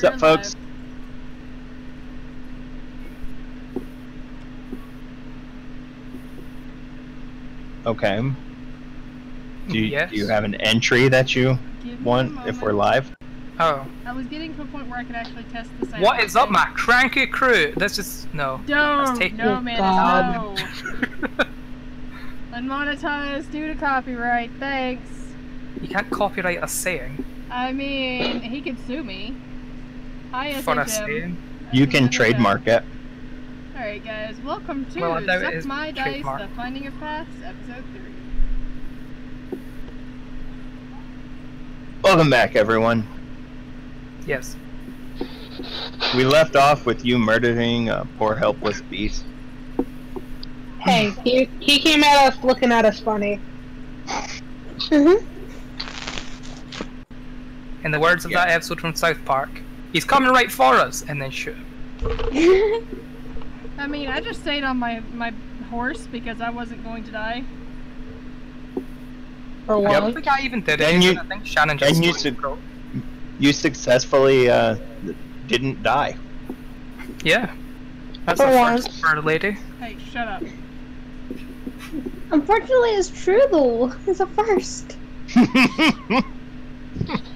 What's up, folks? Okay. Do you have an entry that you want if we're live? Oh. I was getting to a point where I could actually test the sound. What is up, my cranky crew? That's just no. No, no, man, no. Unmonetized due to copyright. Thanks. You can't copyright a saying. I mean, he could sue me. Hi, For a SHM. saying. You can trademark it. Alright, guys, welcome to Well, I doubt it Suck is My Dice, trademarked. The Finding of Paths, Episode 3. Welcome back, everyone. Yes. We left off with you murdering a poor helpless beast. Hey, he came at us looking at us funny. In the words of that episode from South Park, he's coming right for us, and then shoot him. I mean, I just stayed on my horse because I wasn't going to die. For I one. don't think I even did And it. you- I think Shannon just and you scored. su- You successfully didn't die. Yeah. That's For a once. first for a lady. Hey, shut up. Unfortunately, it's true though. It's a first.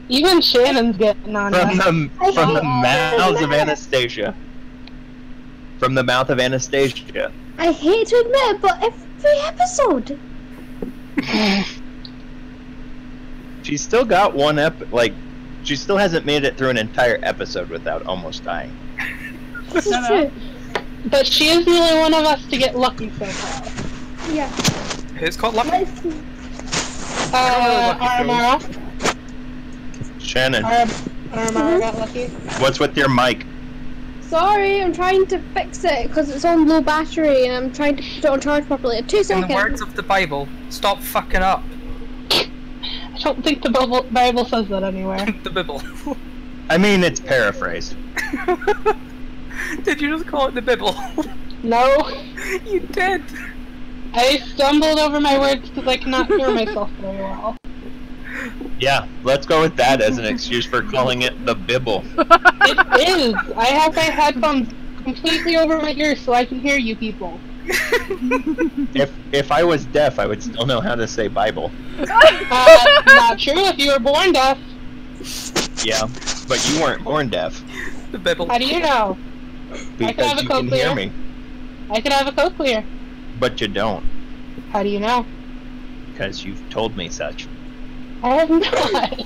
Even Shannon's getting on us. From the mouths of Anastasia. From the mouth of Anastasia. I hate to admit it, but every episode. She's still got one she still hasn't made it through an entire episode without almost dying. This is Shut true. up. But she is the only one of us to get lucky so far. Yeah. Who's got lucky? Let's- Aramara. Shannon, Aramara got lucky. what's with your mic? Sorry, I'm trying to fix it because it's on low battery and I'm trying to put it on charge properly. 2 In seconds. the words of the Bible, stop fucking up. I don't think the Bible says that anywhere. The Bible. I mean, it's paraphrased. Did you just call it the Bible? No. You did. I stumbled over my words because I cannot hear myself very well. Yeah, let's go with that as an excuse for calling it the Bible. It is! I have my headphones completely over my ears so I can hear you people. If I was deaf, I would still know how to say Bible. Not true if you were born deaf. Yeah, but you weren't born deaf The Bible. How do you know? because have a you can hear cochlear. me, I could have a cochlear. but you don't How do you know? because you've told me such. I have not.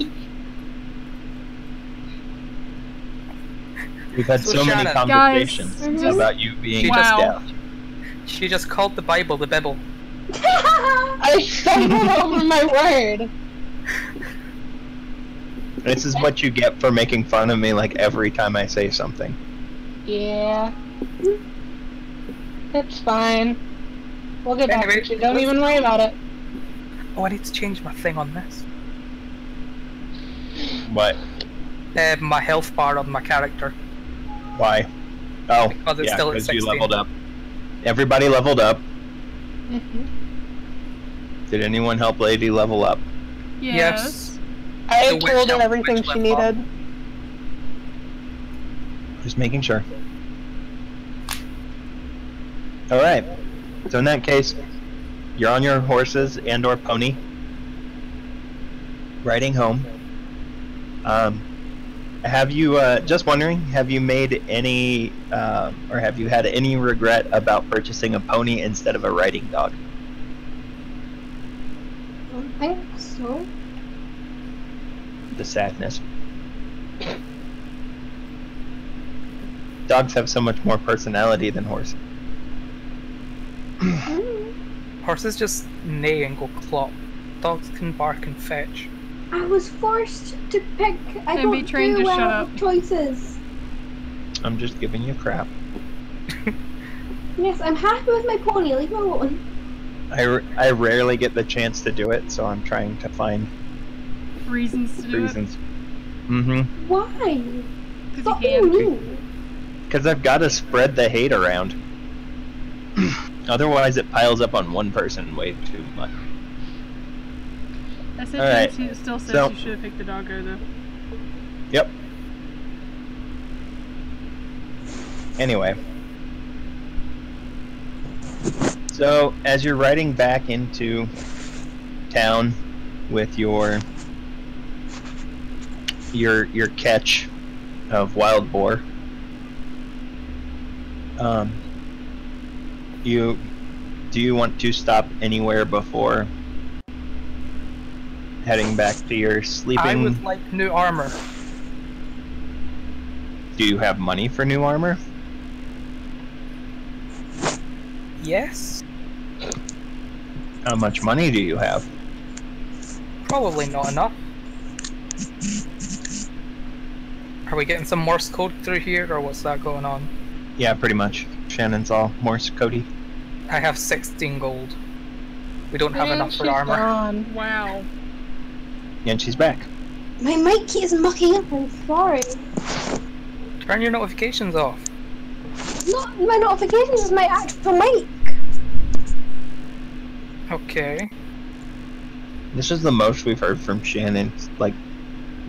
We've had So so many Shannon. conversations Guys, about you being Wow. deaf. She just called the Bible the Bible. I stumbled over my word. This is what you get for making fun of me like every time I say something. Yeah. It's fine. We'll get back Anyway, to you. Don't even worry about it. Oh, I need to change my thing on this. What? My health bar on my character. Why? Oh, Because it's yeah, still at because you 16. leveled up. Everybody leveled up. Mhm. Did anyone help Lady level up? Yes. I The witch told her helped everything witch she level up. needed. Just making sure. Alright. So in that case, you're on your horses and or pony. Riding home. Have you, just wondering, have you made any, or have you had any regret about purchasing a pony instead of a riding dog? I don't think so. The sadness. Dogs have so much more personality than horses. Horses just neigh and go clop. Dogs can bark and fetch. I was forced to pick. I And don't be trained do to well shut up. with choices. I'm just giving you crap. Yes, I'm happy with my pony. Leave me alone. I rarely get the chance to do it, so I'm trying to find Reasons to do reasons. Mm-hmm. Why? it. Because Stop you being can. mean. Because I've got to spread the hate around. Otherwise, it piles up on one person way too much. I said Alright, he still says so- you should have picked the doggo though. Yep. Anyway. So, as you're riding back into town with your catch of wild boar, do you want to stop anywhere before heading back to your sleeping? I would like new armor. Do you have money for new armor? Yes. How much money do you have? Probably not enough. Are we getting some Morse code through here, or what's that going on? Yeah, pretty much. Shannon's all Morse codey. I have 16 gold. We don't have enough for armor. Gone. Wow. And she's back. My mic keeps mucking up, I'm sorry. Turn your notifications off. Not my notifications, it's my actual mic. Okay. This is the most we've heard from Shannon, like,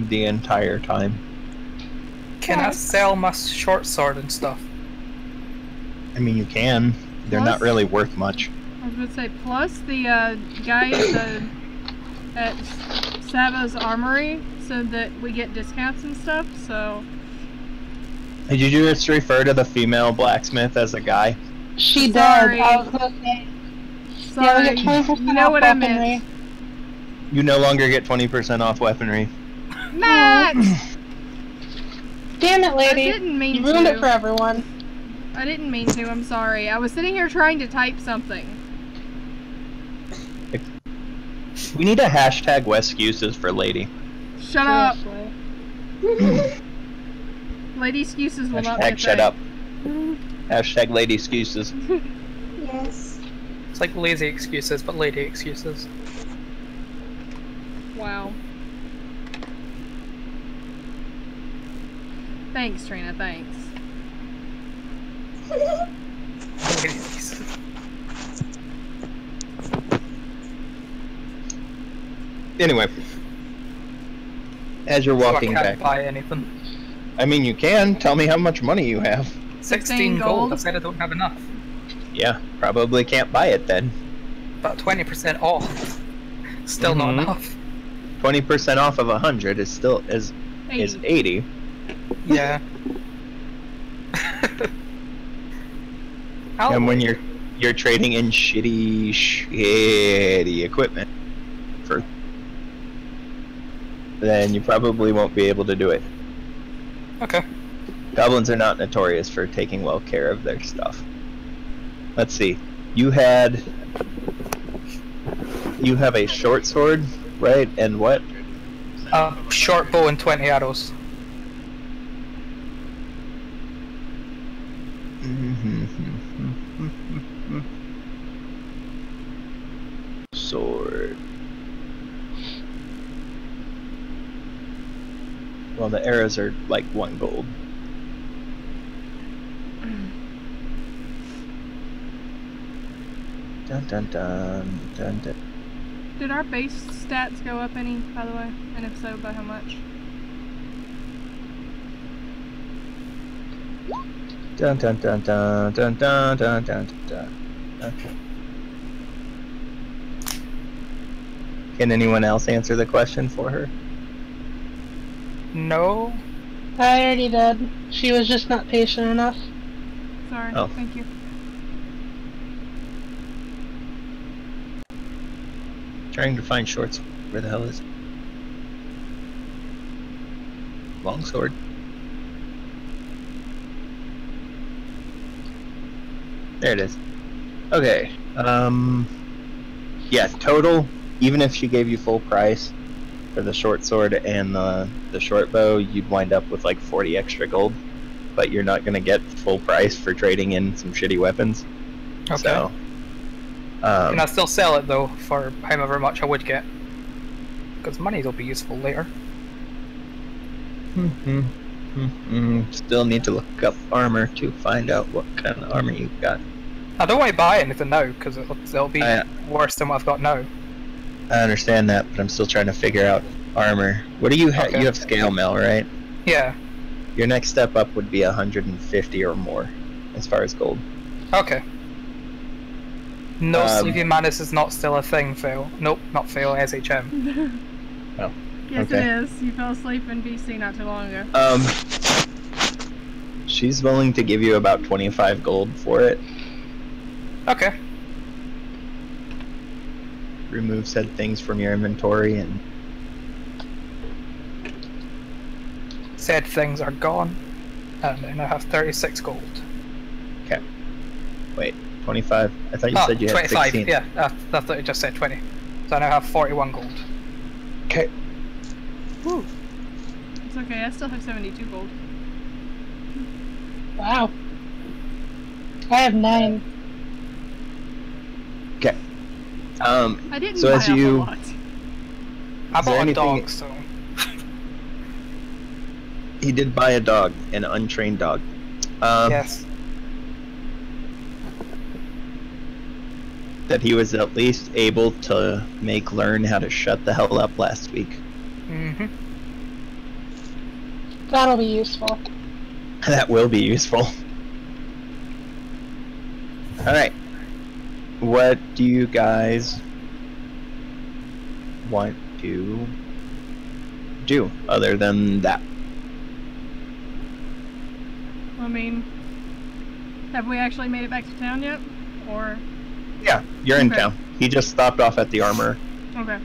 the entire time. Can I sell my short sword and stuff? I mean, you can. They're not really worth much. I was gonna say, plus the guy at Savo's Armory said that we get discounts and stuff, so... Did you just refer to the female blacksmith as a guy? She Sorry. does. I was gonna say. Sorry, Yeah, we get 20% you know off what I weaponry. meant. You no longer get 20% off weaponry. Max! Damn it, I lady. didn't mean You ruined to. it for everyone. I didn't mean to, I'm sorry. I was sitting here trying to type something. We need a hashtag Westcuses for lady. Shut up! Seriously. Lady excuses will not be a Hashtag shut thing. up. Hashtag lady excuses. Yes. It's like lazy excuses, but lady excuses. Wow. Thanks, Trina, thanks. Lady excuses. Anyway. As you're walking so I back. can't buy anything. I mean, you can. Tell me how much money you have. 16 gold. I said I don't have enough. Yeah, probably can't buy it then. But 20% off. Still not enough. 20% off of 100 is still is 80. Yeah. And when you're trading in shitty equipment, then you probably won't be able to do it. Okay. Goblins are not notorious for taking well care of their stuff. Let's see. You have a short sword, right? And what? Short bow and 20 arrows. Sword. Well, the arrows are like 1 gold. Dun dun dun dun dun. Did our base stats go up any, by the way? And if so, by how much? Dun dun dun dun dun dun dun dun dun. Okay. Can anyone else answer the question for her? No. I already did. She was just not patient enough. Sorry, Oh. thank you. Trying to find shorts. Where the hell is it? Longsword. There it is. Okay. Yeah, total, even if she gave you full price for the short sword and the short bow, you'd wind up with like 40 extra gold. But you're not going to get full price for trading in some shitty weapons. Okay. So, Can I still sell it though for however much I would get? Because money will be useful later. Still need to look up armor to find out what kind of armor you've got. I don't want to buy anything now because it'll be worse than what I've got now. I understand that, but I'm still trying to figure out armor. What do you have? You have scale mail, right? Yeah. Your next step up would be 150 or more. as far as gold. Okay. No, Sleeping Mantis is not still a thing, Phil. Nope, not Phil, SHM. Oh. Yes, Okay. it is. You fell asleep in BC not too long ago. She's willing to give you about 25 gold for it. Okay. Remove said things from your inventory and... Said things are gone. And I now have 36 gold. Okay. Wait, 25? I thought you said you had 25, 16. yeah. I thought you just said 20. So I now have 41 gold. Okay. Woo. It's okay, I still have 72 gold. Wow. I have 9. Okay. I didn't so buy as up you... a lot. I bought a anything- dog, so... He did buy a dog, an untrained dog. yes. That he was at least able to make learn how to shut the hell up last week. Mm-hmm. That'll be useful. That will be useful. Alright. What do you guys want to do other than that? I mean, have we actually made it back to town yet? Or... Yeah, you're in Okay. town. He just stopped off at the armor. Okay.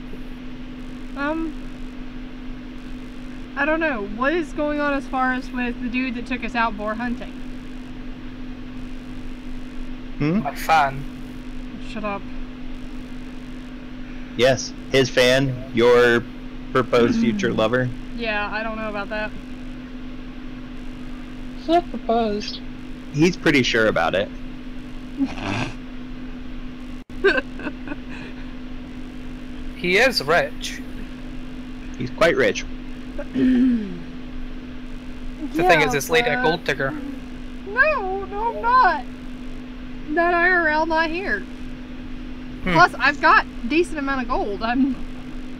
I don't know. What is going on as far as with the dude that took us out boar hunting? My fan. Shut up. Yes, his fan, your proposed future lover. Yeah, I don't know about that. It's not proposed. He's pretty sure about it. He is rich. He's quite rich. The thing is, this lady a gold digger. No, I'm not. Not IRL, not here. Plus, I've got a decent amount of gold. I'm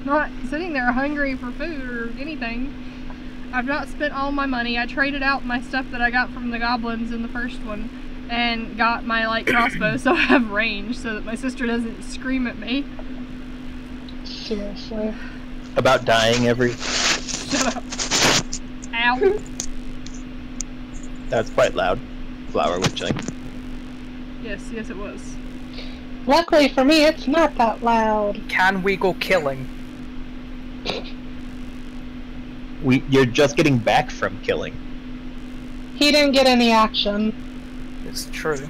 not sitting there hungry for food or anything. I've not spent all my money. I traded out my stuff that I got from the goblins in the first one and got my light crossbow so I have range so that my sister doesn't scream at me. Seriously. About dying every... Shut up. Ow. That's quite loud. Flower witching. Yes, it was. Luckily for me, it's not that loud. Can we go killing? You're just getting back from killing. He didn't get any action. It's true.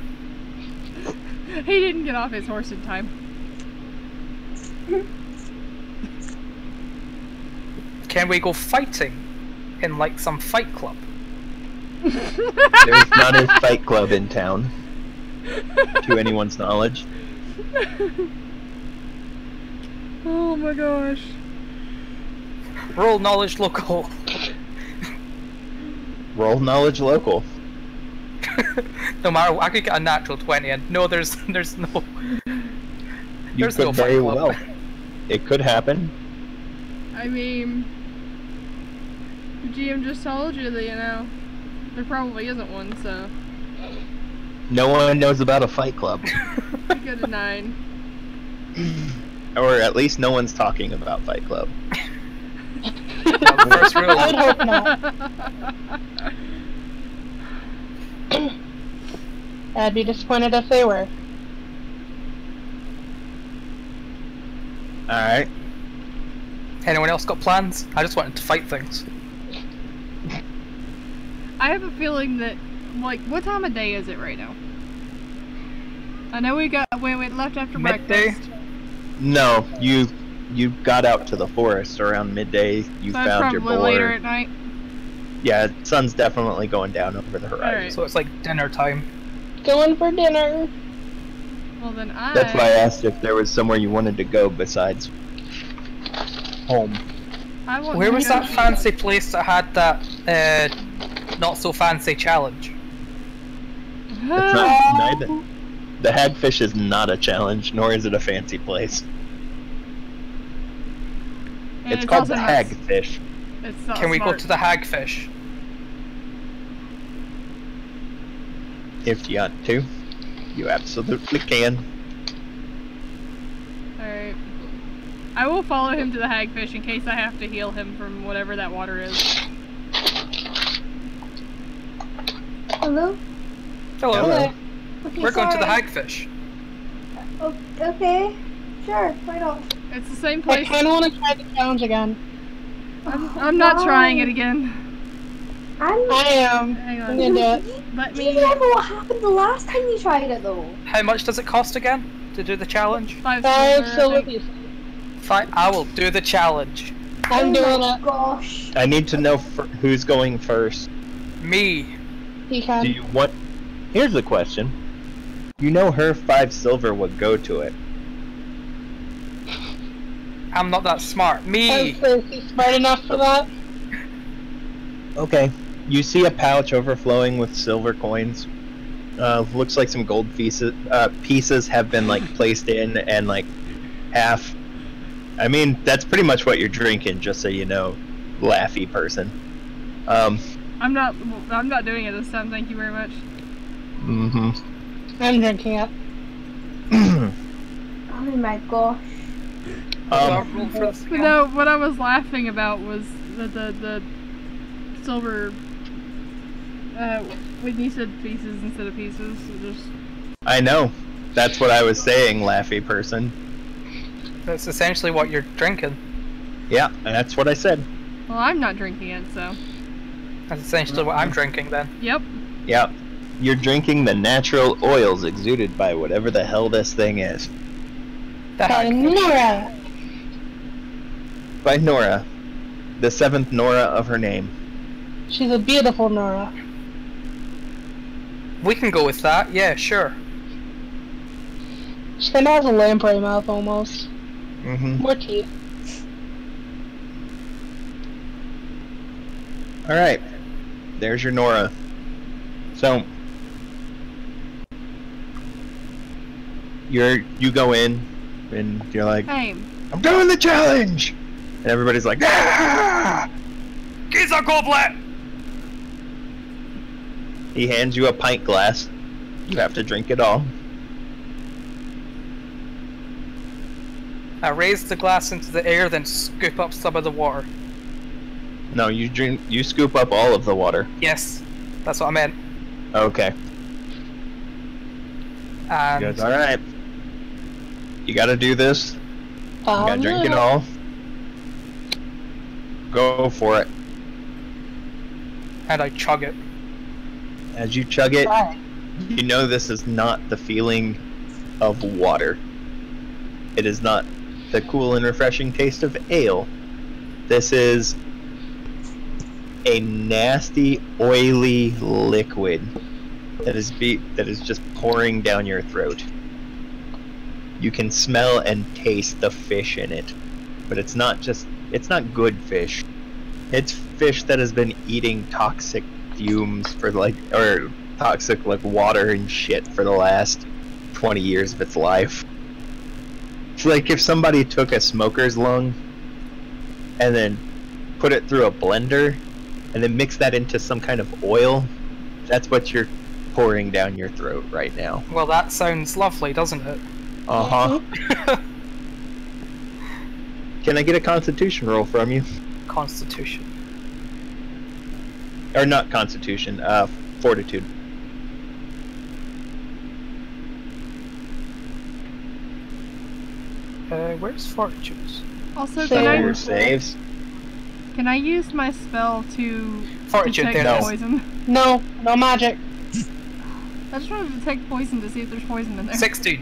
He didn't get off his horse in time. Can we go fighting in like some fight club? There's not a fight club in town, to anyone's knowledge. Oh my gosh. Roll knowledge local. Roll knowledge local. No matter, I could get a natural 20, and no, there's no. You There's could no fight very club. well. It could happen. I mean, the GM just told you that, you know, there probably isn't one, so No one knows about a fight club. you get a 9. Or at least no one's talking about Fight Club. First rule. I would hope not. I'd be disappointed if they were. Alright. Anyone else got plans? I just wanted to fight things. I have a feeling that, like, what time of day is it right now? I know we left after Midday? breakfast. No, you got out to the forest around midday. You So it's found your probably boar. later at night. Yeah, sun's definitely going down over the horizon. Alright. So it's like dinner time. Going for dinner. Well then That's why I asked if there was somewhere you wanted to go besides home. I want Where to was go that eat. fancy place that had that not so fancy challenge? It's not neither. The hagfish is not a challenge, nor is it a fancy place. And It's called also the not- hagfish. It's not Can we go smart. to the hagfish? If you want to, you absolutely can. Alright. I will follow him to the hagfish in case I have to heal him from whatever that water is. Hello? Hello. Hello. Okay, We're going to the sorry. hagfish. Okay. Sure, why not? It's the same I place. kind of want to try the challenge again. I'm not trying it again. I am. Hang I'm on. gonna do it. Let Do you me. remember what happened the last time you tried it though? How much does it cost again to do the challenge? 5 5 silver, silver I think. pieces. I will do the challenge. I'm oh doing my it. gosh. I need to know who's going first. Me. He can. Do you want? Here's the question. You know her 5 silver would go to it. I'm not that smart. Me. Is he smart enough for that? Okay. You see a pouch overflowing with silver coins. Looks like some gold pieces have been like placed in, and like half. I mean, that's pretty much what you're drinking, just so you know, laughy person. I'm not doing it this time. Thank you very much. Mm-hmm. I'm drinking it. Oh my gosh. Roll for the But no, what I was laughing about was the silver. When you said pieces instead of pieces, it just. I know. That's what I was saying, laughy person. That's essentially what you're drinking. Yeah, that's what I said. Well, I'm not drinking it, so. That's essentially what I'm drinking then. Yep. Yeah. You're drinking the natural oils exuded by whatever the hell this thing is. The By hagfish. Nora. By Nora. The 7th Nora of her name. She's a beautiful Nora. We can go with that. Yeah, sure. She kind of has a lamprey mouth almost. Mm-hmm. More teeth. Alright. There's your Nora. So you go in and you're like, Hey, I'm doing the challenge! And everybody's like, ah! Get a goblet! He hands you a pint glass. You have to drink it all. I raise the glass into the air, then scoop up some of the water. No, you scoop up all of the water. Yes, that's what I meant. Okay. And Good. Alright. You gotta do this. You gotta drink it all. Go for it. and I chug it. As you chug it, Right. you know this is not the feeling of water. It is not the cool and refreshing taste of ale. This is a nasty, oily liquid that is just pouring down your throat. You can smell and taste the fish in it, but it's not good fish. It's fish that has been eating toxic fumes or toxic water and shit for the last 20 years of its life. It's like if somebody took a smoker's lung and then put it through a blender and then mixed that into some kind of oil. That's what you're pouring down your throat right now. Well, that sounds lovely, doesn't it? Uh-huh. Can I get a constitution roll from you? Constitution. Or not constitution, fortitude. Where's fortunes? Also, So- Your saves. can I use my spell to Fortune, detect there it is. poison? No, no magic. I just want to detect poison to see if there's poison in there. 16.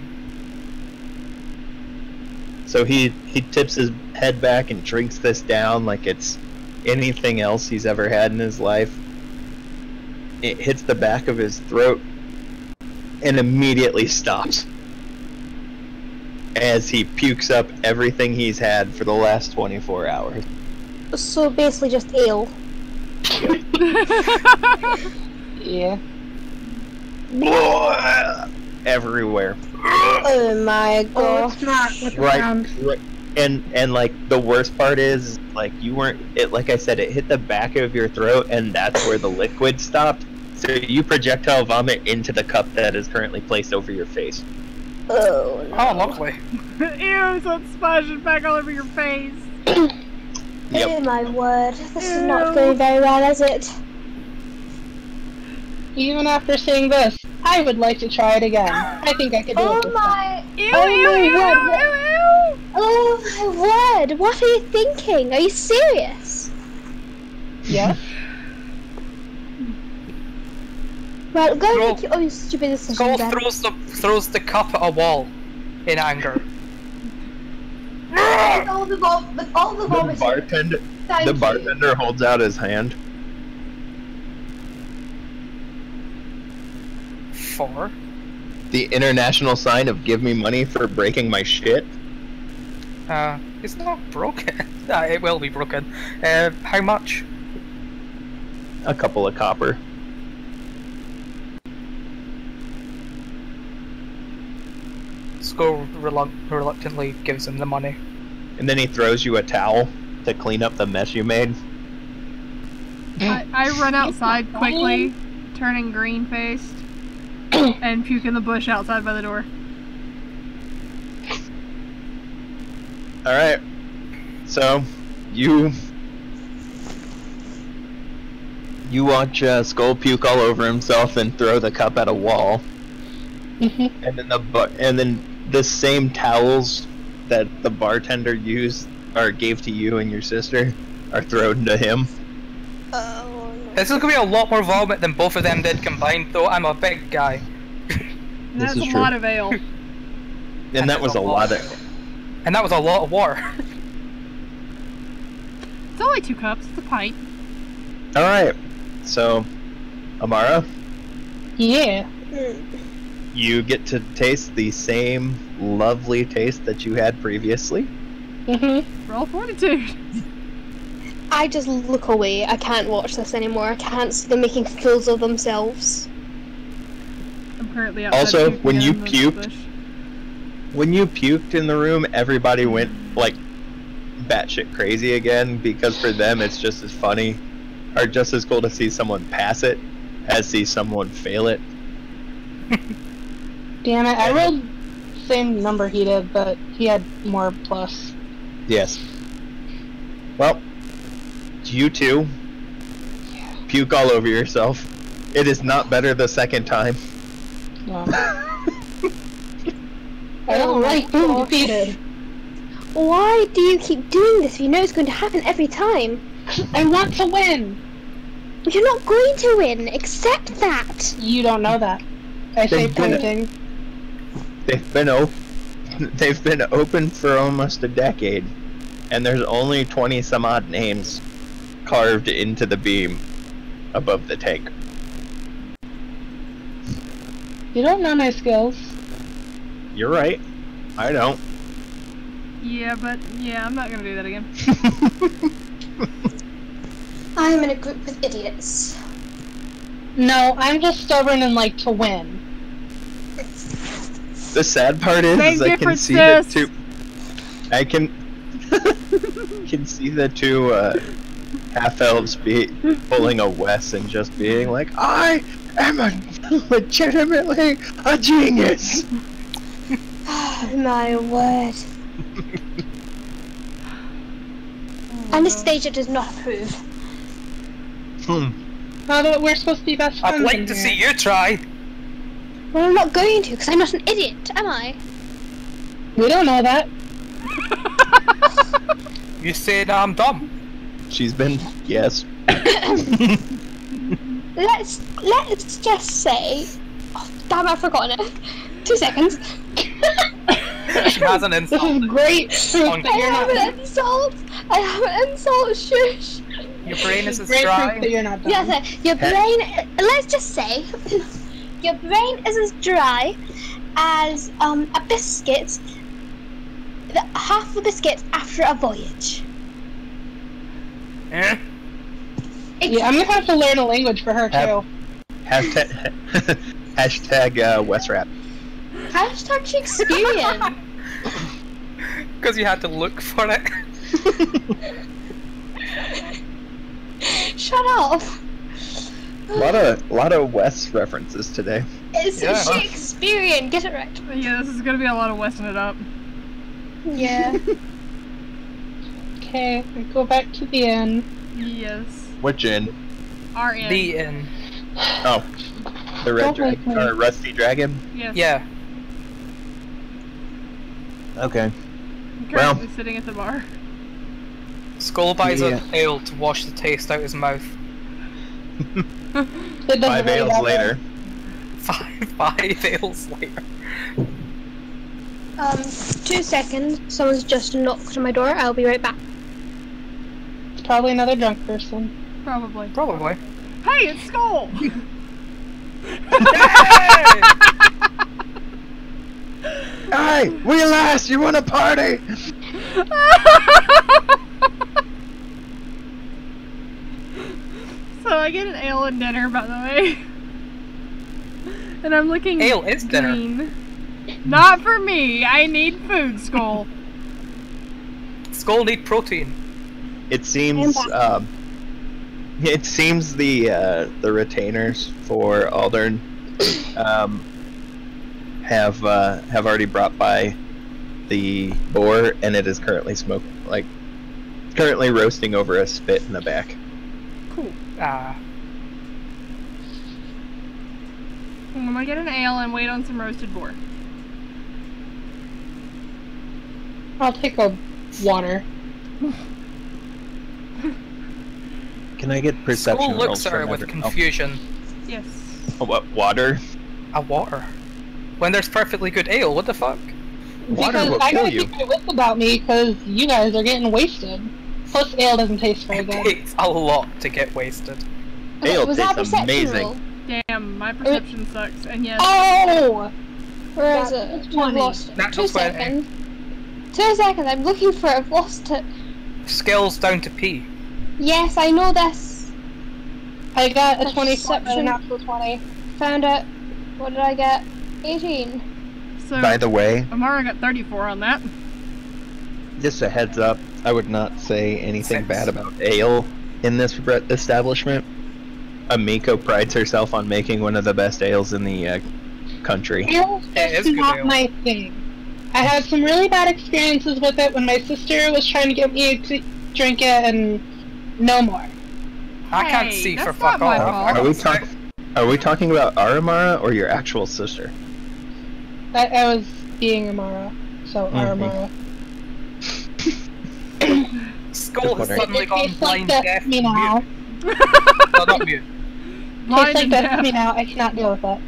So he tips his head back and drinks this down like it's anything else he's ever had in his life. It hits the back of his throat and immediately stops as he pukes up everything he's had for the last 24 hours. So basically just ale. Yeah. Everywhere. Oh my gosh. Right. And like the worst part is like you weren't it like I said, it hit the back of your throat and that's where the liquid stopped. So you projectile vomit into the cup that is currently placed over your face. Oh, no. Oh, lovely. Ew, so it's splashing back all over your face. Yep. Oh my word, this is not going very well, is it? Even after seeing this, I would like to try it again. I think I could do it this time. Ew, Oh ew, my ew, word. ew, ew. Oh my word, what are you thinking? Are you serious? Yes. Well, go Skull- make your own stupid decision Skull then. throws the cup at a wall in anger. With all the vomiting. The bartender holds out his hand. 4. The international sign of give me money for breaking my shit. It's not broken. It will be broken. How much? A couple of copper. Skull reluctantly gives him the money. And then he throws you a towel to clean up the mess you made. I run outside quickly, turning green-faced, and puke in the bush outside by the door. Alright. So, you watch Skull puke all over himself and throw the cup at a wall. And then the same towels that the bartender used or gave to you and your sister are thrown to him. Oh, no. This is gonna be a lot more vomit than both of them did combined, though. I'm a big guy. And This that's is a true. lot of ale. And that was a lot of... And that was a lot of water. It's only 2 cups, it's a pint. Alright. So, Amara, Yeah. you get to taste the same lovely taste that you had previously. Roll fortitude. I just look away. I can't watch this anymore. I can't see them making fools of themselves. I'm currently outside Also, puking when you in the puked- bush. When you puked in the room, everybody went, like, batshit crazy again, because for them it's just as funny, or just as cool to see someone pass it, as see someone fail it. Damn it, I rolled same number he did, but he had more plus. Yes. Well, you two puke all over yourself. It is not better the second time. No. I don't like being defeated. Why do you keep doing this if you know it's going to happen every time? I want to win! You're not going to win, accept that! You don't know that. I say They've been- pointing. They've been open for almost a decade, and there's only 20 some odd names carved into the beam above the tank. You don't know my skills. You're right. I don't. Yeah, but yeah, I'm not gonna do that again. I'm in a group with idiots. No, I'm just stubborn and like to win. The sad part is, Same I can difference, see the sis. two. I can can see the two half elves pulling a Wes and just being like, "I am legitimately a genius." My word. And this stage does not approve. Now that we're supposed to be best friends. I'd like in to here. see you try. Well, I'm not going to, because I'm not an idiot, am I? We don't know that. You said I'm dumb. She's been, yes. Let's just say... Oh, damn, I've forgotten it. 2 seconds. She has an This insult. is great proof On- that I you're have not. an insult. I have an insult, shush. Your brain is This as great dry. proof that you're not dumb. Yes, your brain... Let's just say... Your brain is as dry as a biscuit, half the biscuit after a voyage. Eh? Yeah, I'm gonna have to learn a language for her too. Hashtag Wes Rap. Hashtag Shakespearean. Because you had to look for it. Shut up. A lot of Wes references today. It's Shakespearean. Get it right. Yeah, this is gonna be a lot of Westing it up. Yeah. Okay, we go back to the inn. Yes. Which inn? Our inn. The inn. Oh, the Red Dragon or Rusty Dragon. Yes. Yeah. Okay. I'm currently sitting at the bar. Skull buys an ale to wash the taste out his mouth. 5 ales later. 5 ales later. 2 seconds. Someone's just knocked on my door. I'll be right back. It's probably another drunk person. Probably. Probably. Hey, it's Skull! Hey, we last. You want a party? So I get an ale and dinner, by the way. And I'm looking ale is green. Dinner. Not for me. I need food, Skull. Skull need protein. It seems the retainers for Aldern have already brought by the boar, and it is currently currently roasting over a spit in the back. Cool. Ah. I'm gonna get an ale and wait on some roasted boar. I'll take a water. Can I get perception Skull looks rolls at her from with every- confusion. Yes. Oh, what? Water? A water. When there's perfectly good ale, what the fuck? Water Because will I kill gotta you. keep my wits about me because you guys are getting wasted. Plus, ale doesn't taste very It good. takes a lot to get wasted. Ale was that a tastes perception amazing. roll? Damn, my perception sucks. And yes. Oh! Where is That's it? 20. I've lost it. Natural 2 20. seconds. 2 seconds. I'm looking for it. I've lost it. Skills down to P. Yes, I know this. I got a 24 Perception. and a natural 20. Found it. What did I get? 18. So By the way, Amara got 34 on that. just a heads up, I would not say anything 6. bad about ale in this establishment. Amiko prides herself on making one of the best ales in the country. Ale's It is just good not ale. my thing. I had some really bad experiences with it when my sister was trying to get me to drink it, and no more. I can't Hey, see that's for fuck not my all. fault. Are we talking about Aramara or your actual sister? I was being Amara, so Aramara. Skull has Just suddenly It gone tastes like blind, death deaf, to me now. mute. No, not mute. Blind Tastes like and death to deaf. me now. I cannot deal with it.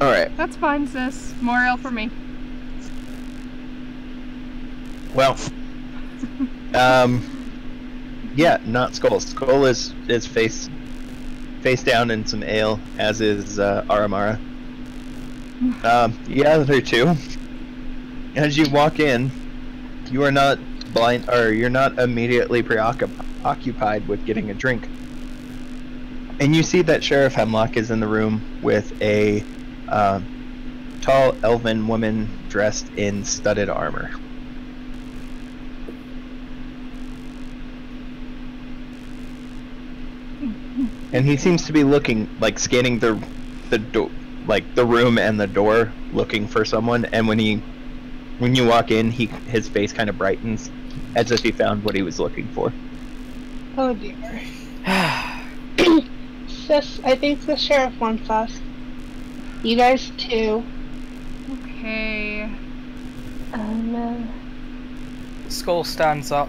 Alright, That's fine, sis. More ale for me. well. Yeah, not Skull. Skull is face down in some ale, as is Aramara. The other two. As you walk in, you are not blind, or you're not immediately preoccupied with getting a drink. And you see that Sheriff Hemlock is in the room with a tall elven woman dressed in studded armor. And he seems to be looking, like, scanning the room and the door, looking for someone. And when you walk in, his face kind of brightens, as if he found what he was looking for. Oh dear. Sis, I think the sheriff wants us. You guys too. Okay. Skull stands up.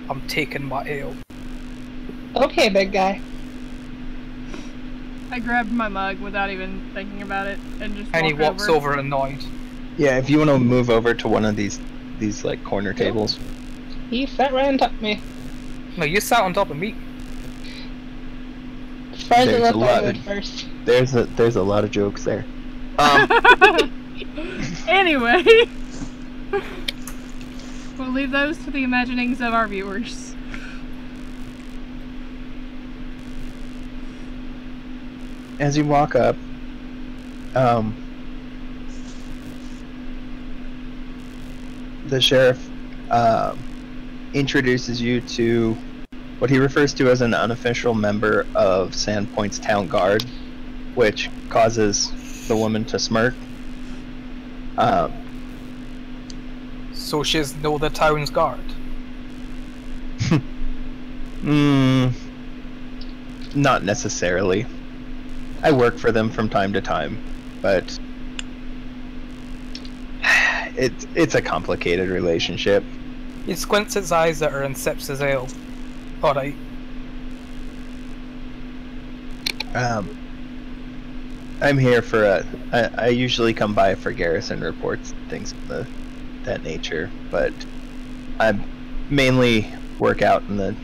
I'm taking my ale. Okay, big guy. I grabbed my mug without even thinking about it and just And he walked walks over annoyed. Yeah, if you want to move over to one of these like corner tables. He sat right on top of me. No, you sat on top of me. As far as There's it a looked, lot I of- would first. There's a lot of jokes there. Anyway. We'll leave those to the imaginings of our viewers. As you walk up, the sheriff introduces you to what he refers to as an unofficial member of Sandpoint's town guard, which causes the woman to smirk. So she's no the town's guard? Not necessarily. I work for them from time to time, but it's a complicated relationship. He squints his eyes at her and sips his ale. Alright. I'm here for I usually come by for garrison reports, things of that nature, but I mainly work out in the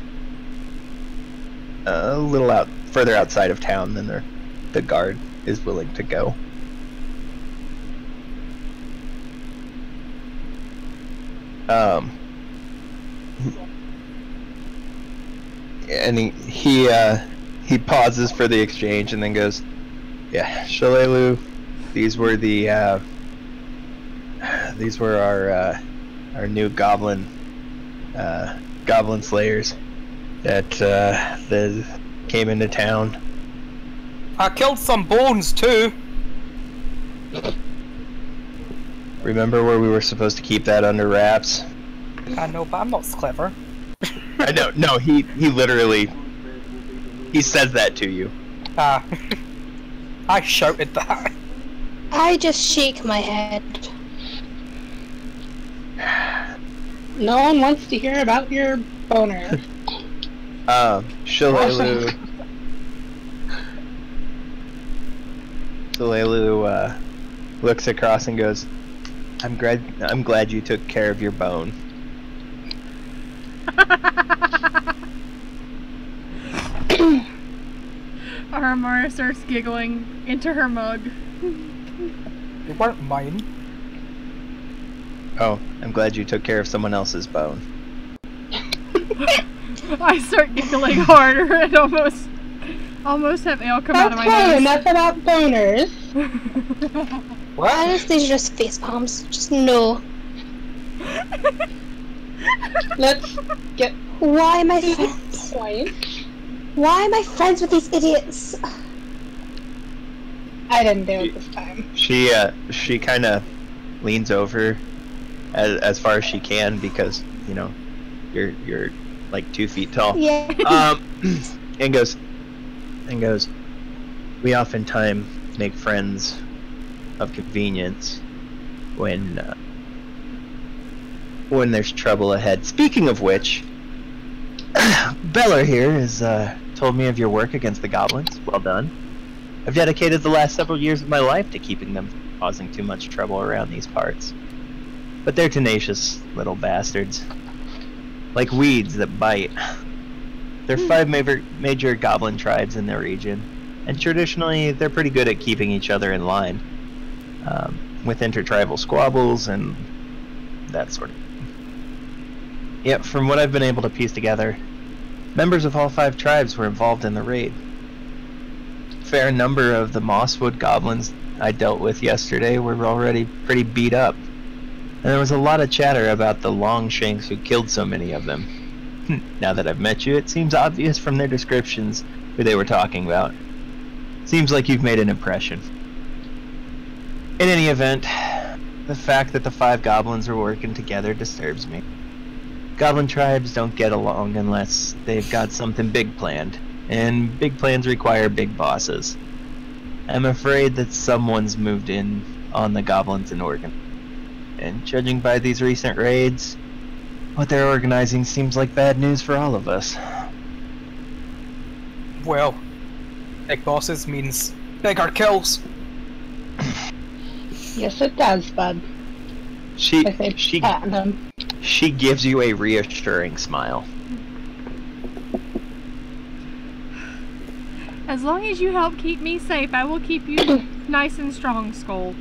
a little further outside of town than the guard is willing to go. And he pauses for the exchange and then goes, "Yeah, Shalelu, these were our new goblin slayers that came into town. I killed some bones too." Remember where we were supposed to keep that under wraps? I know, but I'm not clever. I know. No, he literally says that to you. I shouted that. I just shake my head. No one wants to hear about your boner. Shalelu looks across and goes, I'm glad you took care of your bone." Aramara starts giggling into her mug. They weren't mine. "Oh, I'm glad you took care of someone else's bone." I start giggling harder and almost have ale come out of my nose. Okay, enough about boners. What? Honestly, these are just face palms. Just no. Let's get. Why am I friends? Point. Why am I friends with these idiots? I didn't do it this time. She kind of leans over as far as she can because you're like 2 feet tall. Yeah. And goes. We oftentimes make friends of convenience when there's trouble ahead. Speaking of which, Beller here has told me of your work against the goblins. Well done. I've dedicated the last several years of my life to keeping them from causing too much trouble around these parts. But they're tenacious little bastards. Like weeds that bite. There are 5 major goblin tribes in their region, and traditionally they're pretty good at keeping each other in line, with intertribal squabbles and that sort of thing. Yet, from what I've been able to piece together, members of all 5 tribes were involved in the raid. A fair number of the Mosswood goblins I dealt with yesterday were already pretty beat up, and there was a lot of chatter about the Longshanks who killed so many of them. Now that I've met you, it seems obvious from their descriptions who they were talking about. Seems like you've made an impression. In any event, the fact that the 5 goblins are working together disturbs me. Goblin tribes don't get along unless they've got something big planned, and big plans require big bosses. I'm afraid that someone's moved in on the goblins in Oregon. And judging by these recent raids, what they're organizing seems like bad news for all of us. Well, big bosses means bigger kills. Yes, it does, bud. She gives you a reassuring smile. As long as you help keep me safe, I will keep you nice and strong, Skull.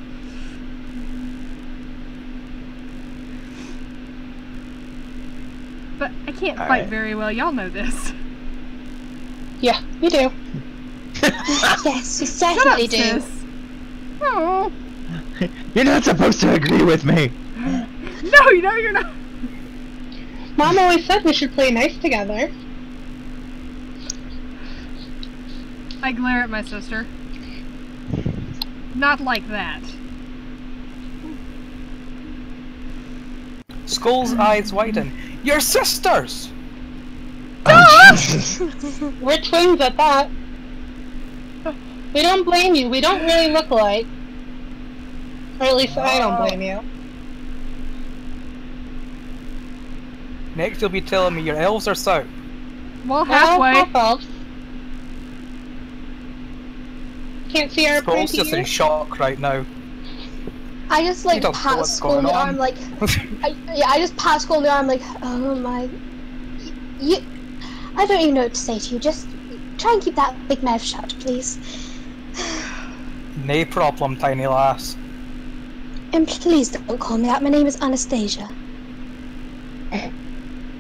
But I can't fight very well, y'all know this. Yeah, you do. Yes, you certainly do. Sis. Oh. You're not supposed to agree with me! No, you're not. Mom always said we should play nice together. I glare at my sister. Not like that. Skull's eyes widen. Your sisters! Oh, we're twins at that. We don't blame you. We don't really look alike. Or at least I don't blame you. Next you'll be telling me your elves are south. Well, halfway. Half elves. Can't see our Skull's just in shock right now. I just like pat Skull in the arm like I just pat Skull in the arm like, oh my, I don't even know what to say to you. Just try and keep that big mouth shut, please. No problem, tiny lass. And please don't call me that. My name is Anastasia.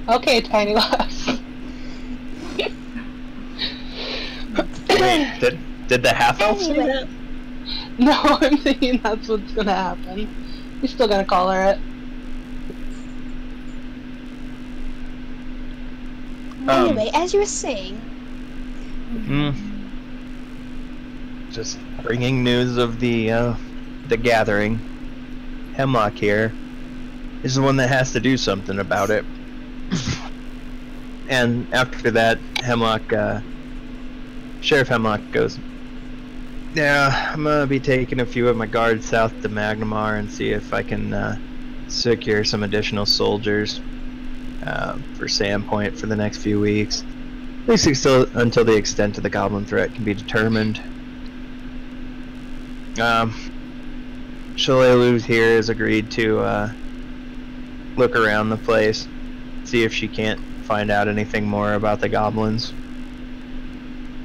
Okay, tiny lass. Wait, did the half elf say that? No, I'm thinking that's what's gonna happen. He's still gonna call her it. Anyway, as you were saying. Just bringing news of the gathering. Hemlock here is the one that has to do something about it. And after that, Sheriff Hemlock goes, yeah, I'm gonna be taking a few of my guards south to Magnamar and see if I can secure some additional soldiers for Sandpoint for the next few weeks. At least until the extent of the goblin threat can be determined. Shalelu here has agreed to look around the place, see if she can't find out anything more about the goblins.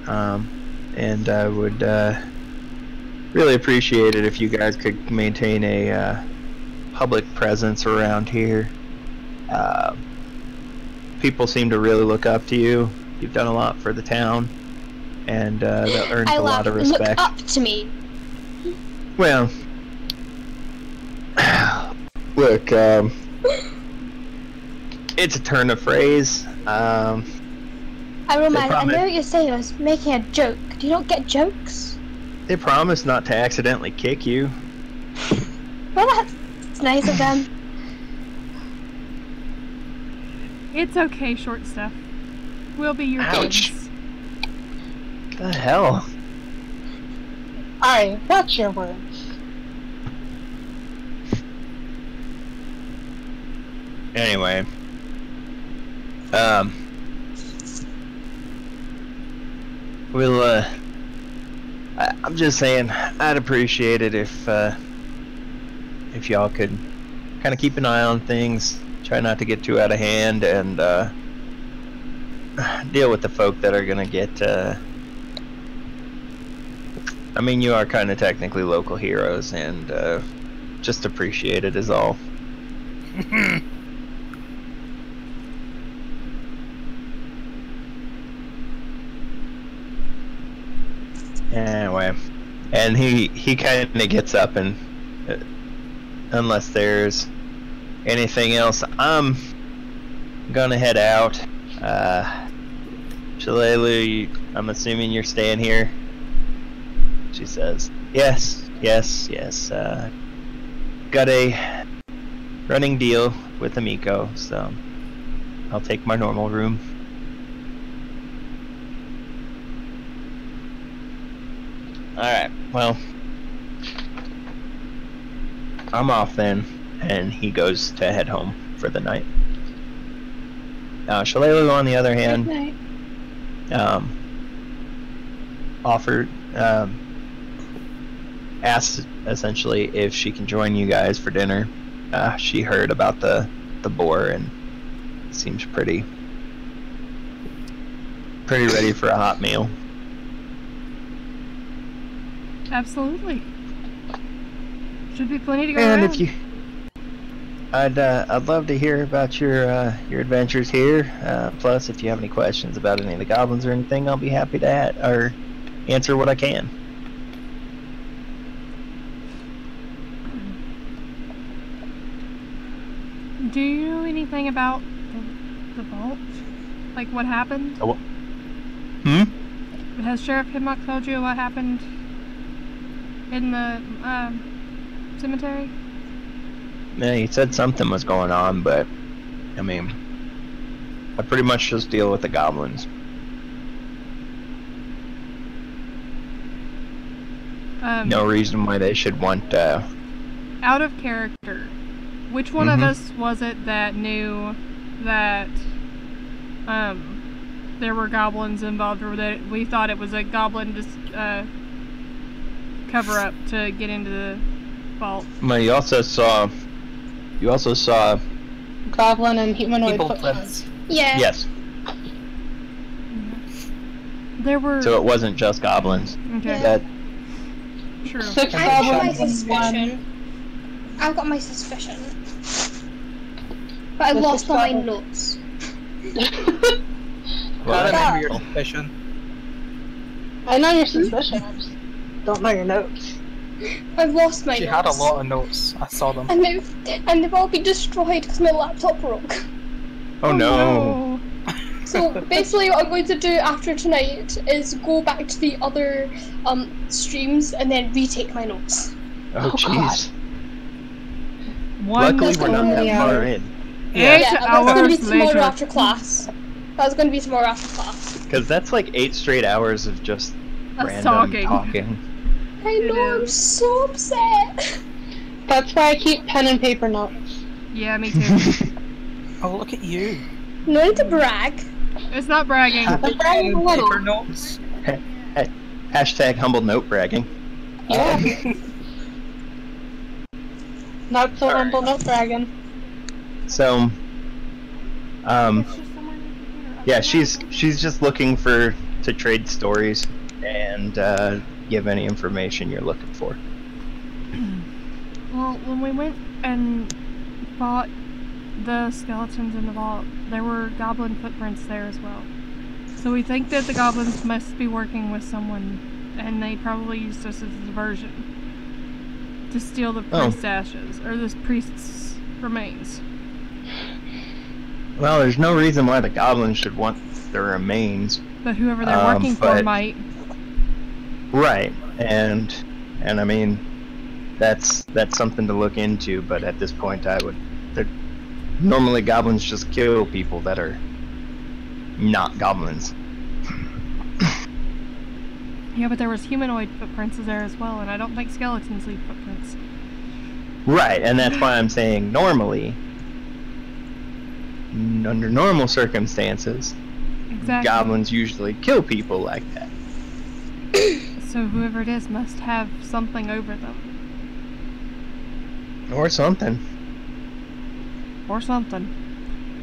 And I would really appreciate it if you guys could maintain a public presence around here. People seem to really look up to you. You've done a lot for the town, and that earns a lot of respect. Look up to me. Well, look, it's a turn of phrase. I know what you're saying. I was making a joke. Do you not get jokes? They promise not to accidentally kick you. Well, that's nice of them. It's okay, short stuff. We'll be your Ouch. kids. The hell? Alright, watch your words. Anyway, we'll, I'm just saying, I'd appreciate it if y'all could kind of keep an eye on things, try not to get too out of hand, and, deal with the folk that are gonna get, I mean, you are kind of technically local heroes, and, just appreciate it is all. Anyway, and he kind of gets up, and unless there's anything else, I'm gonna head out. Shalelu, I'm assuming you're staying here? She says, yes. Got a running deal with Amico, so I'll take my normal room. Alright, well, I'm off then, and he goes to head home for the night. Shalelu, on the other hand, asked essentially if she can join you guys for dinner. She heard about the boar and seems pretty ready for a hot meal. Absolutely. Should be plenty to go And around. if you, I'd love to hear about your adventures here. Plus, if you have any questions about any of the goblins or anything, I'll be happy to answer what I can. Do you know anything about the vault? Like what happened? Has Sheriff Hemlock told you what happened in the cemetery? Yeah, he said something was going on, but I mean, I pretty much just deal with the goblins. No reason why they should want. Out of character, which one of us was it that knew that there were goblins involved, or that we thought it was a goblin cover up to get into the vault? Well, you also saw goblin and humanoid footprints. Yeah. Yes. There were. So it wasn't just goblins. Okay. That. True. Six I've got my goblins and suspicion. I've got my suspicion. But I've lost all my notes. I remember your suspicion. I know your suspicion, I just don't know your notes. I've lost my notes. She had a lot of notes. I saw them. And they've all been destroyed because my laptop broke. Oh no. So basically what I'm going to do after tonight is go back to the other streams and then retake my notes. Oh jeez. One Luckily we're not that far in. 8 That's hours going to be tomorrow later. after class. That's going to be tomorrow after class. Because that's like 8 straight hours of just random talking. I know, I'm so upset. That's why I keep pen and paper notes. Yeah, me too. Oh, look at you. No need to brag. It's not bragging. I'm bragging a little. Paper notes. Hashtag humble note bragging. Yeah. Not so humble, no bragging. So, yeah, she's just looking to trade stories and give any information you're looking for. Well, when we went and bought the skeletons in the vault, there were goblin footprints there as well. So we think that the goblins must be working with someone, and they probably used us as a diversion to steal the priest's ashes, or the priest's remains. Well, there's no reason why the goblins should want the remains. But whoever they're working for might. Right, and I mean, that's something to look into. But at this point, normally goblins just kill people that are not goblins. Yeah, but there was humanoid footprints there as well, and I don't think skeletons leave footprints. Right, and that's why I'm saying normally, under normal circumstances, goblins usually kill people like that. So whoever it is must have something over them. Or something. Or something.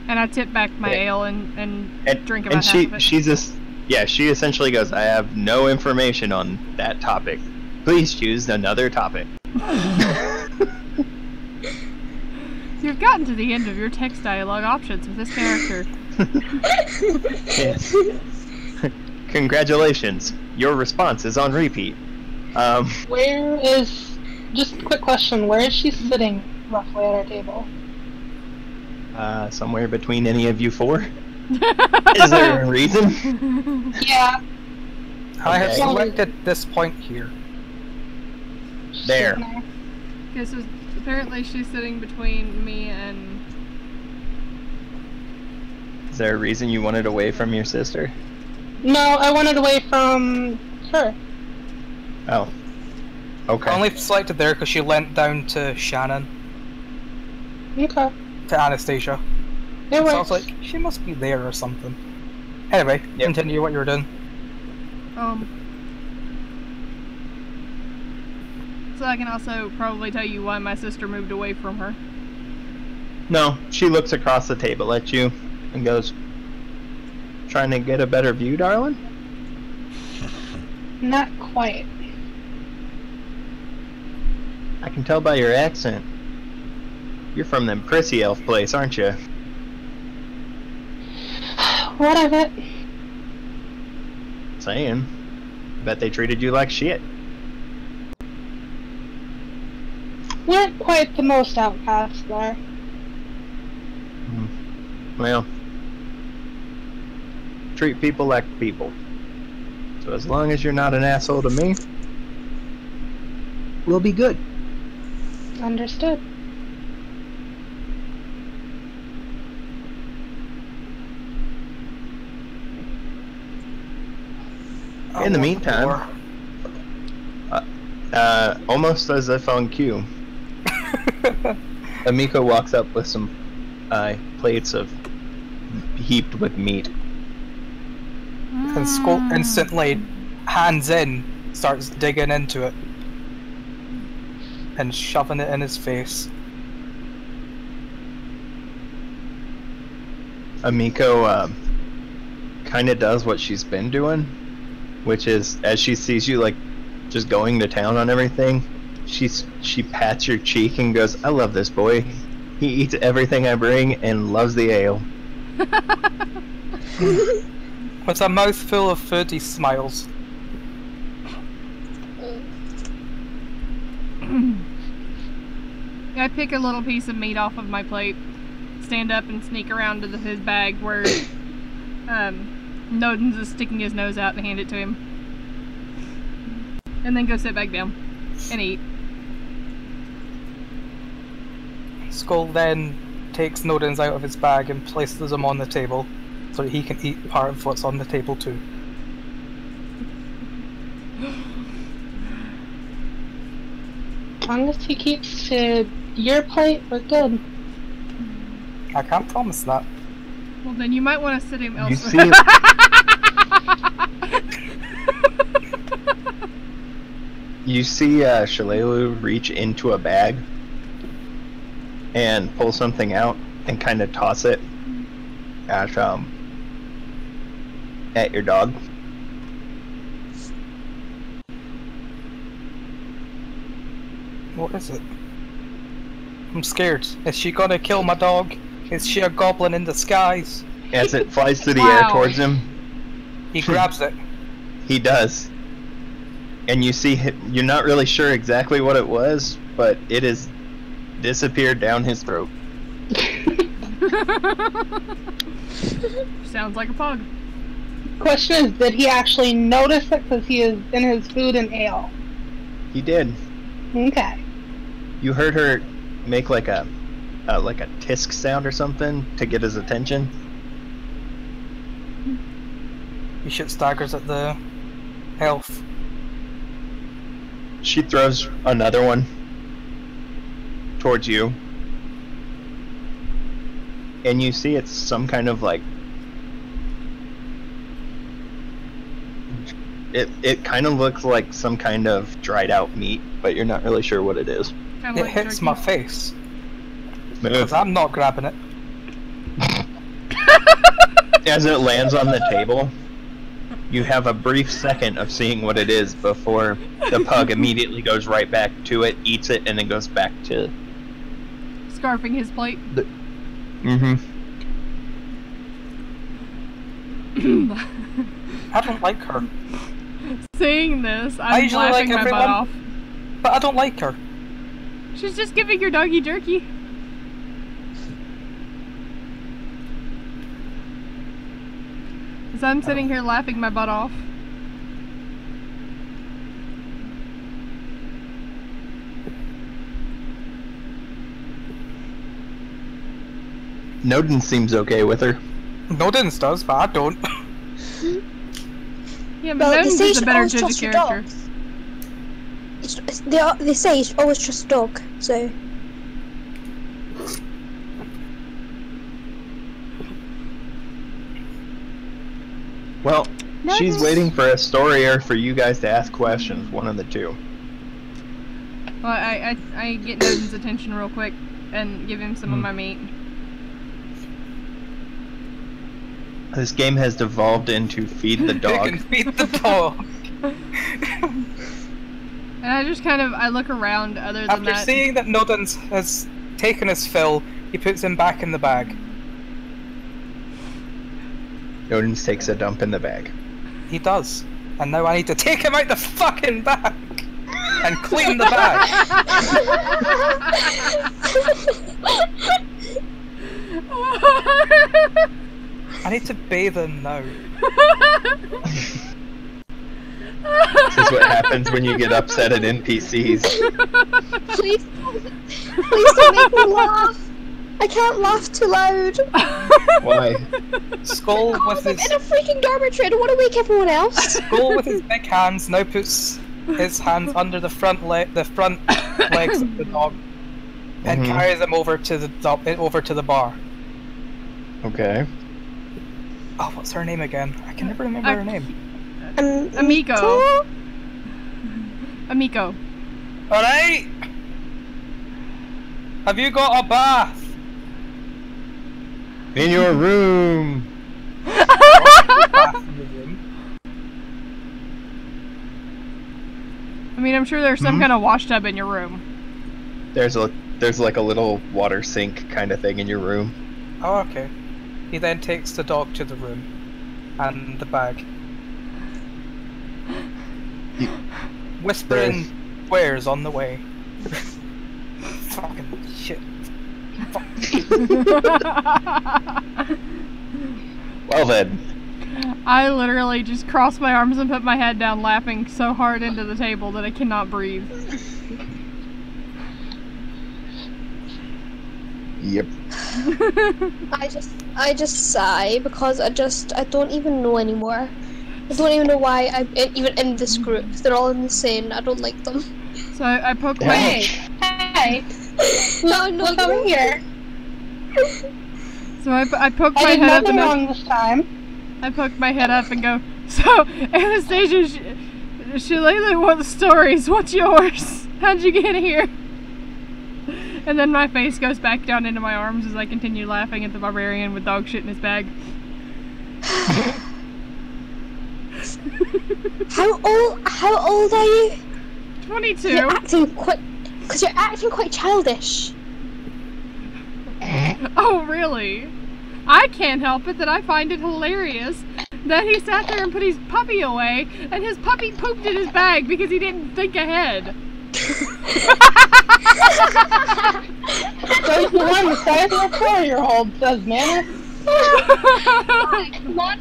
And I tip back my ale and drink about half of it. She essentially goes, I have no information on that topic. Please choose another topic. You've gotten to the end of your text dialogue options with this character. Yes. Congratulations. Your response is on repeat. Where is... Just a quick question. Where is she sitting, roughly, at our table? Somewhere between any of you four? Is there a reason? Yeah. I have selected this point here. There. Okay, so apparently she's sitting between me and... Is there a reason you wanted away from your sister? No, I wanted away from her. Oh. Okay. I only selected there because she leant down to Shannon. Okay. To Anastasia. It So works. I was like, she must be there or something. Anyway, continue what you were doing. So I can also probably tell you why my sister moved away from her. No, she looks across the table at you and goes, trying to get a better view, darling? Not quite. I can tell by your accent. You're from them prissy elf place, aren't you? What of it? Saying. Bet they treated you like shit. Weren't quite the most outcasts there. Well, treat people like people. So as long as you're not an asshole to me, we'll be good. Understood. In the meantime, almost as if on cue, Amiko walks up with some plates of heaped with meat. And Skull instantly, hands in, starts digging into it and shoving it in his face. Amiko kind of does what she's been doing, which is as she sees you like just going to town on everything, she pats your cheek and goes, "I love this boy. He eats everything I bring and loves the ale." With a mouthful of food, he smiles. I pick a little piece of meat off of my plate, stand up and sneak around to his bag where Nodens is sticking his nose out and hand it to him. And then go sit back down and eat. Skull then takes Nodens out of his bag and places him on the table so that he can eat part of what's on the table too. As long as he keeps to your plate, we're good. I can't promise that. Well, then you might want to sit him elsewhere. You see You see Shalelu reach into a bag and pull something out and kind of toss it at your dog. What is it? I'm scared. Is she gonna kill my dog? Is she a goblin in disguise? As it flies through the air towards him, he grabs it. He does. And you see, you're not really sure exactly what it was, but it has disappeared down his throat. Sounds like a pug. Question is, did he actually notice it because he is in his food and ale? He did. Okay. You heard her make like a tisk sound or something to get his attention. He shoots daggers at the elf. She throws another one towards you. And you see it's some kind of like... It kind of looks like some kind of dried out meat, but you're not really sure what it is. It hits my face. Move. Because I'm not grabbing it. As it lands on the table, you have a brief second of seeing what it is before the pug immediately goes right back to it, eats it, and then goes back to... Scarfing his plate. I don't like her. Seeing this, I'm laughing my butt off. But I don't like her. She's just giving your doggy jerky. So I'm sitting here laughing my butt off. Nodens seems okay with her. Nodens does, but I don't. Yeah, but Nodens is a better judge of character. They say you should always trust a dog, so... Well, she's waiting for a story or for you guys to ask questions, one of the two. Well, I get Nodens' attention real quick and give him some of my meat. This game has devolved into feed the dog. Feed the dog. And I just kind of, I look around other than that. After seeing that Nodens has taken his fill, he puts him back in the bag. Nodens takes a dump in the bag. He does. And now I need to take him out the fucking bag and clean the bag. I need to bathe him now. This is what happens when you get upset at NPCs. Please don't make me laugh. I can't laugh too loud. Why? Skull with I'm his in a freaking dormitory. I don't want to wake everyone else. Skull with his big hands now puts his hands under the front legs of the dog and carries him over to the bar. Okay. Oh, what's her name again? I can never remember her name. Amiko. Amiko. Alright! Have you got a bath? In your room. Bath in the room. I mean, I'm sure there's some kind of wash tub in your room. There's like a little water sink kind of thing in your room. Oh, okay. He then takes the dog to the room and the bag. Whispering wares on the way. Fucking shit. Fuck. Well then. I literally just crossed my arms and put my head down, laughing so hard into the table that I cannot breathe. Yep. I just sigh because I don't even know anymore. I don't even know why I'm even in this group. They're all insane. I don't like them. So I poked my Hey! No, Look over here. So I poked I my did head up nothing and wrong this time. I poked my head up and go, so Anastasia, Shillelagh wants stories. What's yours? How'd you get here? And then my face goes back down into my arms as I continue laughing at the barbarian with dog shit in his bag. How old are you? 22. You're acting quite childish. Oh, really? I can't help it that I find it hilarious that he sat there and put his puppy away, and his puppy pooped in his bag because he didn't think ahead. There's the one the size of a 4-year-old, says Manus. What?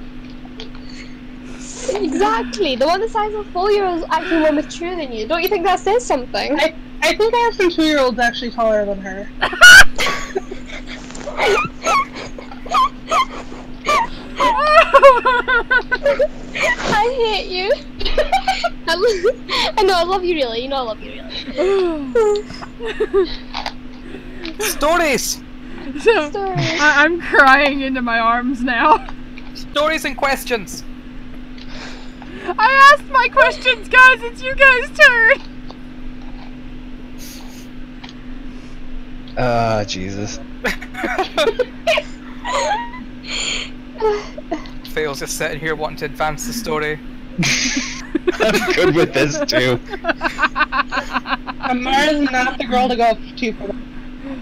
Exactly. The one the size of a 4-year-old is actually more mature than you. Don't you think that says something? I think I have some 2-year-olds actually taller than her. I hate you. I know, I love you really. You know I love you really. Stories! So, I'm crying into my arms now. Stories and questions! I asked my questions, guys! It's you guys' turn! Jesus. Fail's just sitting here wanting to advance the story. I'm good with this too. Amara's not the girl to go to for that.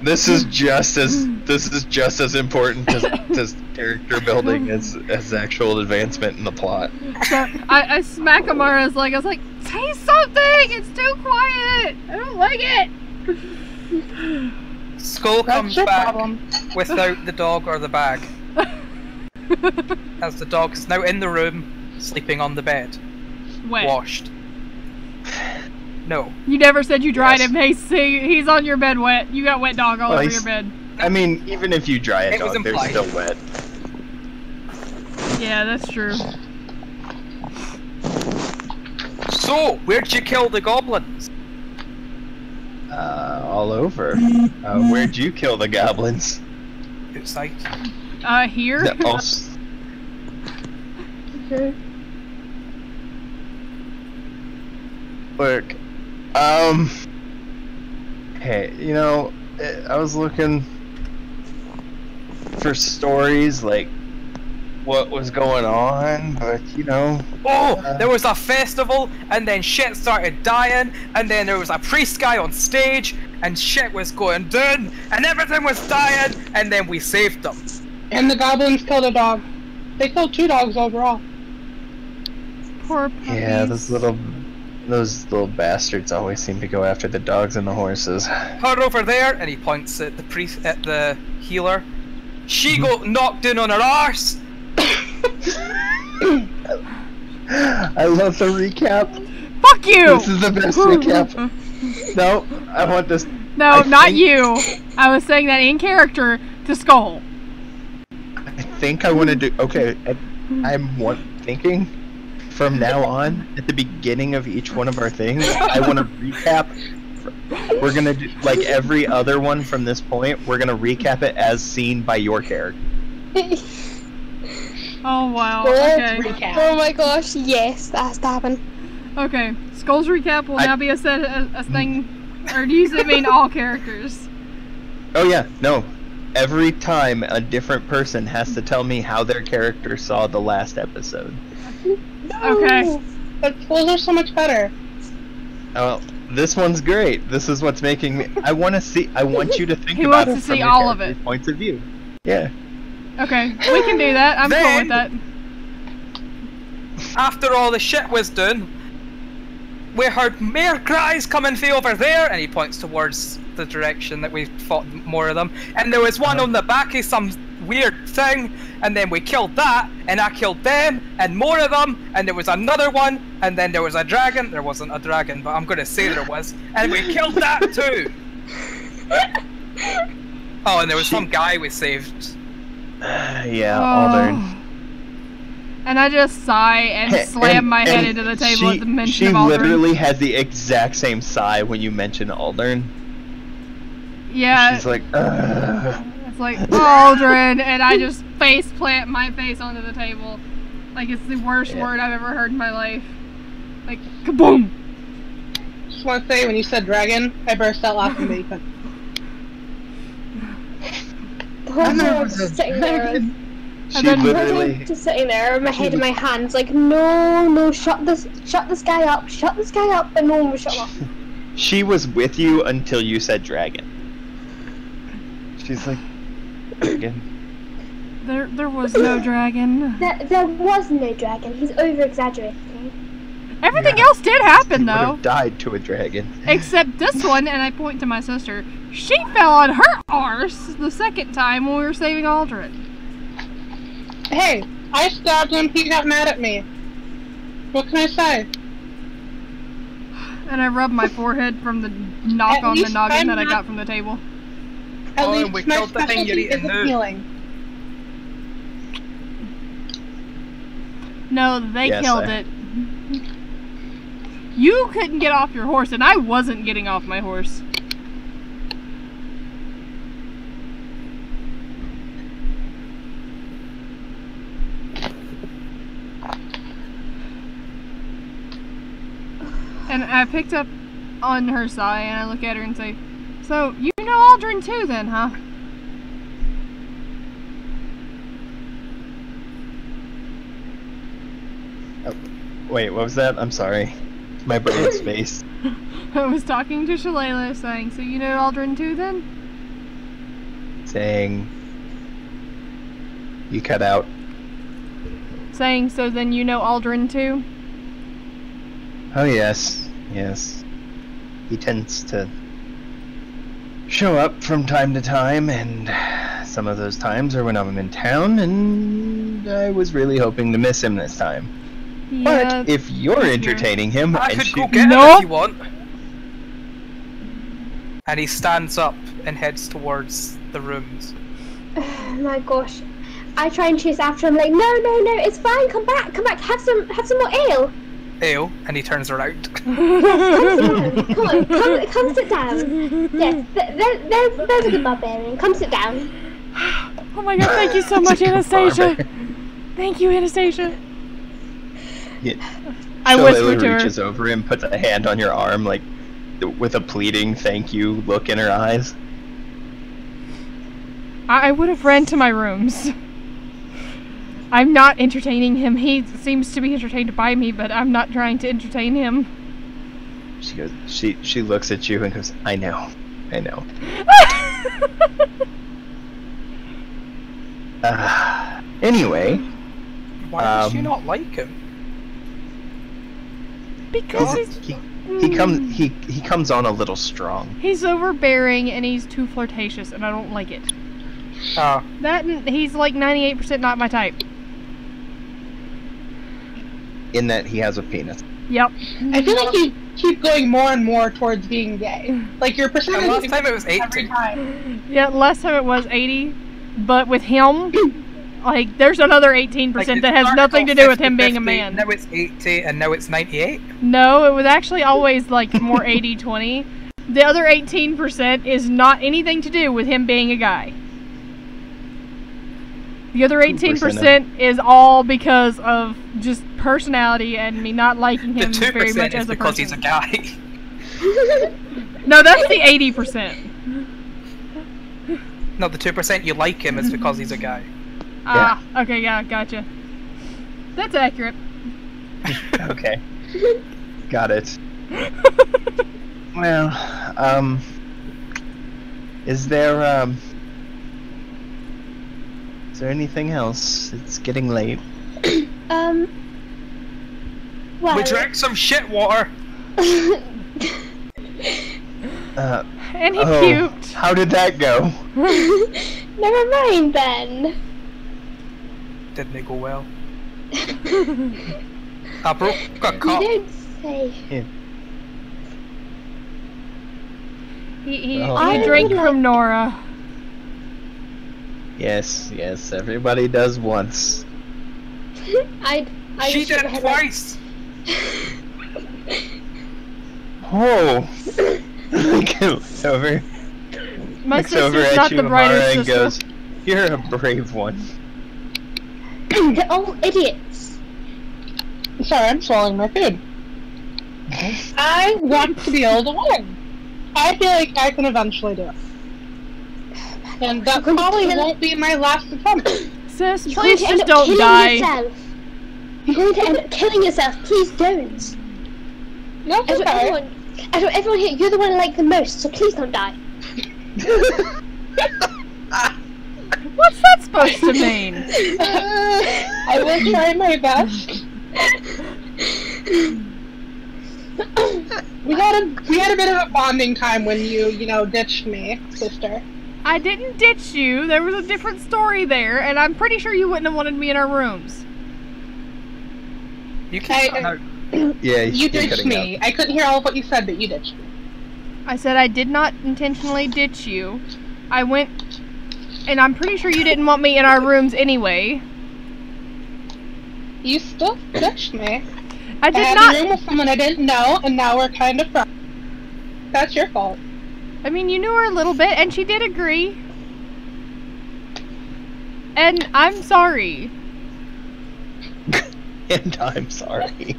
This is just as important as character building as actual advancement in the plot. So I smack Amara's leg. I was like, say something! It's too quiet! I don't like it! Skull comes back without the dog or the bag. As the dog is now in the room, sleeping on the bed. Wet. Washed. No. You never said you dried him. Hey, see, he's on your bed wet. You got wet dog all over your bed. I mean, even if you dry a dog, they're still wet. Yeah, that's true. So, where'd you kill the goblins? All over. Where'd you kill the goblins? Outside. Here? Okay. Look, hey, you know, I was looking for stories, like, what was going on, but, you know... Oh, there was a festival, and then shit started dying, and then there was a priest guy on stage, and shit was going down, and everything was dying, and then we saved them. And the goblins killed a dog. They killed 2 dogs overall. Poor puppies. Yeah, those little bastards always seem to go after the dogs and the horses. Her over there, and he points at the priest, at the healer. She got knocked in on her arse. I love the recap. Fuck you! This is the best recap. No, I want this. No, not you. I was saying that in character to Skull. I think I want to do. Okay, I'm thinking from now on, at the beginning of each one of our things, I want to recap. We're gonna do like every other one from this point. We're gonna recap it as seen by your character. Oh wow. Skull's Okay. recap. Oh my gosh, yes, that has to happen. Okay. Skull's recap will now be a thing, or do you mean all characters? Oh yeah, no. Every time a different person has to tell me how their character saw the last episode. Okay. But those are so much better. Oh, this one's great. This is what's making me. I want you to think He about wants it to from see your all of character's it. points of view. Yeah. Okay, we can do that. I'm cool with that. After all the shit was done, we heard mere cries coming from over there, and he points towards the direction that we fought more of them. And there was one on the back of some weird thing, and then we killed that, and I killed them, and more of them, and there was another one, and then there was a dragon. There wasn't a dragon, but I'm gonna say there was, and we killed that too. Oh, and there was some guy we saved. Yeah, Aldern. And I just sigh and slam my head into the table at the mention of Aldern. She literally has the exact same sigh when you mention Aldern. Yeah. She's like, It's like, Aldrin, and I just face plant my face onto the table. Like it's the worst word I've ever heard in my life. Like, kaboom! Just want to say, when you said dragon, I burst out laughing because... Just sitting there. She literally. Just sitting there with my head in my hands, like, no, shut this guy up, but no one was shut up. She was with you until you said dragon. She's like, dragon. There was no dragon. There was no dragon. He's over exaggerating. Everything else did happen Would though. have died to a dragon. Except this one, and I point to my sister. She fell on her arse the second time when we were saving Aldrin. Hey, I stabbed him, he got mad at me. What can I say? And I rubbed my forehead from the knock At on the least noggin I'm that I not- got from the table. At Oh, least we my killed the thing you're specialty eating isn't now. healing. No, they Yes, killed I- it. You couldn't get off your horse, and I wasn't getting off my horse. And I picked up on her sigh, and I look at her and say, "So, you know Aldrin too then, huh?" Wait, what was that? I'm sorry. My brain space. I was talking to Shalala, saying, "So you know Aldrin too then?" Saying. You cut out. Saying, "So then you know Aldrin too?" Oh, yes. Yes. He tends to show up from time to time, and some of those times are when I'm in town, and I was really hoping to miss him this time. Yeah. But if you're entertaining him, I and could she- go get him Nope. if you want. And he stands up and heads towards the rooms. Oh my gosh. I try and chase after him, like, no, it's fine, come back, have some more ale. Ale, and he turns around. Come on, come sit down. Yes, there's a good barbarian, come sit down. Oh my god, thank you so much, It's a Anastasia. barber. Thank you, Anastasia. Yeah. I Shalala whispered to her. reaches over and puts a hand on your arm, like, with a pleading thank you look in her eyes. I would have ran to my rooms. I'm not entertaining him. He seems to be entertained by me, but I'm not trying to entertain him. She goes. She looks at you and goes, I know. Anyway. Why does she not like him? Because he comes on a little strong. he's overbearing and he's too flirtatious, and I don't like it. That and he's like 98% not my type. In that he has a penis. Yep. I feel like you keep going more and more towards being gay. Like your percentage. Last time it was 80. Every time. Yeah, last time it was 80, but with him, like, there's another 18% that has nothing to do with him being a man. Now it's 80, and now it's 98. No, it was actually always, like, more 80-20. The other 18% is not anything to do with him being a guy. The other 18% is all because of just personality and me not liking him very much as a person. The 2% is because he's a guy. No, that's the 80%. No, the 2% you like him is because he's a guy. Ah, okay, yeah, gotcha. That's accurate. Okay. Got it. Well, is there anything else? It's getting late. Well. We drank some shit water. And he puked. How did that go? Never mind then. Didn't it go well? I broke a cup. You did say. Yeah. He drank from Nora. Yes, everybody does once. She did it twice! Oh! Looks over. My Looks over sister's at not you, the brightest Amara, and sister. goes, "You're a brave one." They're all idiots. Sorry, I'm swallowing my food. I want to be able to win. I feel like I can eventually do it. And that probably won't be my last attempt. Sis, You're please going to just end up don't killing die. yourself. You're going to end up killing yourself. Please don't. No, it's okay. Out of everyone here, you're the one I like the most, so please don't die. What's that supposed to mean? I will try my best. We had a bit of a bonding time when you ditched me, sister. I didn't ditch you. There was a different story there, and I'm pretty sure you wouldn't have wanted me in our rooms. You can't. Yeah, you ditched me. I couldn't hear all of what you said, but you ditched me. I said I did not intentionally ditch you. I went, and I'm pretty sure you didn't want me in our rooms anyway. You still ditched me. I did had not. a room with someone I didn't know, and now we're kind of friends. That's your fault. I mean, you knew her a little bit, and she did agree. And I'm sorry. And I'm sorry.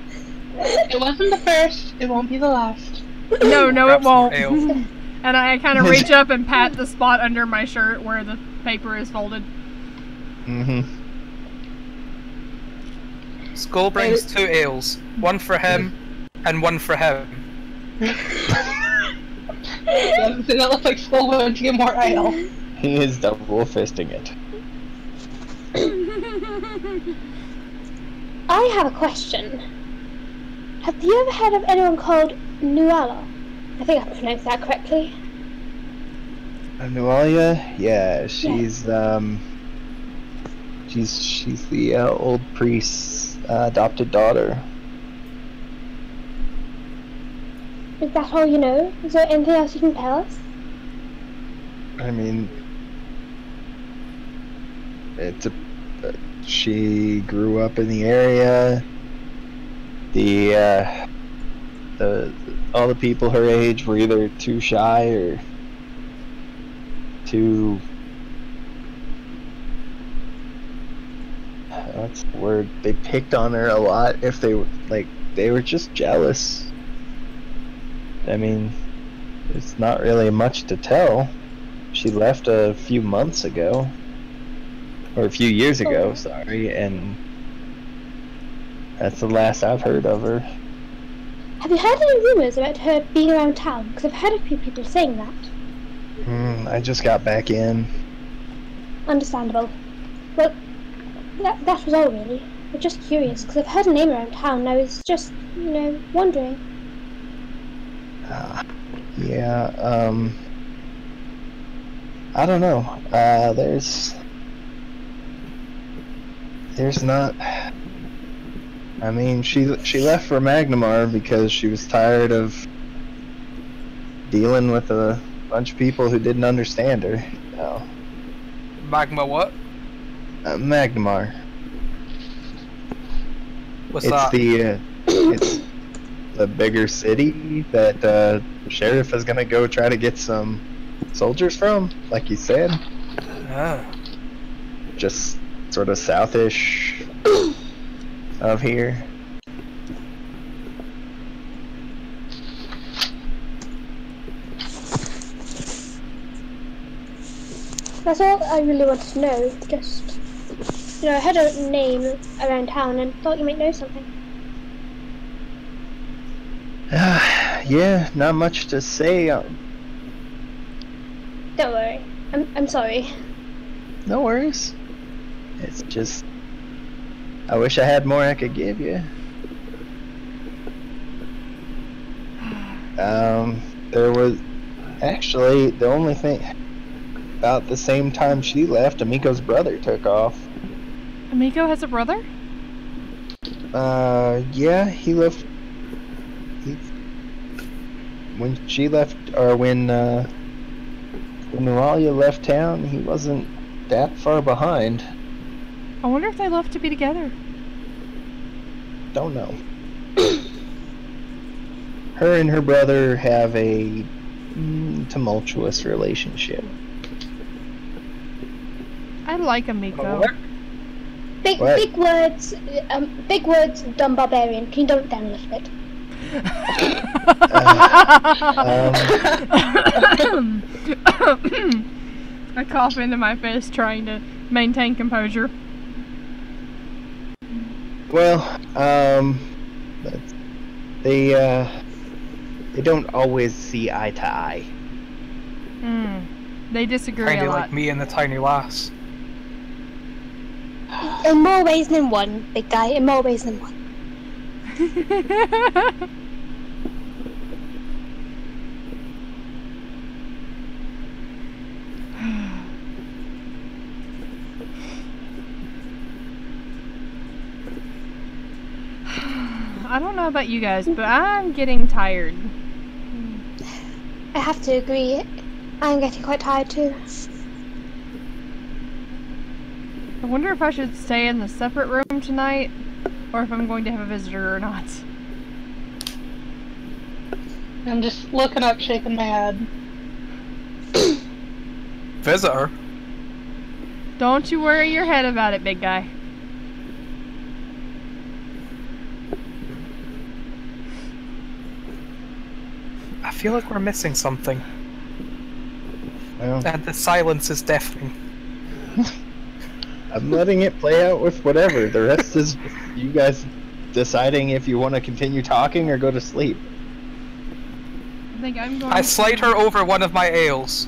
It wasn't the first. It won't be the last. No, it won't. Ale. And I kind of reach up and pat the spot under my shirt where the paper is folded. Mm-hmm. Skull brings 2 ales. One for him, and one for him. Doesn't that look like Skull would get more ale? He is double fisting it. I have a question. Have you ever heard of anyone called Nuala? I think I pronounced that correctly. Nualia? Yeah, she's she's the old priest's adopted daughter. Is that all you know? Is there anything else you can tell us? I mean, she grew up in the area. All the people her age were either too shy or too, what's the word? They picked on her a lot. If they were just jealous. I mean, it's not really much to tell. She left a few months ago. Or a few years ago, sorry, and that's the last I've heard of her. Have you heard any rumours about her being around town? Because I've heard a few people saying that. I just got back in. Understandable. Well, that was all really. I'm just curious, because I've heard a name around town, and I was just, wondering. Yeah, I don't know. There's not I mean, she left for Magnamar because she was tired of dealing with a bunch of people who didn't understand her. No. Magma what? Magnamar. What's that? It's the bigger city that the sheriff is gonna go try to get some soldiers from, like you said. Ah. Just sort of southish of here. That's all I really wanted to know. Just, you know, I heard a name around town and thought you might know something. Yeah, not much to say. Don't worry. I'm sorry. No worries. It's just, I wish I had more I could give you. There was actually the only thing. About the same time she left, Amiko's brother took off. Amiko has a brother? Yeah, he left. When she left, or when Neuralia left town, he wasn't that far behind. I wonder if they left to be together. Don't know. Her and her brother have a tumultuous relationship. I like Amiko. Big words, dumb barbarian. Can you dumb it down a little bit? I cough into my fist, trying to maintain composure. Well, they don't always see eye to eye. They disagree Kinda a lot. like me and the tiny lass. In more ways than one, big guy. In more ways than one. I don't know about you guys, but I'm getting tired. I have to agree. I'm getting quite tired too. I wonder if I should stay in the separate room tonight, or if I'm going to have a visitor or not. I'm just looking up, shaking my head. Visitor? Don't you worry your head about it, big guy. I feel like we're missing something. Well, And the silence is deafening. I'm letting it play out with whatever. The rest is you guys deciding if you want to continue talking or go to sleep. I think I'm going I slide her over one of my ales.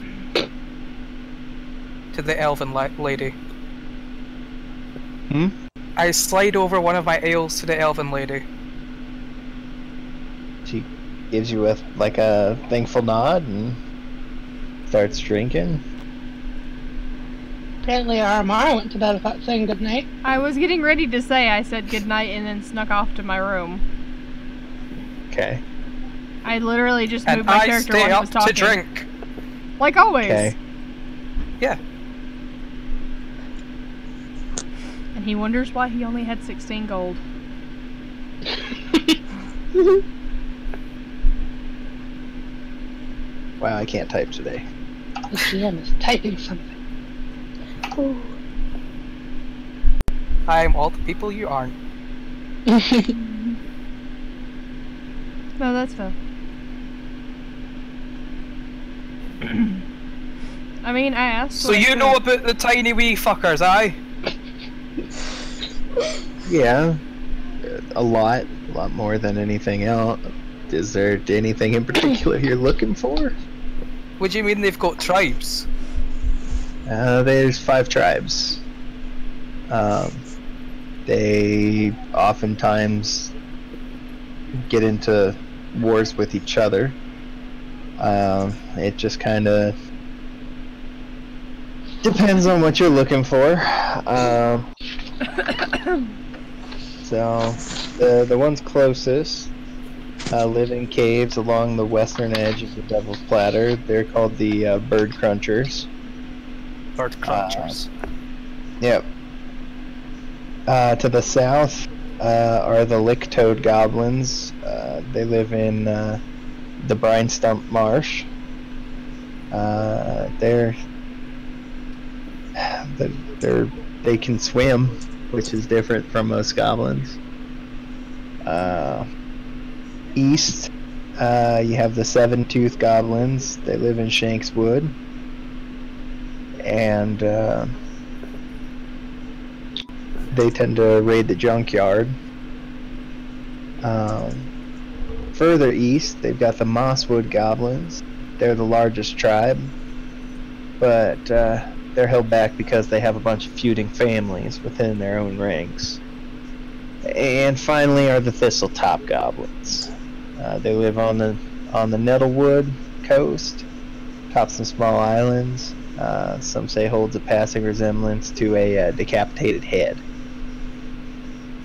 To the elven lady. Hmm? I slide over one of my ales to the elven lady. She gives you a thankful nod and starts drinking. Apparently Aramara went to bed without saying goodnight. I was getting ready to say I said goodnight and then snuck off to my room. Okay. I literally just And moved my I character stay while I up was talking. to drink. Like always. Okay. Yeah. And he wonders why he only had 16 gold. Wow, I can't type today. The GM is typing something. Ooh. I'm all the people you aren't. No, that's fair. I mean, I asked. So you know about the tiny wee fuckers, aye? Yeah. A lot more than anything else. Is there anything in particular you're looking for? What do you mean they've got tribes? There's 5 tribes. They oftentimes get into wars with each other. It just kind of depends on what you're looking for. So The ones closest live in caves along the western edge of the Devil's Platter. They're called the Bird Crunchers. Bird Crunchers. Yep. To the south are the Lick-Toad Goblins. They live in the Brine Stump Marsh. They can swim, which is different from most goblins. East, you have the Seven-Tooth Goblins. They live in Shankswood. And they tend to raid the junkyard. Further east, they've got the Mosswood Goblins. They're the largest tribe, but they're held back because they have a bunch of feuding families within their own ranks. And finally are the Thistletop Goblins. They live on the Nettlewood coast, atop some small islands. Some say holds a passing resemblance to a decapitated head.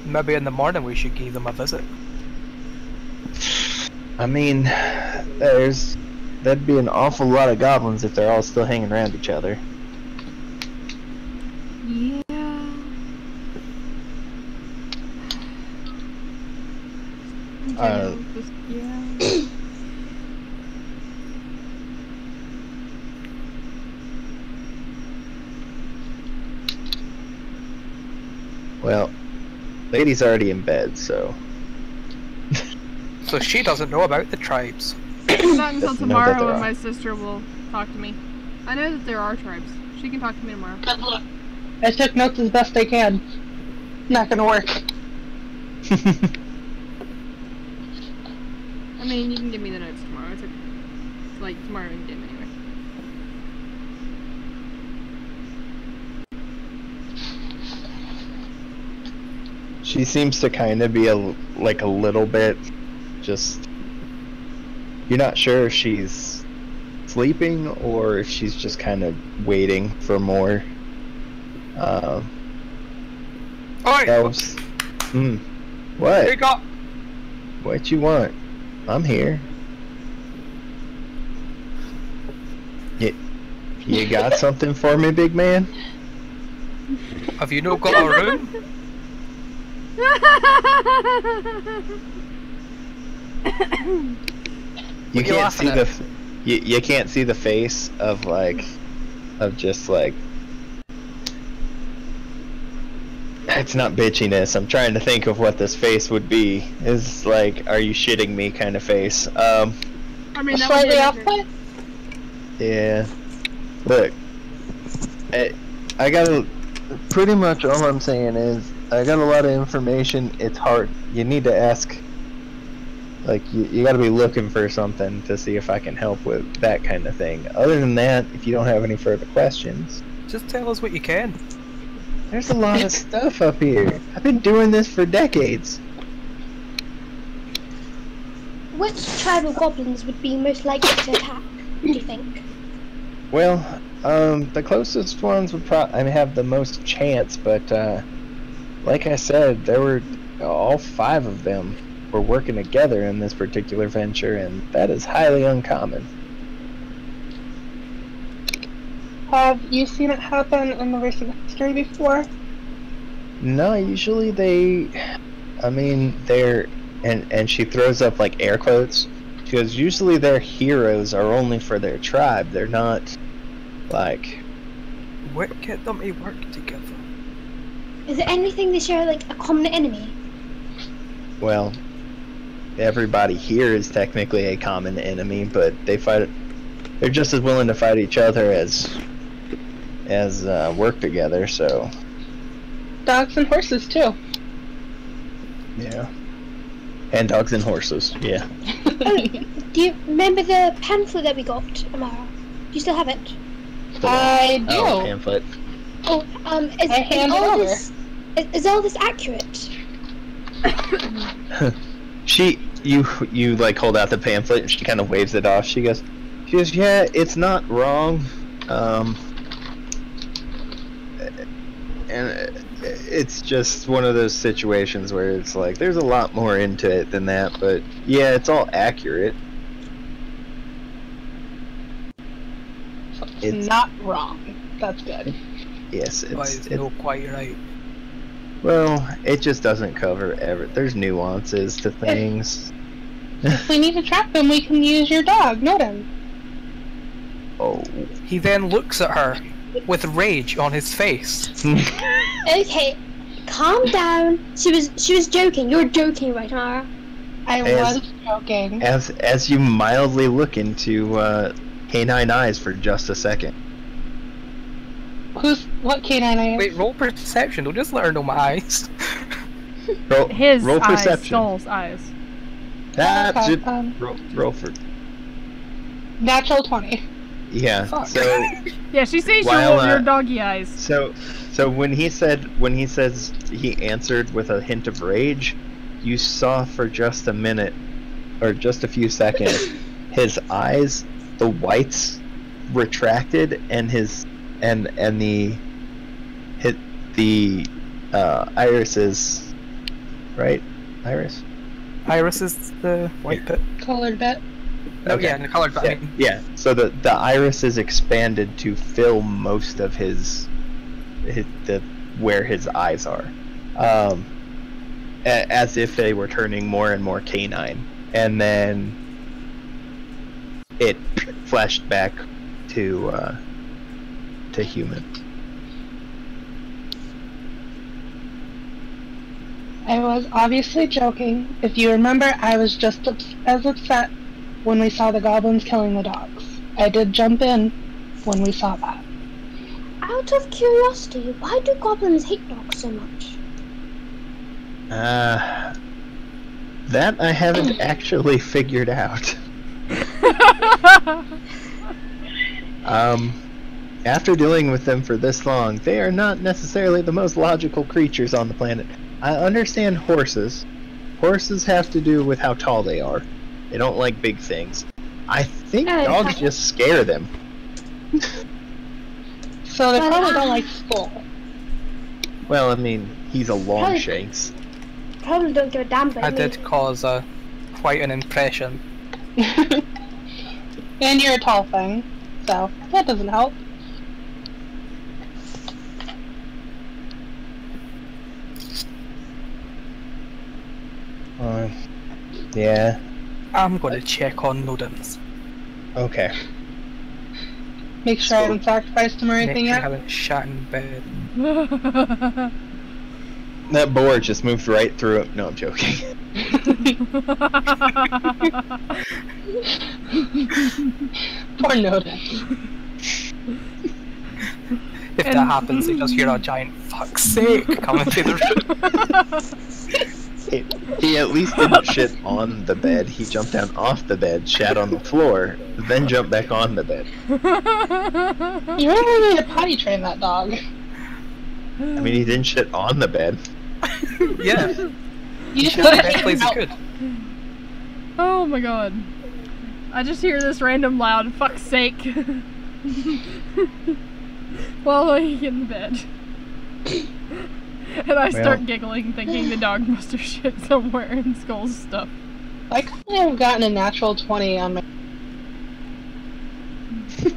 Maybe in the morning we should give them a visit. I mean, that'd be an awful lot of goblins if they're all still hanging around each other. Yeah. Yeah. Well, Lady's already in bed, so... So she doesn't know about the tribes. Not until Doesn't know that tomorrow there when are. my sister will talk to me. I know that there are tribes. She can talk to me tomorrow. Good luck. I took notes as best I can. Not gonna work. I mean, you can give me the notes tomorrow. It's okay. Like, tomorrow you can get them anyway. She seems to kind of be like a little bit just... You're not sure if she's sleeping or if she's just kind of waiting for more. Elves. What? Here you go. What you want? I'm here. You got something for me, big man? Have you not got a room? You can't see the you can't see the face of just like, it's not bitchiness. I'm trying to think of what this face would be. It's like, are you shitting me kind of face. I mean, that Slightly would off be put? Yeah. Look, I got pretty much all I'm saying is I got a lot of information. It's hard. You need to ask. Like, you got to be looking for something to see if I can help with that kind of thing. Other than that, if you don't have any further questions, Just tell us what you can. there's a lot of stuff up here. I've been doing this for decades. Which tribe of goblins would be most likely to attack, do you think? Well, the closest ones would probably have the most chance, but like I said, there were all 5 of them were working together in this particular venture, and that is highly uncommon. Have you seen it happen in the recent history before? No, usually they're, and she throws up like air quotes, because usually their heroes are only for their tribe. They're not like... Get them to work together. Is there anything they share, like a common enemy? Well, everybody here is technically a common enemy, but they're just as willing to fight each other as work together, so... Dogs and horses, too. Yeah. And dogs and horses, yeah. Do you remember the pamphlet that we got, Amara? Do you still have it? I do. Oh, pamphlet. Oh, is all this accurate? You like hold out the pamphlet and she kind of waves it off. She goes, yeah, it's not wrong. And it's just one of those situations where it's like there's a lot more into it than that, but yeah, it's all accurate. It's not wrong. That's good. Yes, it's quite right. Well, it just doesn't cover there's nuances to things. If we need to track them, we can use your dog, Noden. Oh. He then looks at her with rage on his face. Okay, calm down. She was joking. You're joking right now. I was joking. As you mildly look into canine eyes for just a second. What canine eyes? Wait, roll perception. Don't just let her know my eyes. His roll eyes, perception. Skull's eyes. That's Okay, it. Roll for. Natural 20. Yeah. Fuck. So. Yeah, she sees your doggy eyes. So when he says he answered with a hint of rage, you saw for just a minute, or just a few seconds, his eyes, the whites, retracted, and the irises, right? Iris. Iris is the white bit. Colored bit. Oh Okay. yeah, the colored bit. Yeah. So the iris is expanded to fill most of where his eyes are, as if they were turning more and more canine, and then it flashed back to human. I was obviously joking. If you remember, I was just as upset when we saw the goblins killing the dogs. I did jump in when we saw that. Out of curiosity, why do goblins hate dogs so much? That I haven't actually figured out. After dealing with them for this long, they are not necessarily the most logical creatures on the planet. I understand horses. Horses have to do with how tall they are. They don't like big things. I think dogs just scare them. So they probably don't like Skull. Well, I mean, he's a Longshanks. Probably don't give a damn about I me. did cause quite an impression. And you're a tall thing, so that doesn't help. Yeah. I'm gonna check on Nodens. Okay. Make sure I haven't sacrificed him or anything Make sure I yet. haven't shat in bed. That boar just moved right through it. No, I'm joking. Poor Noden. If that happens, you just hear a giant "fuck's sake" coming through the room. He at least didn't shit on the bed. He jumped down off the bed, shat on the floor, then jumped back on the bed. You really need to potty train that dog. I mean, he didn't shit on the bed. Yeah. You just That gotta place is out. good. Oh my god. I just hear this random loud "fuck's sake" while laying in the bed. And I start giggling, thinking the dog must have shit somewhere in Skull's stuff. I couldn't have gotten a natural 20 on my... It's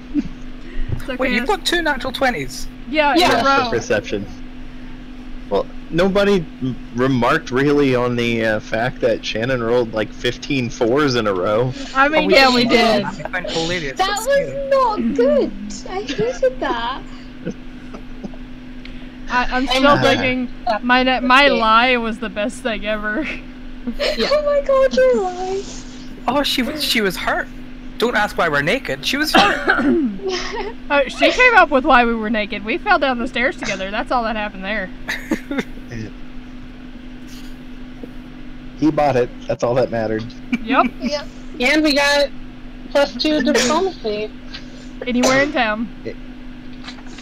okay, Wait, you've got 2 natural 20s? Yeah, Yeah. in a row. For perception. Well, nobody remarked really on the fact that Shannon rolled like 15 4s in a row. I mean, yeah, we did. I find it hilarious. That That's was scary. not good. I hated that. I'm still thinking my lie was the best thing ever. Oh my god, you're lying. Oh, she was hurt. Don't ask why we're naked. She was hurt. She came up with why we were naked. We fell down the stairs together. That's all that happened there. He bought it. That's all that mattered. Yep. Yep. And we got +2 diplomacy. Anywhere in town.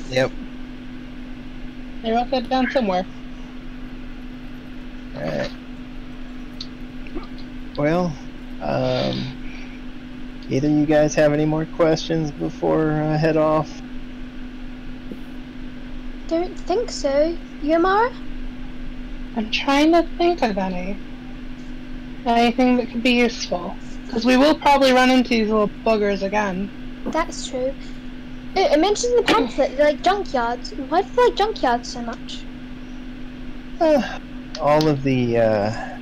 Yep. I wrote that down somewhere. Alright. Well, either you guys have any more questions before I head off? Don't think so. You, Amara? I'm trying to think of anything that could be useful. Because we will probably run into these little buggers again. That's true. It mentions in the pamphlet, like junkyards. Why do they like junkyards so much? All of the, I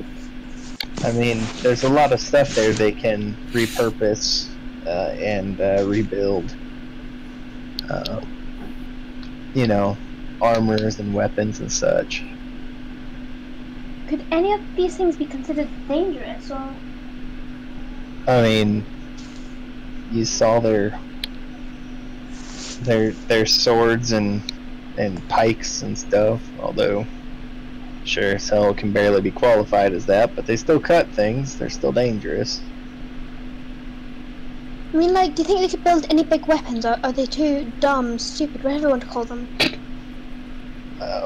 mean, there's a lot of stuff there they can repurpose and rebuild. You know, armors and weapons and such. Could any of these things be considered dangerous, or? I mean, you saw their swords and pikes and stuff, although sure as hell can barely be qualified as that, but they still cut things. They're still dangerous. I mean, like, do you think they could build any big weapons, or are they too dumb, stupid, whatever you want to call them?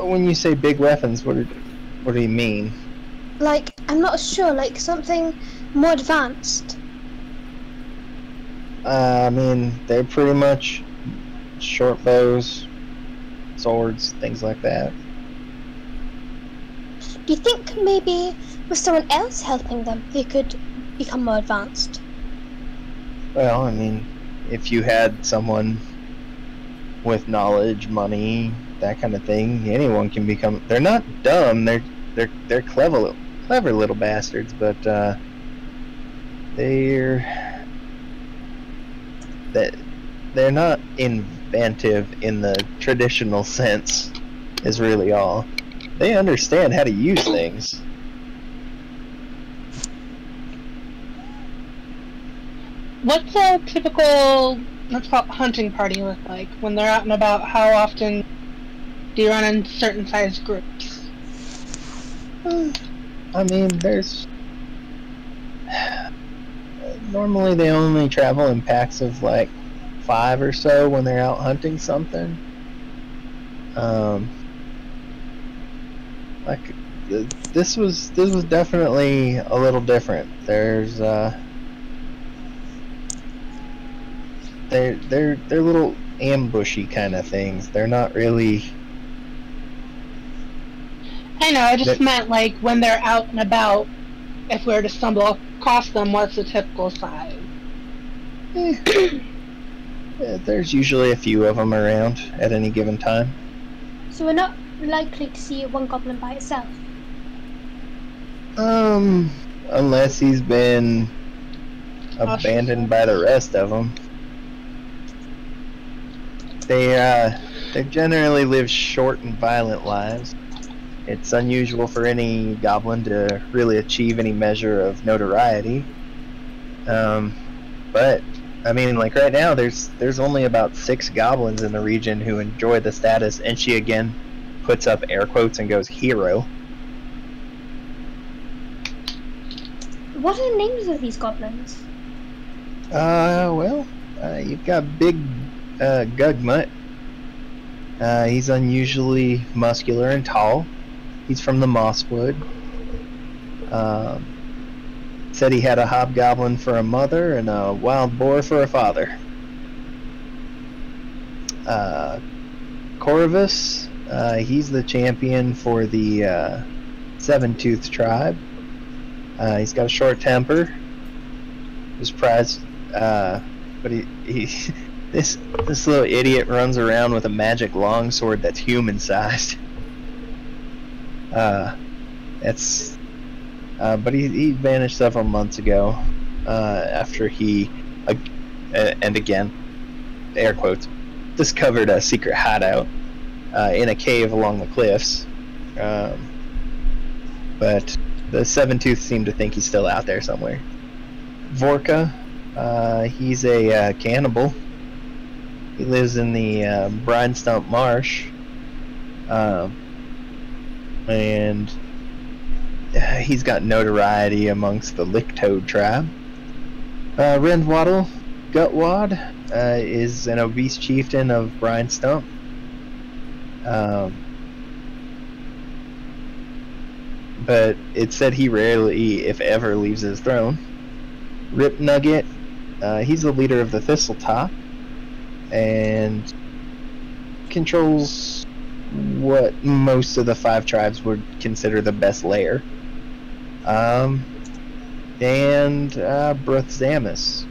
When you say big weapons, what do you mean? Like, I'm not sure, like something more advanced. I mean, they're pretty much short bows, swords, things like that. Do you think maybe with someone else helping them, they could become more advanced? Well, I mean, if you had someone with knowledge, money, that kind of thing, anyone can become. They're not dumb. They're clever little bastards, but they're not inventive in the traditional sense. Is really all. They understand how to use things. What's a typical, let's call it, hunting party look like when they're out and about? How often do you run in certain sized groups? I mean, there's normally they only travel in packs of like 5 or so when they're out hunting something. Like this was definitely a little different. There's they're little ambushy kind of things. They're not really. I know, I just meant like when they're out and about, if we were to stumble across them, what's the typical size? There's usually a few of them around at any given time. So we're not likely to see one goblin by itself? Unless he's been abandoned by the rest of them. They generally live short and violent lives. It's unusual for any goblin to really achieve any measure of notoriety. But I mean, like right now, there's only about 6 goblins in the region who enjoy the status, and she again puts up air quotes and goes hero. What are the names of these goblins? Well, you've got Big Gugmut. He's unusually muscular and tall. He's from the Mosswood. Said he had a hobgoblin for a mother and a wild boar for a father. Corvus, he's the champion for the Seven-Tooth tribe. He's got a short temper. His prize, but he this little idiot runs around with a magic longsword that's human-sized. But he vanished several months ago after he, and again, air quotes, discovered a secret hideout in a cave along the cliffs. But the Seven-Tooth seem to think he's still out there somewhere. Vorka, he's a cannibal. He lives in the Brine Stump Marsh. And he's got notoriety amongst the Licktoad tribe. Rendwaddle Gutwad is an obese chieftain of Brine Stump. But it said he rarely, if ever, leaves his throne. Rip Nugget, he's the leader of the Thistletop and controls what most of the 5 tribes would consider the best lair. And Bruthasmus,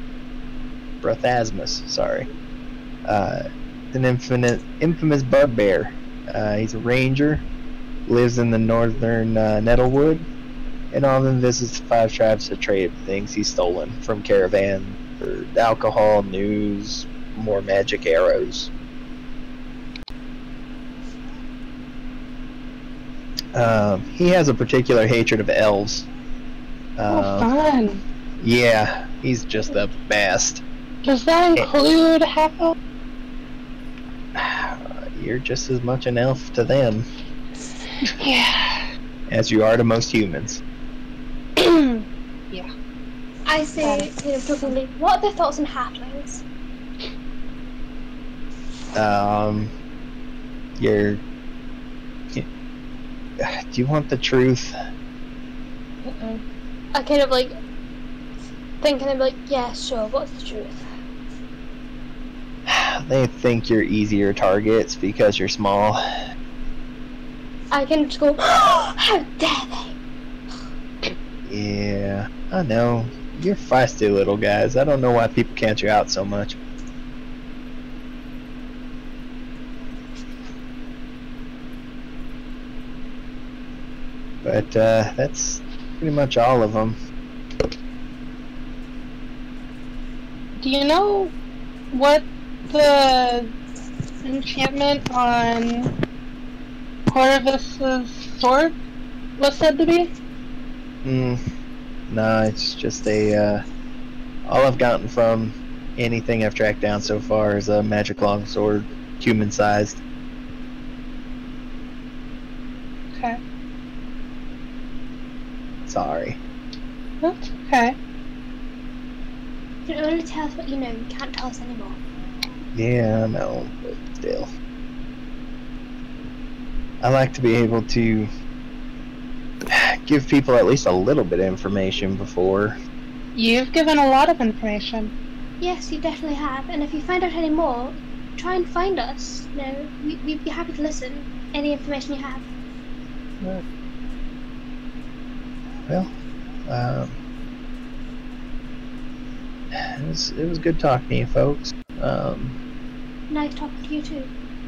sorry. An infamous bugbear. He's a ranger, lives in the northern Nettlewood, and often visits the 5 tribes to trade things he's stolen from caravan for alcohol, news, more magic arrows. He has a particular hatred of elves. Fun. Yeah, he's just the best. Does that include half-elf? You're just as much an elf to them. Yeah. As you are to most humans. Yeah. I say, jokingly, what are their thoughts on halflings? Do you want the truth? I kind of like thinking, I'm like, yeah, sure, what's the truth? They think you're easier targets because you're small. I can just go, oh, how dare they? Yeah, I know. You're feisty little guys. I don't know why people count you out so much. But that's pretty much all of them. Do you know what the enchantment on Corvus's sword was said to be? No, it's just a, all I've gotten from anything I've tracked down so far is a magic longsword, human-sized. Okay. Sorry. That's okay. You can only tell us what you know, you can't tell us anymore. Yeah, I know, but still. I like to be able to give people at least a little bit of information before. You've given a lot of information. Yes, you definitely have, and if you find out any more, try and find us. You know, we'd be happy to listen. Any information you have. Well, it was good talking to you folks. Nice talking to you too.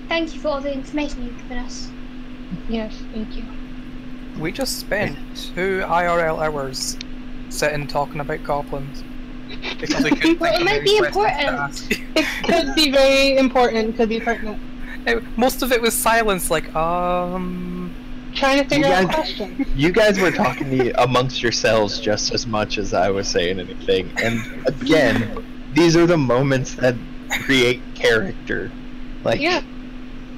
Thank you for all the information you've given us. Yes, thank you. We just spent 2 IRL hours sitting talking about goblins. Because we couldn't Well, think it of might any be questions to important. ask. It could be very important, could be pertinent. Most of it was silence, like, Trying to figure out questions. You guys were talking amongst yourselves just as much as I was saying anything. And again, these are the moments that create character. Like, Yeah.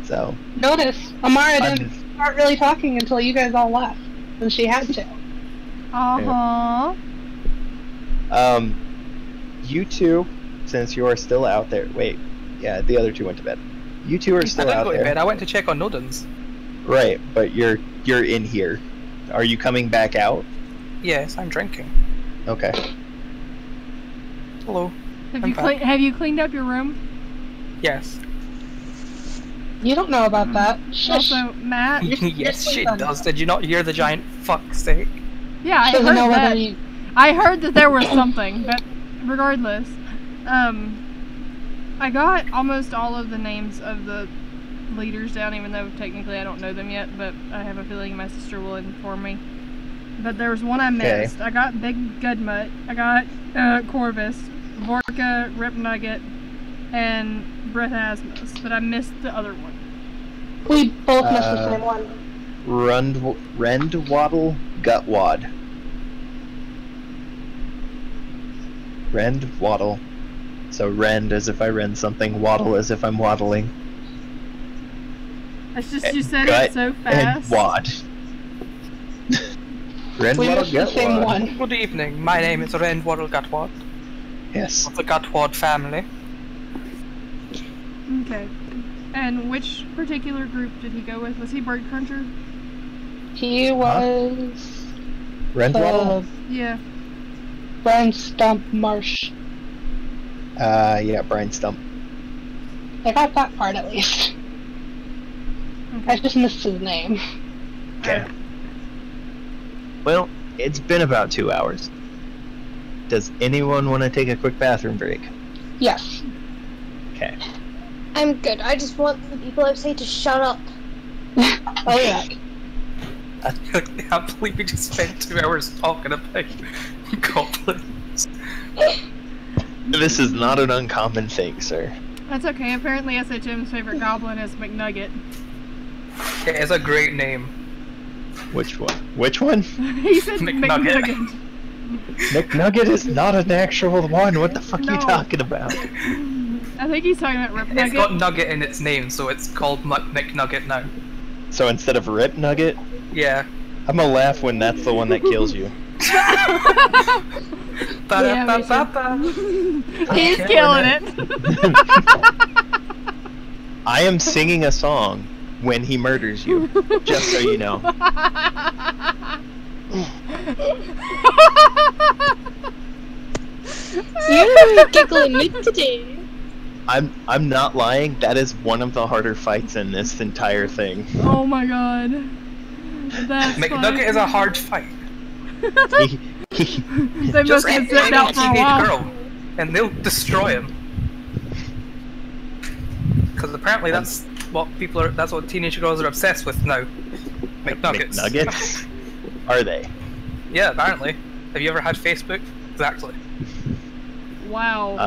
So. Notice, Amara didn't start really talking until you guys all left. And she had to. You two, since you are still out there. Wait, yeah, the other 2 went to bed. You 2 are still I didn't out go to there. bed, I went to check on Nodens. Right, but you're in here. Are you coming back out? Yes, I'm drinking. Okay. Hello. Have you cleaned up your room? Yes. You don't know about that. Shush. Also, Matt. Yes, she does. Did you not hear the giant fuckstick? Yeah, I heard that. I heard that there was something, but regardless, I got almost all of the names of the leaders down, even though technically I don't know them yet, but I have a feeling my sister will inform me. But there was one I missed. I got Big Gudmut, I got Corvus, Vorka, Rip Nugget, and Bruthasmus, but I missed the other one. We both missed the same one. Rendwaddle Gutwad. Rendwaddle. So rend as if I rend something, waddle as if I'm waddling. It's just you said it so fast. And wad. Rendwaddle the same one. Good evening, my name is Rendwaddle Gutwad. Yes. Of the Gutwad family. Okay. And which particular group did he go with? Was he Bird Cruncher? He was... Rendwaddle? Yeah. Brian Stump Marsh. Yeah, Brian Stump. I got that part at least. I just missed his name. Okay. Well, it's been about 2 hours. Does anyone want to take a quick bathroom break? Yes. Okay. I'm good. I just want the people outside to shut up. Oh yeah. I can't believe we just spent 2 hours talking about goblins. This is not an uncommon thing, sir. That's okay. Apparently SHM's favorite goblin is McNugget. It is a great name. Which one? Which one? He said McNugget. McNugget. McNugget is not an actual one. What the fuck are you talking about? I think he's talking about Rip Nugget. It's got Nugget in its name, so it's called McNugget now. So instead of Rip Nugget? Yeah. I'm gonna laugh when that's the one that kills you. He's killing it. I am singing a song when he murders you, just so you know. You're giggling me today. I'm not lying. That is one of the harder fights in this entire thing. Oh my god. That's McNugget is a hard fight. They must have been sitting out for a while. Girl, and they'll destroy him. Because apparently that's what people are. That's what teenage girls are obsessed with now. McNuggets. McNuggets? Are they? Yeah, apparently. Have you ever had Facebook? Exactly. Wow.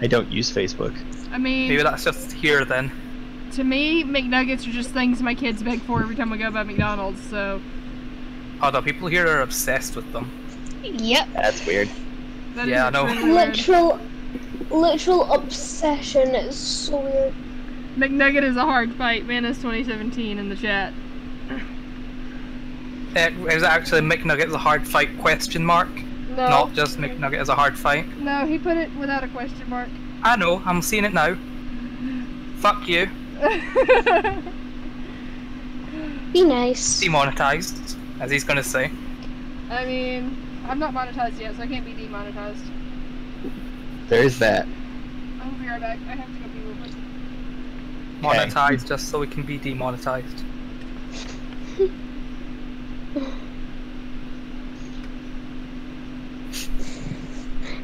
I don't use Facebook. I mean, maybe that's just here then. To me, McNuggets are just things my kids beg for every time we go by McDonald's, so... Oh no, people here are obsessed with them. Yep. That's weird. That yeah, I know. Literal obsession. It's so weird. McNugget is a hard fight. Manus 2017 in the chat. It was actually McNugget is a hard fight question mark. No. Not just McNugget is a hard fight. No, he put it without a question mark. I know, I'm seeing it now. Fuck you. Be nice. Demonetized, as he's gonna say. I mean, I'm not monetized yet, so I can't be demonetized. There's that. I'll be right back. I have to go pee real quick. Monetized just so we can be demonetized.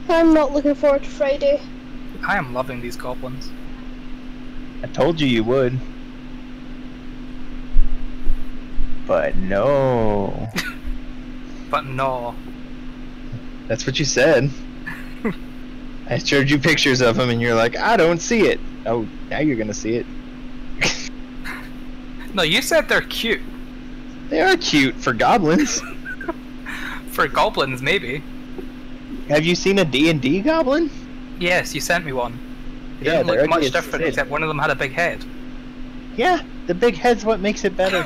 I'm not looking forward to Friday. I am loving these goblins. I told you you would. But no. But no. That's what you said. I showed you pictures of them and you're like, I don't see it. Oh, now you're gonna see it. No, you said they're cute. They are cute for goblins. For goblins, maybe. Have you seen a D&D goblin? Yes, you sent me one. It Yeah, didn't look they're much ugly as different, sin. except one of them had a big head. Yeah, the big head's what makes it better.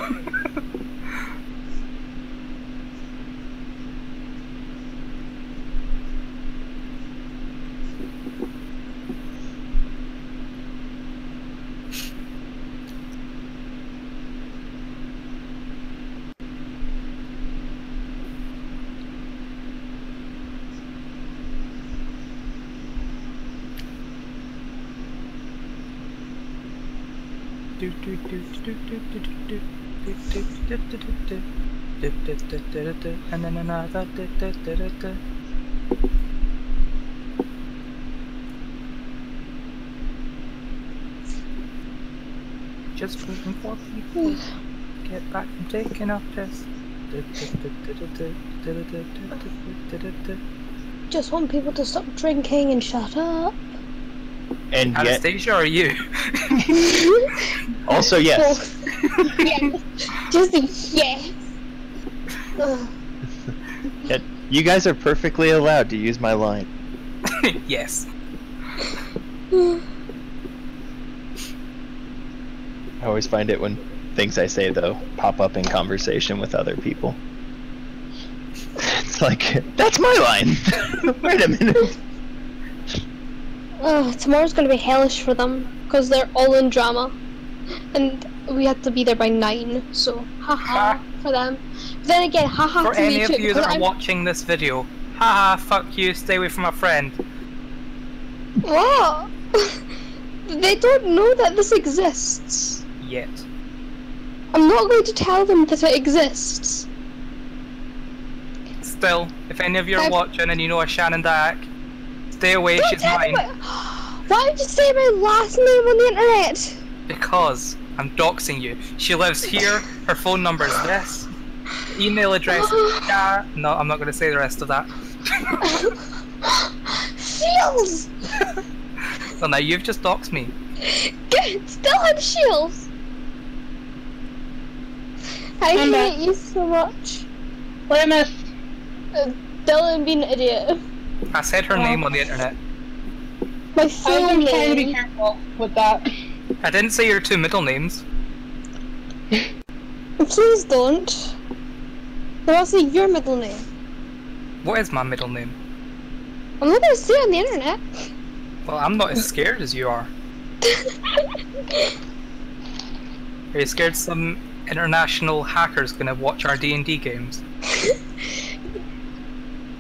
And then another. Just waiting for people to get back from taking up this. Just want people to stop drinking and shut up. And yet, Anastasia, are you? also yes. Yeah. Just yes. Yet, you guys are perfectly allowed to use my line. Yes. I always find it when things I say, though, pop up in conversation with other people. It's like, that's my line! Wait a minute. Tomorrow's gonna be hellish for them, because they're all in drama. And we have to be there by 9, so haha for them. But then again, haha For to me any of too, you because that are watching this video, haha, fuck you, stay away from my friend. What? They don't know that this exists. yet. I'm not going to tell them that it exists. Still, if any of you are watching and you know a Shannon Dyack, stay away, Don't she's tell mine. me why did you say my last name on the internet? Because I'm doxing you. She lives here, her phone number is this, email address, no, I'm not going to say the rest of that. Shields! Well, now you've just doxed me. Still on Shields! I I'm hate you so much. What I miss? Dylan being an idiot. I said her name on the internet. My full I'm trying to be name. careful with that. I didn't say your 2 middle names. Please don't. But I'll say your middle name. What is my middle name? I'm not gonna say it on the internet. Well, I'm not as scared as you are. Are you scared some international hacker's gonna watch our D&D games?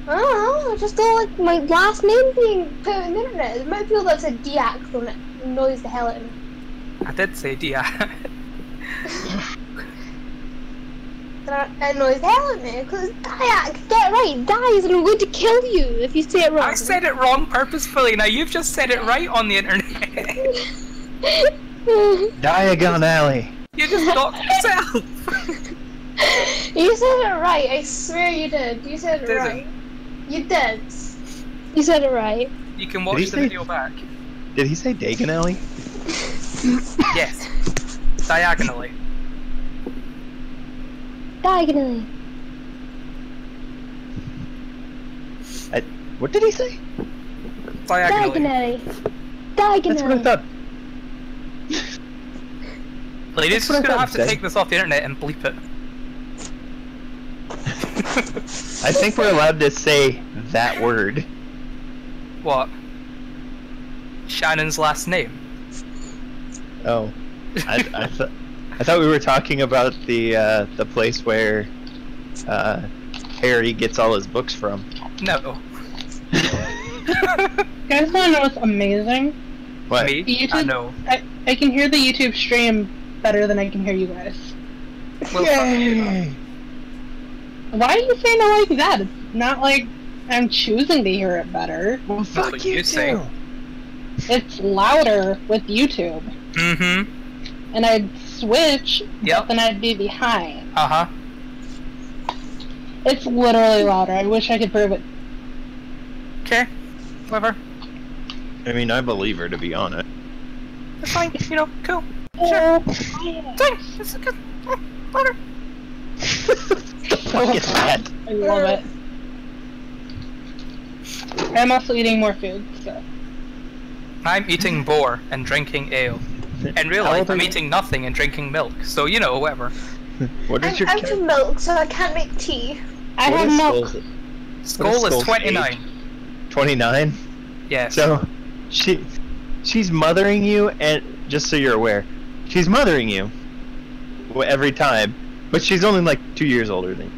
I don't know, I just don't like my last name being put on the internet. There might be people that said Diak on it. It annoys the hell out of me. I did say Dia. That annoys the hell out of me, because Diak, get it right, Dies and I'm going to kill you if you say it wrong. I said it wrong purposefully, now you've just said it right on the internet. Diagon Alley. You just doxed yourself. You said it right, I swear you did. You said it Did right. You did. You said it right. You can Did watch he the say- video back. Did he say Dagon Alley? Yes. Diagonally. Diagonally. What did he say? Diagonally. Diagonally. That's what I Diagonally. thought. Ladies, That's what I just gonna thought have it to said. take this off the internet and bleep it. I think we're allowed to say that word. What? Shannon's last name. Oh, I thought we were talking about the place where Harry gets all his books from. No. You guys wanna know what's amazing? What? Me? YouTube- I know. I can hear the YouTube stream better than I can hear you guys. Well, Yay! Why are you saying it like that? It's not like I'm choosing to hear it better. Well, what fuck you you say. too. It's louder with YouTube. mm-hmm. And I'd switch, Yep. but then I'd be behind. Uh-huh. It's literally louder. I wish I could prove it. Okay. Whatever. I mean, I believe her, to be honest. It's fine. You know, cool. Sure. Dang, it's a good. Whatever. The fuck is that? I love it. I'm also eating more food, so. I'm eating boar and drinking ale. In real How life, old are I'm you? eating nothing and drinking milk. So, you know, whatever. What is your I'm out of milk, so I can't make tea. I what have is milk. Skull's- Skull is Skull's 29. age? 29? Yes. So, she's mothering you, and just so you're aware, she's mothering you every time, but she's only like 2 years older than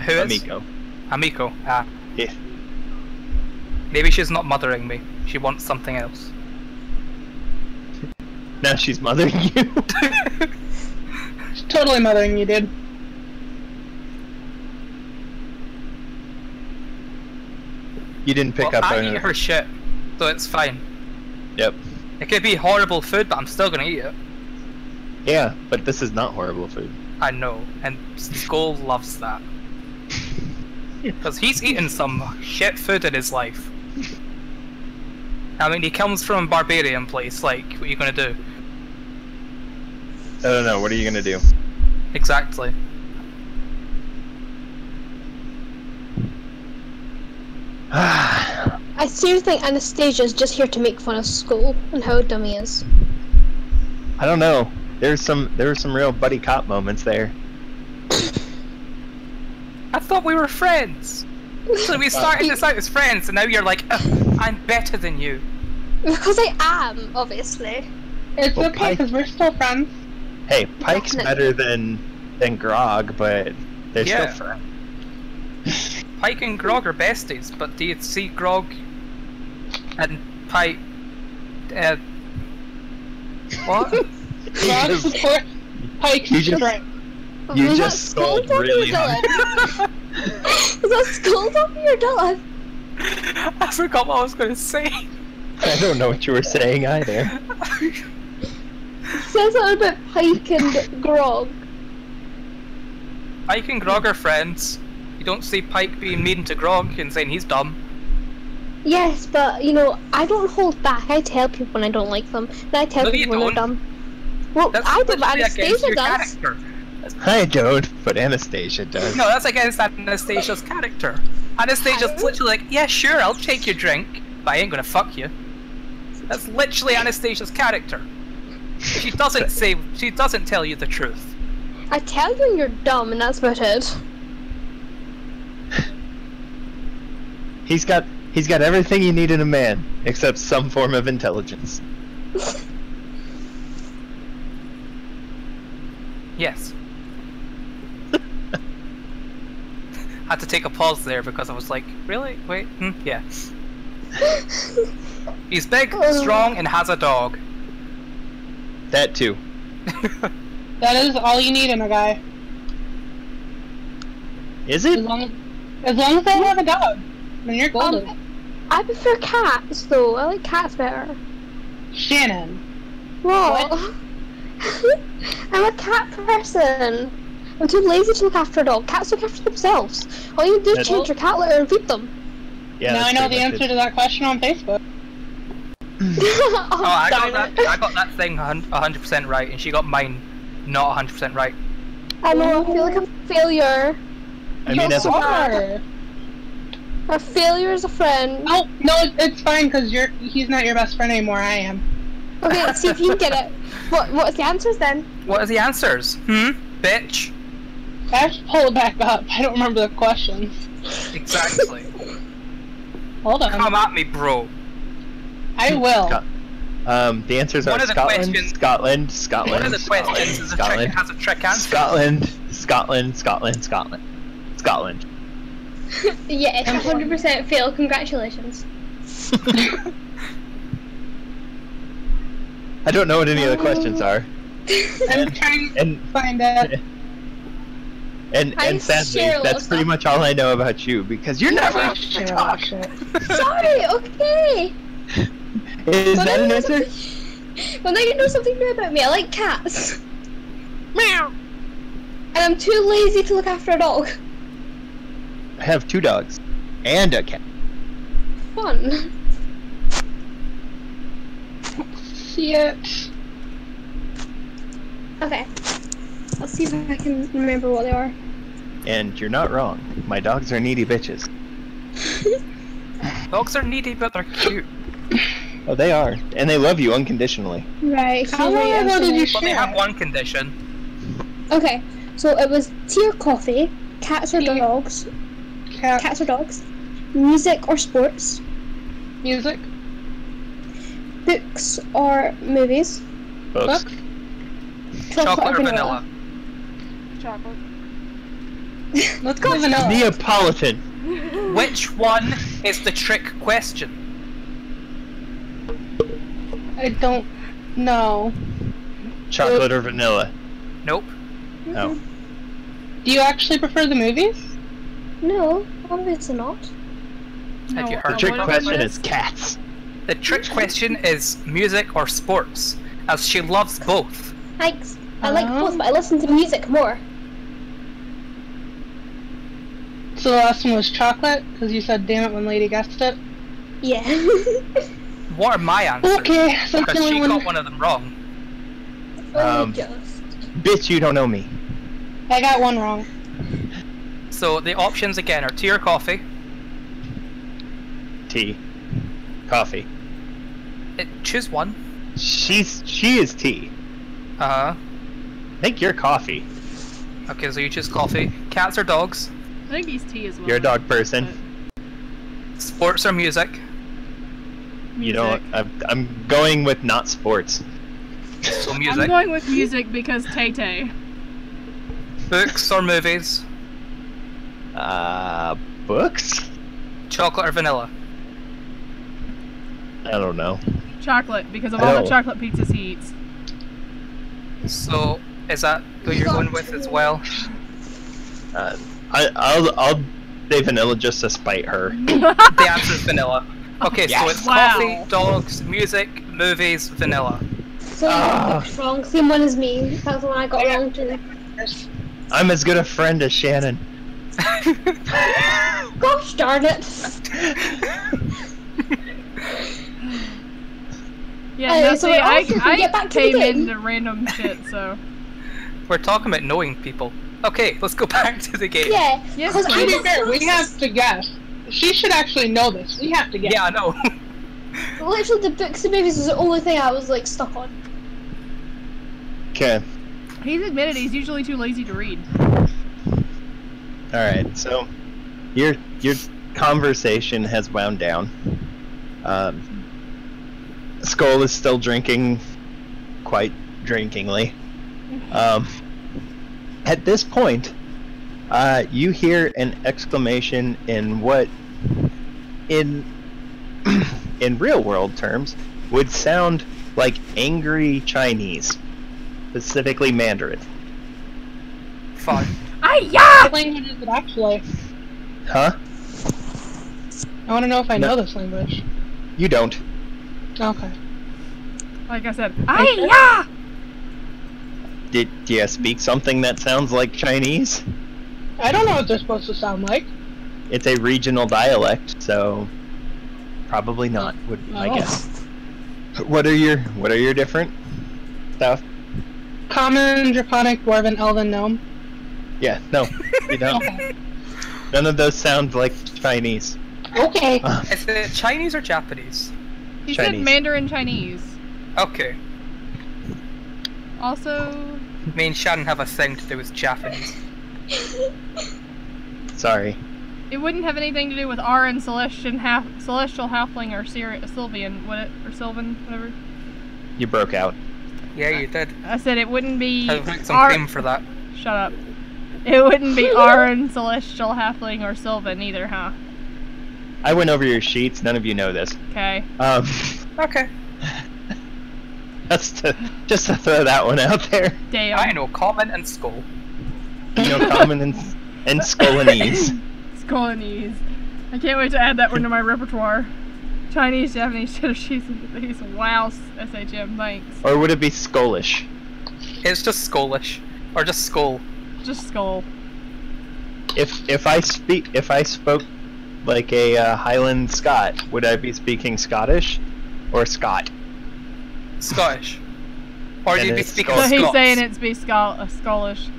Who is? Amiko. Amiko. Ah. Yeah. Maybe she's not mothering me. She wants something else. Now she's mothering you. She's totally mothering you, dude. You didn't pick Well, up I on eat it. her shit, so it's fine. Yep. It could be horrible food, but I'm still gonna eat it. Yeah, but this is not horrible food. I know, and Skull loves that. Because he's eaten some shit food in his life. I mean, he comes from a barbarian place, like, what are you gonna do? I don't know, what are you gonna do? Exactly. I I seriously think Anastasia's just here to make fun of school and how dumb he is. don't know. There were some real buddy cop moments there. I thought we were friends! So we started this out as friends, and now you're like, "Ugh, I'm better than you. Because I am, obviously. It's Well, okay, because we're still friends. Hey, Pike's Definitely. better than Grog, but they're Yeah. still friends. Pike and Grog are besties, but do you see Grog and Pike... what? Rock support. Pike. You just- Right. You Was just that stalled Skull really Dog hard. Was that Skull Dog or dog? I forgot what I was going to say. I don't know what you were saying either. It says something about Pike and Grog. Pike and Grog are friends. You don't see Pike being mean to Grog and saying he's dumb. Yes, but you know, I don't hold back. I tell people when I don't like them. And I tell No, you people when they're don't. dumb. Well, That's I do, but literally against Anastasia your does. character. I don't, but Anastasia does. No, that's against Anastasia's character. Anastasia's literally like, yeah, sure, I'll take your drink, but I ain't gonna fuck you. That's literally Anastasia's character. She doesn't tell you the truth. I tell you when you're dumb, and that's about it. He's got everything you need in a man, except some form of intelligence. Yes. Had to take a pause there because I was like, really? Wait, yeah. He's big, strong, and has a dog. That too. That is all you need in a guy. Is As it? long as they have a dog, then you're golden. I prefer cats, though. I like cats better. Shannon. What? I'm a cat person. I'm too lazy to look after a dog. Cats look after themselves. All you do is That's- change your cat litter and feed them. Yeah. now I that's know pretty the much answer it. to that question on Facebook. Oh, I darn got it. that. I got that thing 100% right, and she got mine not 100% right. I know, I feel like a failure. I mean, as a Are. A failure is a friend. Oh no, it's fine because he's not your best friend anymore. I am. Okay, see if you can get it. What's the answers then? What are the answers? Bitch. I have to pull it back up. I don't remember the questions. Exactly. Hold on. Come at me, bro. I will. the answers One are of the Scotland, questions- Scotland, Scotland, One of the Scotland, questions is Scotland, has a trick answer. Scotland, Scotland, Scotland, Scotland, Scotland. Yeah, it's 100% fail. Congratulations. I don't know what any of the questions are, I'm trying to and find it. I and sadly, share a lot that's of pretty stuff. much all I know about you because you're never Oh, to shit, talk. shit. Sorry, okay. Is But that I an know answer? Well, now you know something new about me. I like cats. Meow. And I'm too lazy to look after a dog. I have 2 dogs and a cat. Fun. Shit. Okay. I'll see if I can remember what they are. And you're not wrong. My dogs are needy bitches. Dogs are needy, but they're cute. Oh, they are, and they love you unconditionally. Right. How long ago did you But they share? have one condition. Okay, so it was tea or coffee, cats or Tea. dogs, Cat cats or dogs, music or sports, music. books or movies, Books. Book. Chocolate or vanilla? Chocolate. Let's go vanilla. Neapolitan. Which one is the trick question? I don't know. Chocolate or vanilla? Nope. No. Do you actually prefer the movies? No, obviously not. Have you No, heard The trick what question is is cats. The trick question is music or sports, as she loves both. Thanks. I like both, but I listen to music more. So the last one was chocolate because you said "damn it" when Lady guessed it. Yeah. What are my answers? Okay, so that's Because the only she one. got one of them wrong. Just. Bitch, you don't know me. I got one wrong. So the options again are tea or coffee. Tea. Coffee. Choose one. She is tea. Uh huh. I think you're coffee. Okay, so you choose coffee. Cats or dogs? I think he's tea as well. You're a dog person. Sports or music? You don't. I'm going with not sports. So I'm music. going with music because Tay-Tay. Books or movies? Books? Chocolate or vanilla? I don't know. Chocolate because of I all the don't- chocolate pizzas he eats. So, is that who you're going with as well? I'll say vanilla just to spite her. The answer is vanilla. Okay, so Yes. it's Wow. coffee, dogs, music, movies, vanilla. So wrong. Same one as me. That's the one I got wrong too. I'm as good a friend as Shannon. Gosh darn it. Yeah, Hey, no, so see, we also can get I back to the came game. into random shit, so. We're talking about knowing people. Okay, let's go back to the game. Yeah. Yes, Because To please. be fair, we have to guess. She should actually know this. We have to guess. Yeah, I know. Literally, the books and movies was the only thing I was like stuck on. Okay. He's admitted he's usually too lazy to read. Alright, so your conversation has wound down. Skull is still drinking quite drinkingly. At this point, you hear an exclamation in what, in real world terms, would sound like angry Chinese, specifically Mandarin. Fine. Ay-ya! What language is it actually? Huh? I want to know if I No. know this language. You don't. Okay. Like I said, ay-ya! Do you speak something that sounds like Chinese? I don't know what they're supposed to sound like. It's a regional dialect, so probably not, would be my Oh. guess. What are your different stuff? Common, Draconic, Dwarven, Elven, Gnome. Yeah, no, you don't. Okay. None of those sound like Chinese. Okay. Is it Chinese or Japanese? He said Chinese. Mandarin Chinese. Okay. Also, Me and Shannon have a thing to do with Japanese. Sorry. it wouldn't have anything to do with Aran, Celestial Halfling, or Sylvian, would it? Or Sylvan, whatever. You broke out. Yeah, you did. I said it wouldn't be I've got some Ar- cream for that. Shut up. It wouldn't be Aran, Celestial Halfling, or Sylvan either, huh? I went over your sheets, none of you know this. Okay. Okay. Just to throw that one out there. Damn. I know Common and Skull. You know Common and Skolanese. Skolonese. I can't wait to add that one to my repertoire. Chinese, Japanese, cheddar cheese, and these. Wow, SHM, thanks. Or would it be Skolish? It's just Skullish. Or just Skull. Just skull. If I spoke like a Highland Scot, would I be speaking Scottish or Scot? Scottish. Or Then you'd be it's speaking So Scots. he's Scots. saying it's be Skullish.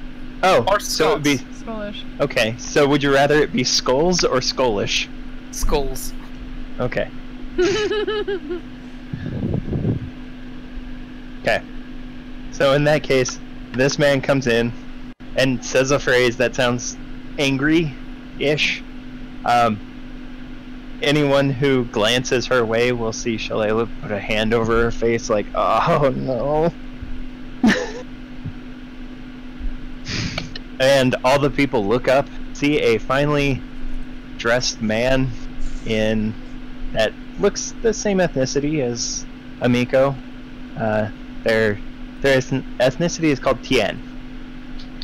Oh, Or so it would be Skullish. okay. So would you rather it be Skulls or Skolish? Skulls. Okay. Okay. So in that case, this man comes in and says a phrase that sounds angry-ish. Anyone who glances her way will see Shalala put a hand over her face like, oh no. And all the people look up, see a finely dressed man in that looks the same ethnicity as Amiko. Their ethnicity is called Tian.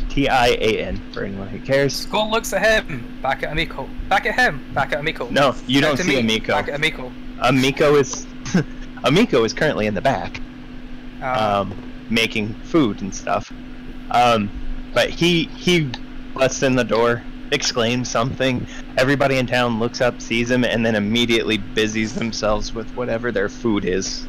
Tian, for anyone who cares. Skull looks at him. Back at Amiko. Back at him. Back at Amiko. No, you Back don't to see me. Amiko. Back at Amiko. Amiko is Amiko is currently in the back, Uh, making food and stuff. But he busts in the door, exclaims something. Everybody in town looks up, sees him, and then immediately busies themselves with whatever their food is.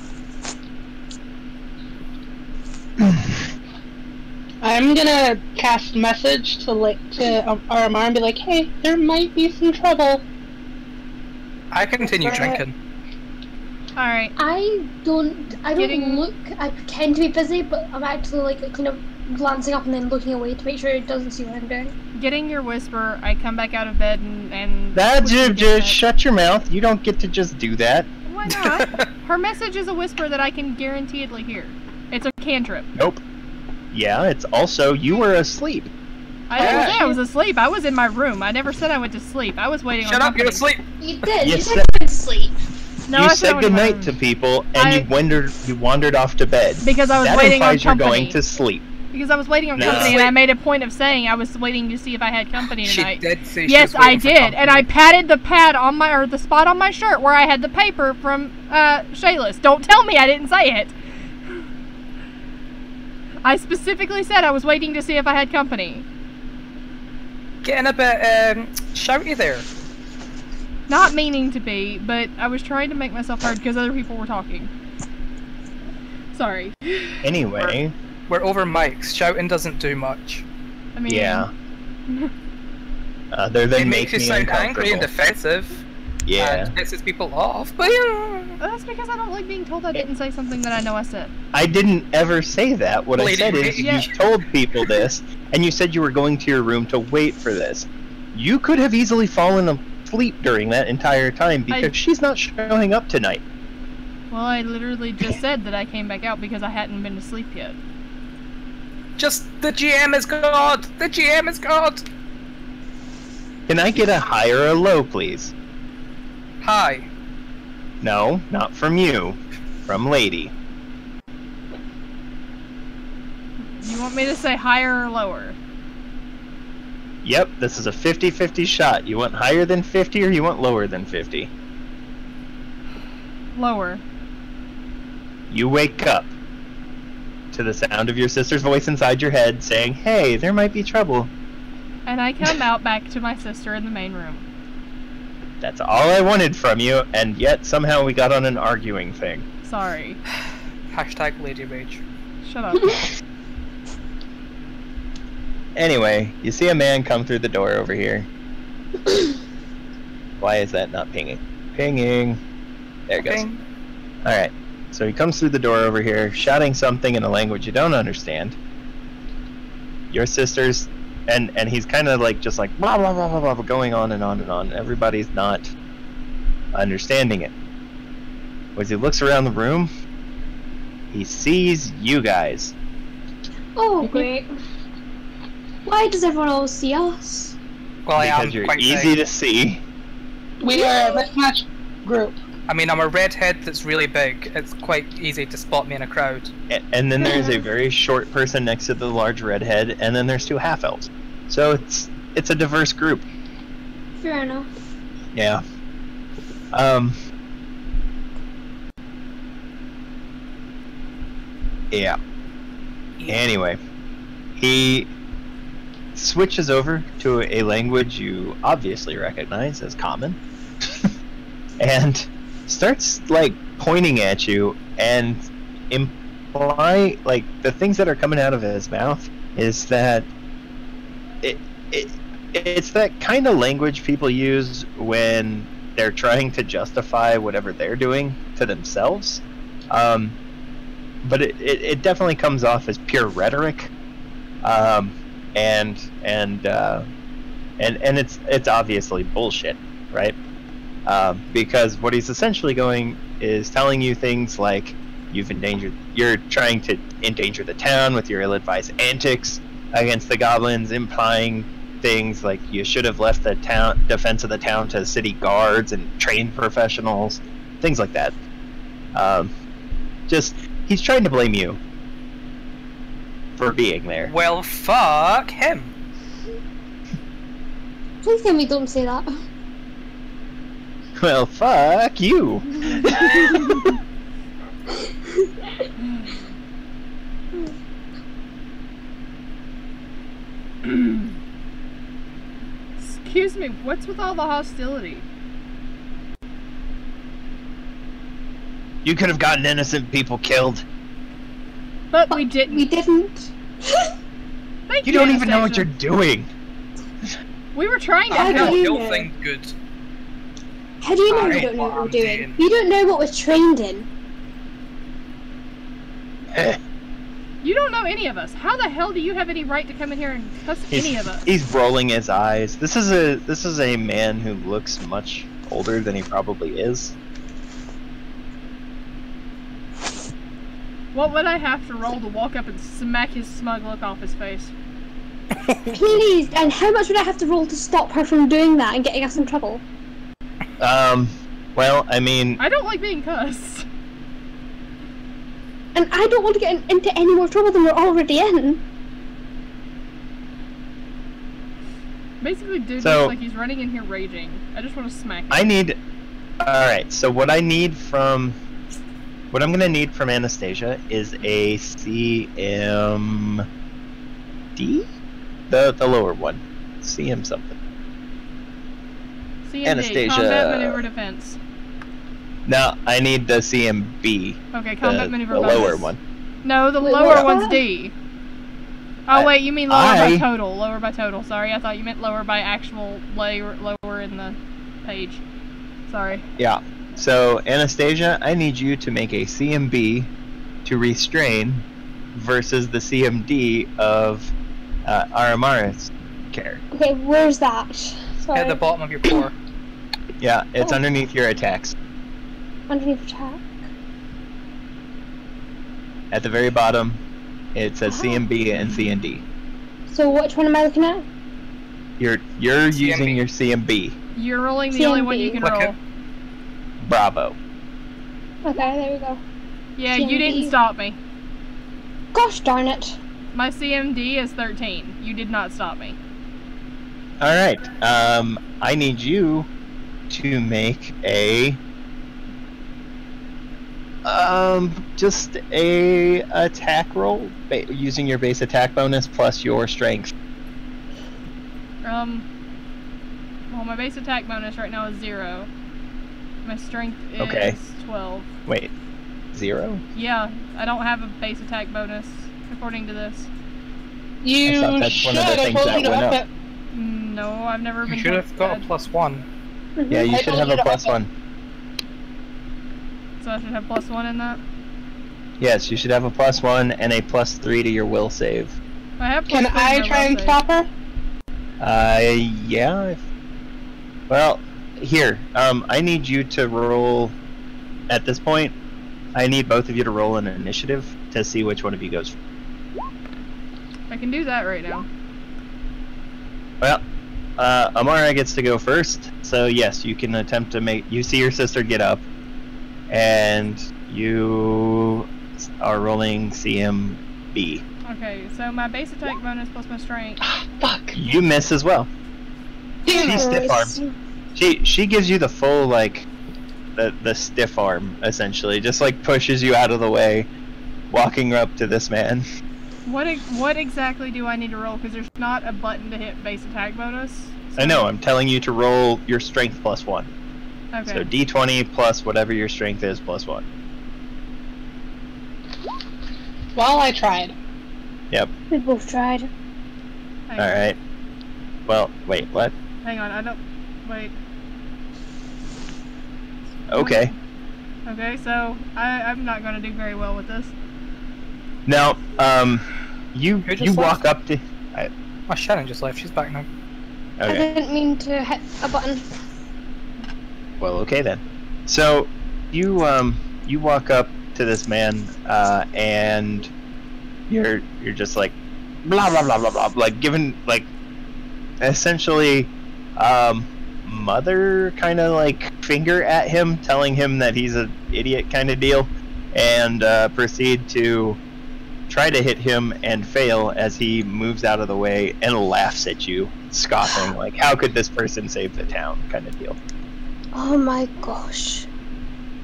I'm gonna cast message to RMR and be like, hey, there might be some trouble. I continue drinking. Alright. I don't Getting- look. I pretend to be busy, but I'm actually like kind of glancing up and then looking away to make sure it doesn't see what I'm doing. Getting your whisper, I come back out of bed and That whisper just gets shut your mouth. You don't get to just do that. Why not? Her message is a whisper that I can guaranteedly hear. It's a cantrip. Nope. Yeah, it's also you were asleep. I didn't say I was asleep. I was in my room. I never said I went to sleep. I was waiting Shut on up, you're company. asleep. You did. You You said- said you went to sleep. No, you I said went goodnight home. to people, and you wandered off to bed. Because I was that waiting on implies you're company. going to sleep. Because I was waiting on No. company, and I made a point of saying I was waiting to see if I had company She tonight. did say she Yes, was waiting I for did, and I company. patted the pad on my, or the spot on my shirt where I had the paper from Shayla's. Don't tell me I didn't say it. I specifically said I was waiting to see if I had company. Getting a bit shouty there. Not meaning to be, but I was trying to make myself heard because other people were talking. Sorry. Anyway, We're over mics. Shouting doesn't do much. I mean, yeah. Other than It makes you me sound angry and uncomfortable. defensive. Yeah. And pisses people off. But yeah. that's because I don't like being told I didn't say something that I know I said. I didn't ever say that. What I Lady said is Rage. Yeah. you told people this, and you said you were going to your room to wait for this. You could have easily fallen asleep during that entire time because she's not showing up tonight. Well, I literally just said that I came back out because I hadn't been to sleep yet. Just the GM is God. The GM is God. Can I get a high or a low, please? Hi. No, not from you. From Lady. You want me to say higher or lower? Yep, this is a 50-50 shot. You want higher than 50 or you want lower than 50? Lower. You wake up to the sound of your sister's voice inside your head saying, "Hey, there might be trouble." And I come out back to my sister in the main room. That's all I wanted from you, and yet somehow we got on an arguing thing. Sorry. Hashtag Lady Rage. Shut up. Anyway, you see a man come through the door over here. Why is that not pinging? Pinging. There it goes. Ping. Alright, so he comes through the door over here, shouting something in a language you don't understand. Your sister's, and he's kind of like, just like, blah, blah, blah, blah, blah, going on and on and on. Everybody's not understanding it. As he looks around the room, he sees you guys. Oh, great. Why does everyone always see us? Well, I am Because you're quite easy big. to see. We are a mismatched group. I mean, I'm a redhead that's really big. It's quite easy to spot me in a crowd. And then there's a very short person next to the large redhead, and then there's two half-elves. So it's a diverse group. Fair enough. Yeah. Yeah. Anyway, he switches over to a language you obviously recognize as common, and starts like pointing at you and imply like the things that are coming out of his mouth is that it's that kind of language people use when they're trying to justify whatever they're doing to themselves. But it definitely comes off as pure rhetoric, and it's obviously bullshit, right? Because what he's essentially going is telling you things like you're trying to endanger the town with your ill-advised antics against the goblins, implying things like you should have left the defense of the town to city guards and trained professionals, things like that. He's trying to blame you for being there. Well, fuck him. Please tell me don't say that. Well, fuck you. Excuse me, what's with all the hostility? You could have gotten innocent people killed. But we didn't. We didn't. Thank You don't even know Anastasia. what you're doing. We were trying to I help. do. Kill know. thing good. How do you know we Alright, don't know what well, we're I'm doing? doing. You don't know what we're trained in. You don't know any of us. How the hell do you have any right to come in here and cuss any of us? He's rolling his eyes. This is a man who looks much older than he probably is. What would I have to roll to walk up and smack his smug look off his face? Please, and how much would I have to roll to stop her from doing that and getting us in trouble? Well, I mean, I don't like being cussed. And I don't want to get into any more trouble than we're already in. Basically, dude So- looks like he's running in here raging. I just want to smack him. I need. Alright, so what I need from. What I'm gonna need from Anastasia is a CMD? The lower one. CM something. CMD, Anastasia. combat maneuver defense. No, I need the CMB. Okay, combat The maneuver lower bonus. one. No, the Wait, lower what's one's that? D. Oh wait, you mean lower by I- total. Lower by total. Sorry, I thought you meant lower by actual lower in the page. Sorry. Yeah. So, Anastasia, I need you to make a CMB to restrain versus the CMD of Aramara's character. Okay, where's that? Sorry. At the bottom of your core. Yeah, it's Oh. underneath your attacks. Underneath attack. At the very bottom, it says Oh. CMB and CND. So which one am I looking at? You're using your CMB. You're rolling the only one you CMB. can Okay. roll. Bravo. Okay, there we go. Yeah, you CMB. didn't stop me. Gosh darn it. My CMD is 13. You did not stop me. Alright, I need you to make a... just a attack roll, using your base attack bonus plus your strength. Well, my base attack bonus right now is 0. My strength is Okay. 12. Wait, 0? Yeah, I don't have a base attack bonus, according to this. You I thought that's should. one of the I things told that you to went up up. it. No, I've never You been should have got a told- +1. Yeah, you I should told have you a to plus up it. 1. So I should have +1 in that? Yes, you should have a plus 1 and a plus 3 to your will save. I have Can +3 in I my try will and save. stop her? Yeah. Well, here, I need you to roll, at this point, I need both of you to roll an initiative to see which one of you goes. I can do that right now. Well, Amara gets to go first, so yes, you can attempt to make, you see your sister get up, and you are rolling CMB. Okay, so my base attack bonus plus my strength. Fuck. You miss as well. She stiff arms. She gives you the full, like, the stiff arm, essentially. Just, like, pushes you out of the way, walking up to this man. What exactly do I need to roll? Because there's not a button to hit base attack bonus. I know, I'm telling you to roll your strength plus 1. Okay. So D20 plus whatever your strength is plus 1. Well, I tried. Yep. We both tried. Hang on. Alright. Well, wait, what? Hang on, I don't. Wait. Okay. Okay, so I'm not gonna do very well with this. Now, you Who just you walk left? up to... Oh, Shannon just left. She's back now. I Okay. didn't mean to hit a button. Well, okay then. So, you walk up to this man, and you're just like, blah blah blah blah blah, like giving, like, essentially, mother kind of like finger at him, telling him that he's an idiot kind of deal, and proceed to try to hit him and fail as he moves out of the way and laughs at you, scoffing, like, how could this person save the town, kind of deal. Oh my gosh.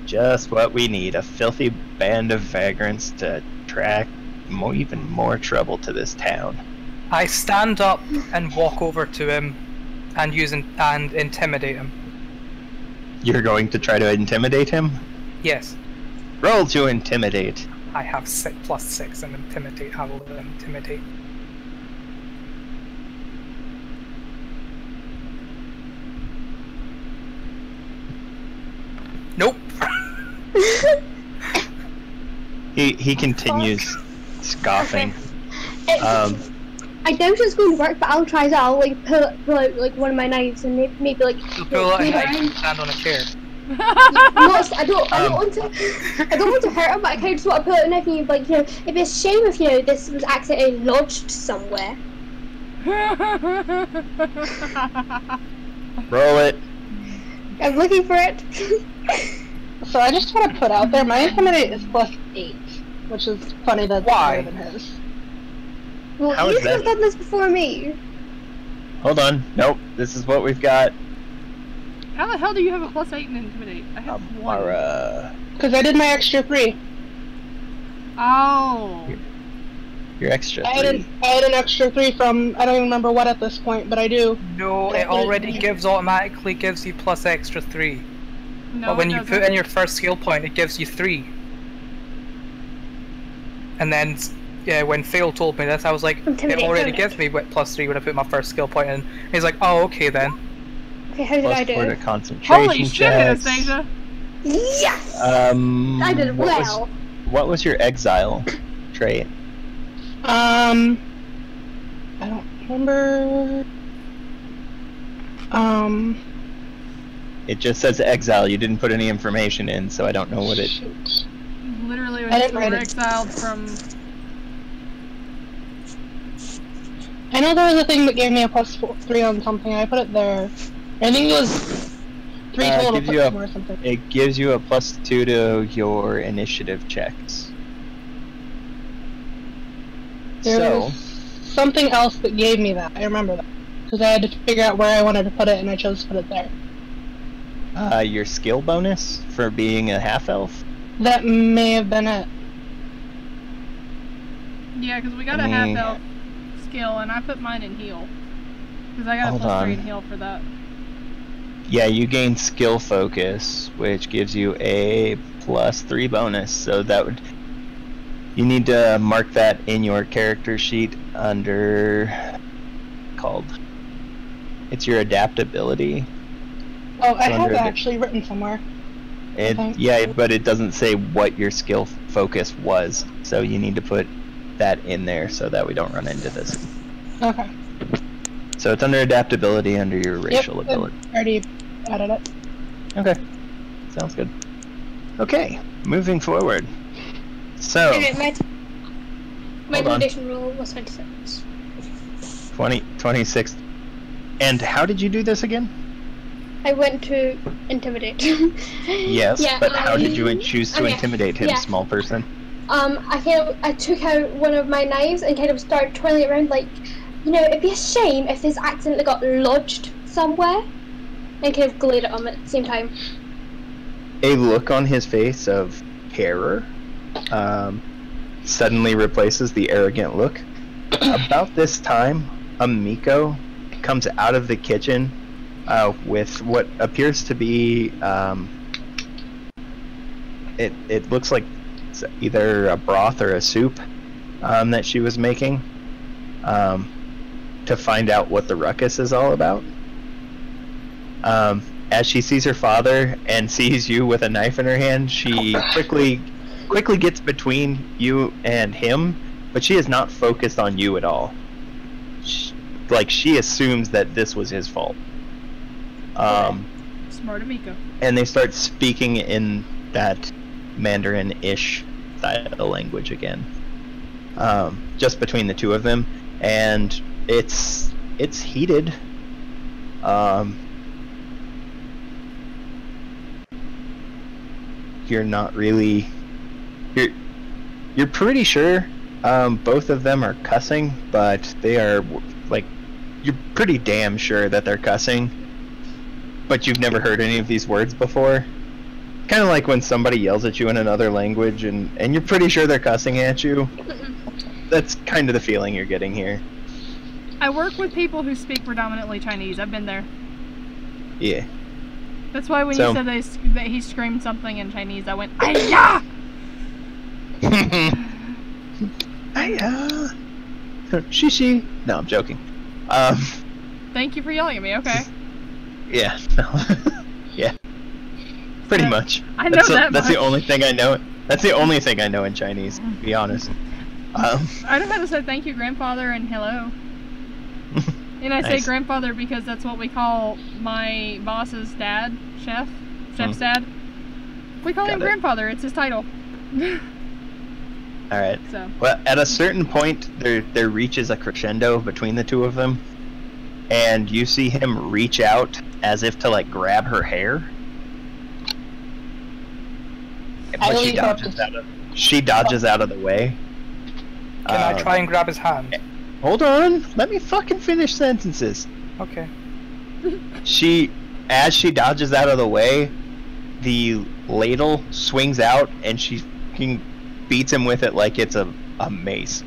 Just what we need, a filthy band of vagrants to attract even more trouble to this town. I stand up and walk over to him and and intimidate him. You're going to try to intimidate him? Yes, Roll to intimidate. I have +6 and intimidate. I will intimidate. Nope. He continues scoffing. I doubt it's going to work, but I'll try it. I'll like pull out like one of my knives and maybe like. You'll pull out a move knife around. and stand on a chair. I don't want to hurt him, but I kind of just want to pull out a knife and like, you know, it'd be a shame if, you know, this was accidentally lodged somewhere. Roll it. I'm looking for it. So I just want to put out there, my intimidate is +8, which is funny that Why? higher than his. Well, How you is could have that? done this before me. Hold on. Nope. This is what we've got. How the hell do you have a +8 in Intimidate? I have 1. Amara. Because I did my extra 3. Oh. Your extra I 3. had an extra 3 from, I don't even remember what at this point, but I do. No, it already automatically gives you plus extra 3. No, But when it you doesn't. put in your first skill point, it gives you 3. And then, yeah, when Phil told me this, I was like, it Intimidate, already intimidate. gives me +3 when I put my first skill point in. He's like, oh, okay then. Okay, how did I +4 to do? concentration Holy shit, checks. Anastasia! Yes! I did well. What was your exile trait? I don't remember. It just says exile. You didn't put any information in, so I don't know what it. Shoot. Literally, I when didn't we write were it. exiled from. I know there was a thing that gave me a +3 on something. I put it there. I think it was 3 total gives you a- or something. It gives you a +2 to your initiative checks. There So, was something else that gave me that. I remember that. Because I had to figure out where I wanted to put it, and I chose to put it there. your skill bonus for being a half elf. That may have been it. Yeah, because we got I a mean- half elf skill, and I put mine in heal. Because I got Hold a +3 on. in heal for that. Yeah, you gain skill focus, which gives you a +3 bonus. So that would. You need to mark that in your character sheet under. Called. It's your adaptability. Oh, I It's have under it the- actually written somewhere. It, Okay. yeah, but it doesn't say what your skill focus was, so you need to put that in there so that we don't run into this. Okay. So it's under adaptability under your racial Yep, ability. I already added it. Okay, sounds good. Okay, moving forward. So Okay, my Hold on. intimidation roll was 26. 26. And how did you do this again? I went to intimidate. Yes, Yeah, but how did you I- choose to okay, intimidate him, yeah. small person? I took out one of my knives and kind of started twirling it around like, it'd be a shame if this accidentally got lodged somewhere. And kind of glared at him at the same time. A look on his face of terror suddenly replaces the arrogant look. About this time, Miko comes out of the kitchen with what appears to be it looks like it's either a broth or a soup that she was making to find out what the ruckus is all about. As she sees her father and sees you with a knife in her hand, she quickly gets between you and him, but she is not focused on you at all. She assumes that this was his fault. Smart Amiko. And they start speaking in that Mandarin-ish style language again, just between the two of them, and it's heated. You're not really. You're pretty sure both of them are cussing, but they are like. You're pretty damn sure that they're cussing, but you've never heard any of these words before. Kind of like when somebody yells at you in another language and you're pretty sure they're cussing at you. That's kind of the feeling you're getting here. I work with people who speak predominantly Chinese. I've been there. Yeah. That's why when So- you said that he screamed something in Chinese, I went, "Ay-ya!" Shishi. No, I'm joking. Thank you for yelling at me. Okay. Yeah. Yeah. Pretty Yeah, much. I know that That's the much. only thing I know. That's the only thing I know in Chinese, to be honest. I know how to say thank you, grandfather, and hello. And I say Nice. grandfather because that's what we call my boss's dad, chef's dad. We call him Got it. grandfather. It's his title. All right. So Well, at a certain point, there reaches a crescendo between the two of them, and you see him reach out as if to like grab her hair. But she dodges out of the way. Can I try and grab his hand? Hold on, let me fucking finish sentences. Okay. As she dodges out of the way, the ladle swings out and she beats him with it like it's a mace.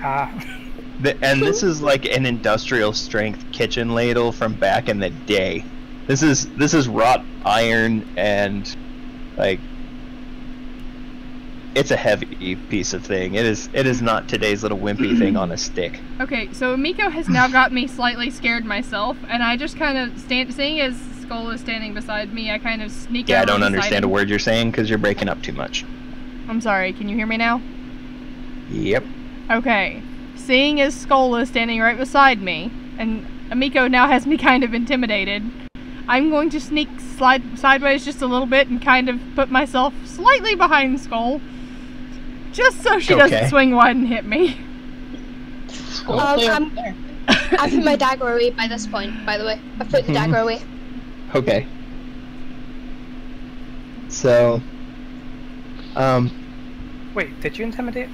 And this is like an industrial strength kitchen ladle from back in the day. This is wrought iron and like it's a heavy piece of thing. It is not today's little wimpy thing on a stick. Okay, so Miko has now got me slightly scared myself, and I just kind of seeing as Skull is standing beside me, I kind of sneak out. Yeah, I don't understand a word you're saying because you're breaking up too much. I'm sorry, can you hear me now? Yep. Okay, seeing as Skull is standing right beside me, and Miko now has me kind of intimidated, I'm going to slide sideways just a little bit and kind of put myself slightly behind Skull, just so she doesn't swing wide and hit me. I put my dagger away by this point, by the way. I put the dagger away. Okay. So, wait, did you intimidate?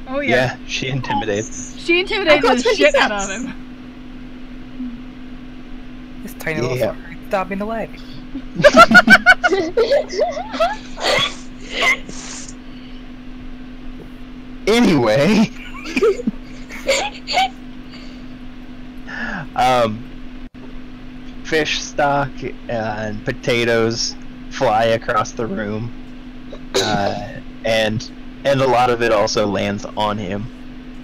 Oh yeah. Yeah, she intimidates. She intimidated the shit out of him. This tiny little fucker stabbed me in the leg. Anyway. Fish stock and potatoes fly across the room, and a lot of it also lands on him.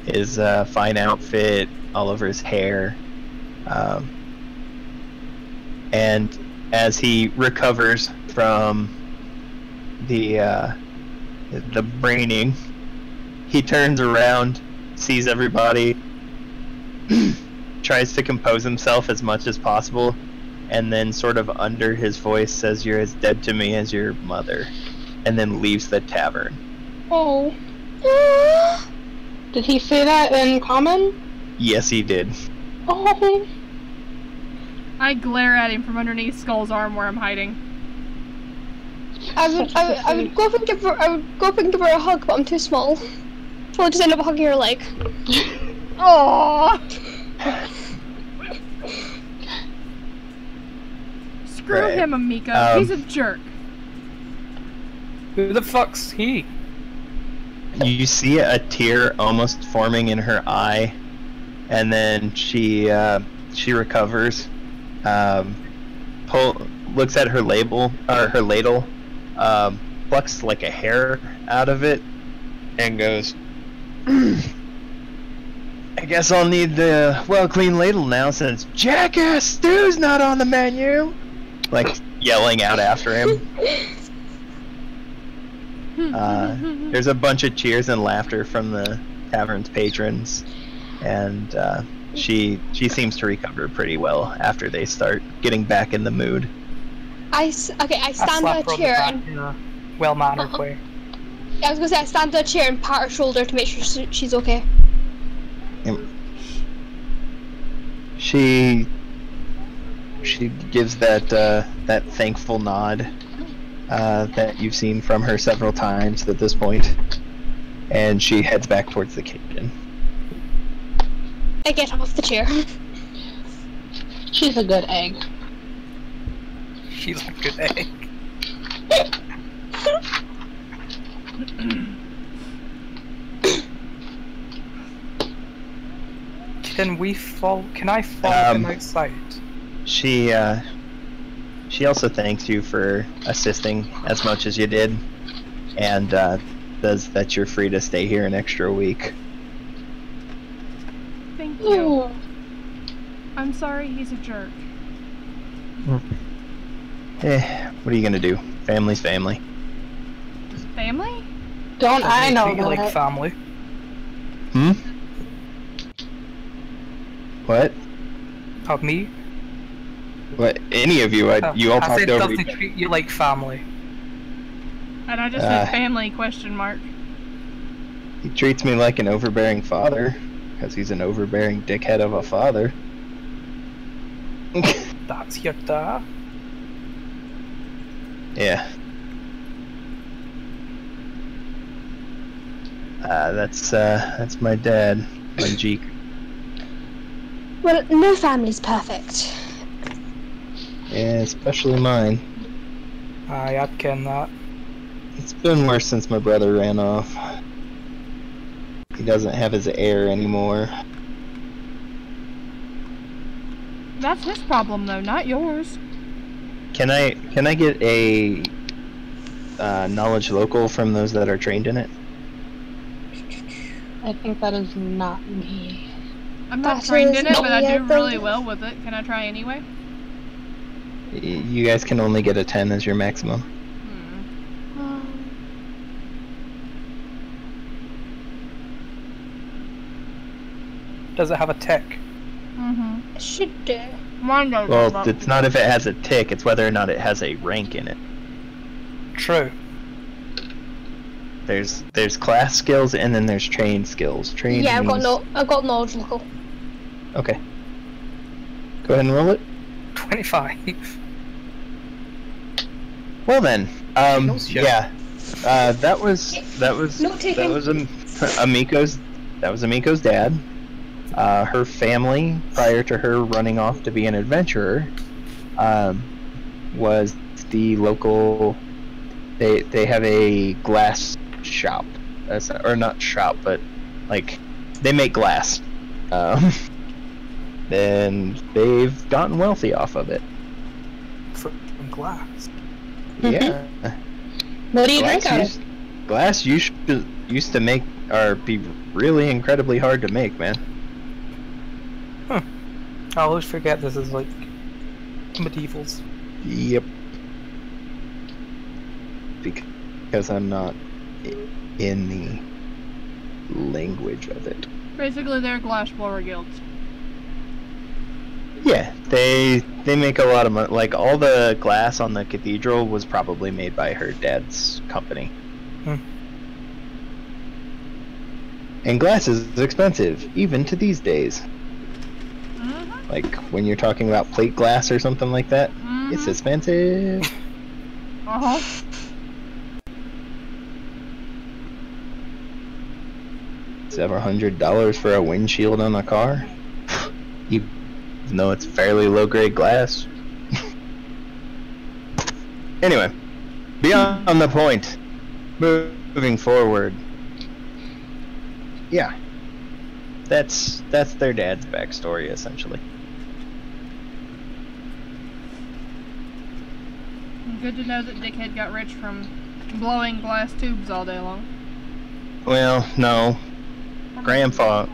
His fine outfit, all over his hair, and as he recovers from the braining, he turns around, sees everybody, tries to compose himself as much as possible, and then sort of under his voice says, "You're as dead to me as your mother," and then leaves the tavern. Oh. Did he say that in common? Yes, he did. Oh. I glare at him from underneath Skull's arm where I'm hiding. I would go up and give her a hug, but I'm too small. So I'll just end up hugging her leg. Aww. Screw him, Amiko. He's a jerk. Who the fuck's he? You see a tear almost forming in her eye, and then she recovers, looks at her ladle, plucks like a hair out of it, and goes, "I guess I'll need the well-clean ladle now since Jackass Stew's not on the menu." Like yelling out after him. There's a bunch of cheers and laughter from the tavern's patrons, and she seems to recover pretty well after they start getting back in the mood. I stand on a chair and in a well-mannered way. I was gonna say I stand on a chair and pat her shoulder to make sure she's okay. She gives that thankful nod that you've seen from her several times at this point, and she heads back towards the kitchen. I get off the chair. She's a good egg. She's a good egg. Can I follow them outside? She also thanks you for assisting as much as you did, and says that you're free to stay here an extra week. Thank you. I'm sorry he's a jerk. What are you gonna do? Family's family. Family? Don't I know you like family? What? Of me? What? Any of you? You all talked over each other. Treat you like family. And I just said family question mark. He treats me like an overbearing father, because he's an overbearing dickhead of a father. That's your dad. Yeah. That's my dad, Manjeek. Well, no family's perfect. Yeah, especially mine. Aye, I'd ken that. It's been worse since my brother ran off. He doesn't have his heir anymore. That's his problem, though, not yours. Can I get a knowledge local from those that are trained in it? I think that is not me. I'm not That trained is in it, but I not do the- really well with it. Can I try anyway? You guys can only get a 10 as your maximum. Does it have a tick? Mm-hmm. It should do. Mine does. Well, it's not if it has a tick, it's whether or not it has a rank in it. True. There's class skills and then there's trained skills. Trained Yeah, means... I've got knowledge local. Okay. Go ahead and roll it. 25. Well then, Signals, yeah. That was Note taking. Amiko's dad. Her family, prior to her running off to be an adventurer, was the local. They have a glass shop, or not shop, but like they make glass. And they've gotten wealthy off of it. From glass. Yeah. What do you drink out of? Glass used to make or be really incredibly hard to make, man. I always forget this is like medievals. Yep. Because I'm not in the language of it. Basically, they're glassblower guilds. Yeah, they make a lot of money. Like all the glass on the cathedral was probably made by her dad's company. And glass is expensive, even to these days. Mm-hmm. Like when you're talking about plate glass or something like that, it's expensive. Uh-huh. Several $100s for a windshield on a car, even though it's fairly low-grade glass. Anyway, beyond the point. Moving forward. Yeah, that's their dad's backstory essentially. Good to know that Dickhead got rich from blowing glass tubes all day long. Well, no. Grandfather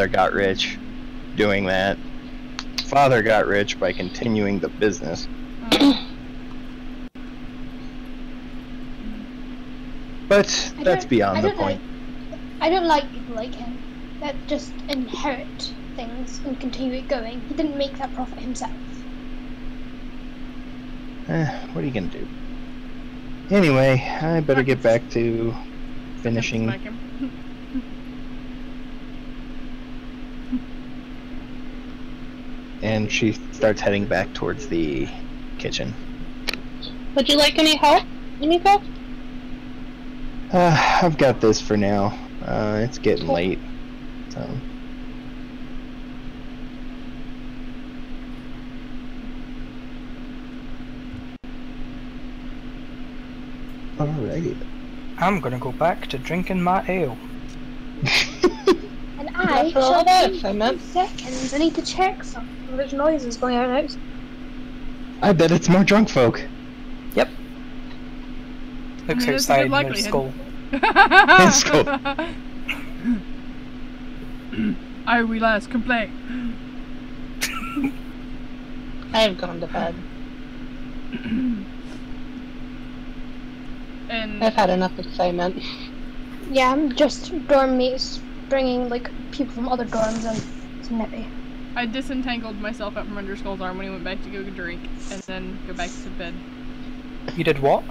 got rich doing that. Father got rich by continuing the business. But that's beyond the point. I don't like people like him that just inherit things and continue it going. He didn't make that profit himself. What are you gonna do? Anyway, I better get back to finishing. And she starts heading back towards the kitchen. Would you like any help, Amiko? I've got this for now. It's getting late, so. Alrighty. I'm gonna go back to drinking my ale. And I After all shall that, be I meant. 2 seconds. I need to check something. There's noises going on out. I bet it's more drunk folk. Yep. Looks Yeah, that's a outside good in their skull. Let's go. I will ask complaint. I have gone to bed. And I've had enough excitement. Yeah, I'm just dorm mates bringing like people from other dorms and it's nippy. I disentangled myself out from under Skull's arm when he went back to go drink, and then go back to bed. You did what?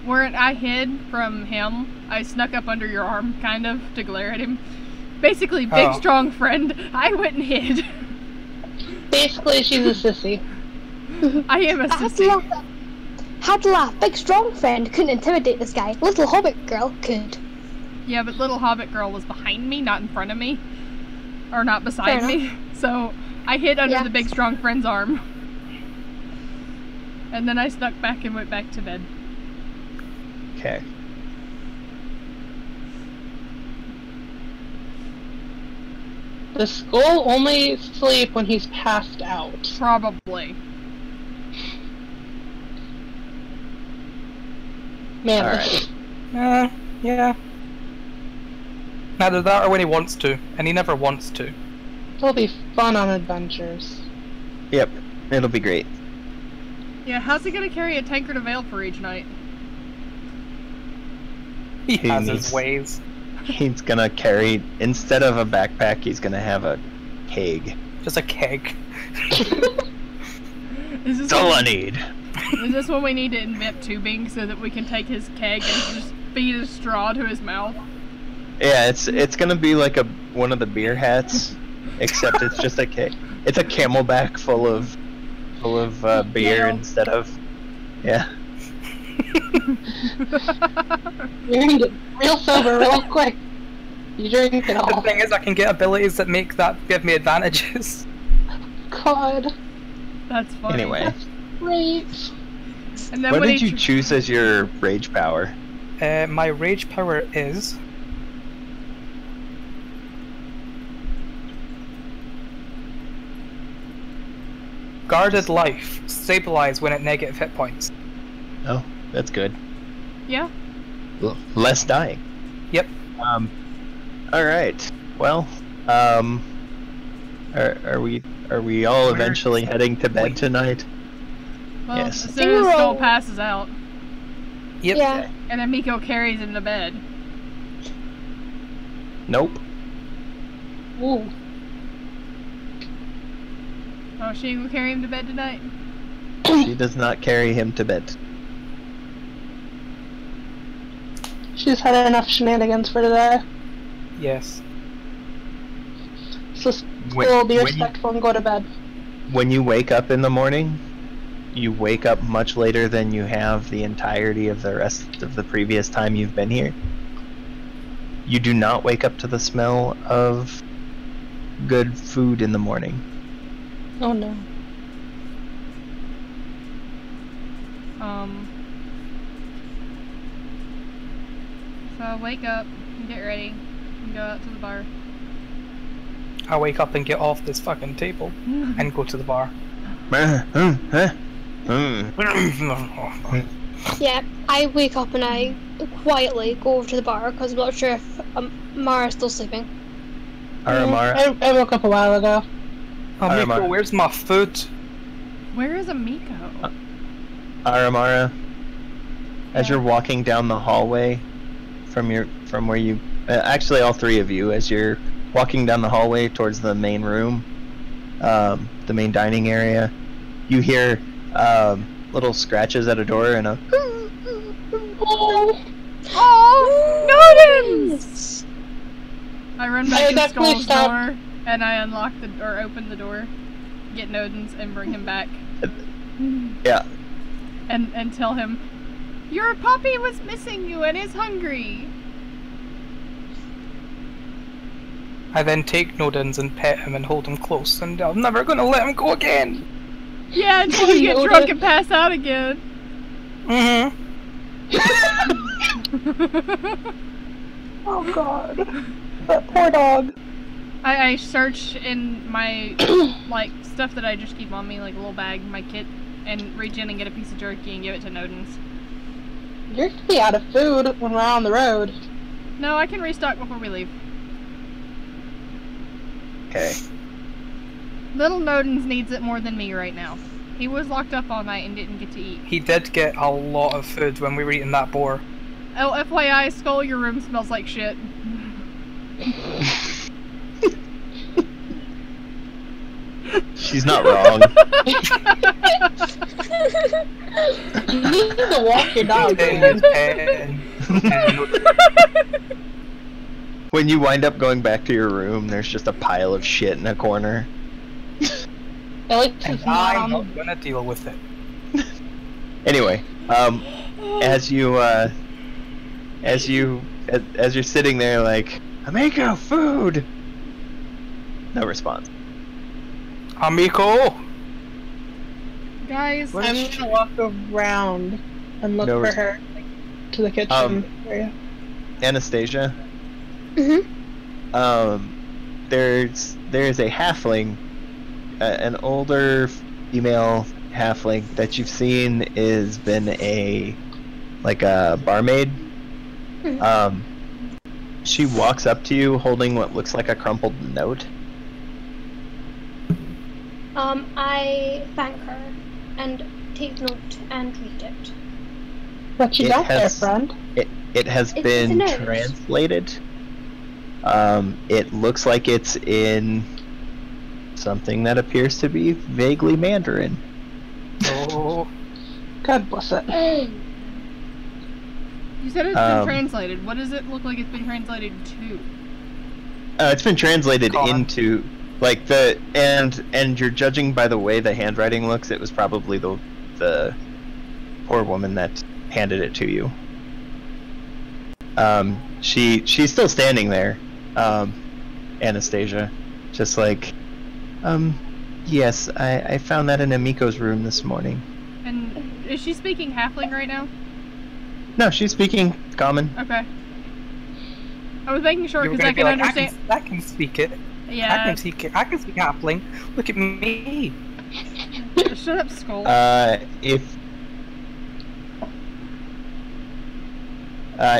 Where I hid from him, I snuck up under your arm, kind of, to glare at him. Basically, big, Oh. strong friend, I went and hid. See, Basically, she's a sissy. I am a sissy. Had to laugh. Big strong friend couldn't intimidate this guy. Little hobbit girl could. Yeah, but little hobbit girl was behind me, not in front of me. Or not beside me. So I hid under the big strong friend's arm. And then I snuck back and went back to bed. Okay. Does Skull only sleep when he's passed out? Probably. Man, Alright. Yeah. Either that or when he wants to, and he never wants to. it'll be fun on adventures. Yep, it'll be great. Yeah, how's he gonna carry a tankard of ale for each night? He He has needs- his ways. He's gonna carry, instead of a backpack, he's gonna have a keg. Just a keg. Is this That's all I when, need. is this when we need to invent tubing so that we can take his keg and just feed a straw to his mouth? Yeah, it's gonna be like one of the beer hats, except it's just a it's a camelback full of beer Ale. instead of yeah. You're gonna get real sober real quick. You drink it The all. thing is, I can get abilities that give me advantages. God. That's funny. Anyway, Great. And then what when did he you choose as your rage power? My rage power is... Guarded life. Stabilize when at negative hit points. Oh, that's good. Yeah. Less dying. Yep. All right. Well, are we all eventually heading to bed tonight? Well, Yes. as soon as Skull passes out, Yep. Yeah. and then Miko carries him to bed. Nope. Ooh. Oh, she will carry him to bed tonight? She does not carry him to bed. She's had enough shenanigans for today. Yes. So When- still be when- respectful and go to bed. When you wake up in the morning, you wake up much later than you have the entirety of the rest of the previous time you've been here. You do not wake up to the smell of good food in the morning. Oh no. So I'll wake up and get ready and go out to the bar. I wake up and get off this fucking table and go to the bar. Yeah, I wake up and I quietly go over to the bar because I'm not sure if Mara's still sleeping. Aramara, I woke up a while ago. Oh, Miko, Aramara. where's my food? Where is Amiko? Aramara, as Yeah. you're walking down the hallway from where you actually all three of you, as you're walking down the hallway towards the main room, the main dining area, you hear little scratches at a door and a Oh, Nodens! I run I back to definitely Skull's stopped. door and I unlock or open the door, get Nodens and bring him back. yeah. And tell him, your puppy was missing you and is hungry. I then take Nodens and pet him and hold him close, and I'm never gonna let him go again. Yeah, until you get drunk and pass out again. Mm-hmm. Oh god. That poor dog. I search in my like stuff that I just keep on me, like a little bag, my kit, and reach in and get a piece of jerky and give it to Nodens. You're gonna be out of food when we're on the road. No, I can restock before we leave. Okay. Little Nodens needs it more than me right now. He was locked up all night and didn't get to eat. He did get a lot of food when we were eating that boar. Oh, FYI, Skull, your room smells like shit. She's not wrong. You need to walk your dog. And- man. When you wind up going back to your room, there's just a pile of shit in a corner. Alex And is not I'm on. not gonna deal with it. Anyway, as you're sitting there like, Amico, food. No response. Amico! Guys, What I'm is gonna walk around and look No for res- her, like, to the kitchen area. Anastasia. Mhm. There's a halfling, an older female halfling that you've seen is been a barmaid. She walks up to you holding what looks like a crumpled note. I thank her and take note and read it. What you It got there, has- friend? It has It's been a note. translated. It looks like it's in something that appears to be vaguely Mandarin. Oh, God bless it. you said it's been Um, translated. What does it look like it's been translated to? It's been translated Common. into like and you're judging by the way the handwriting looks. It was probably the poor woman that handed it to you. She's still standing there, Anastasia, just like, yes, I found that in Amico's room this morning. And is she speaking halfling right now? No, she's speaking common. Okay. I was making sure you were because gonna I be can like, understand. I can speak it. Yeah. I can speak halfling. Look at me. Shut up, Skull.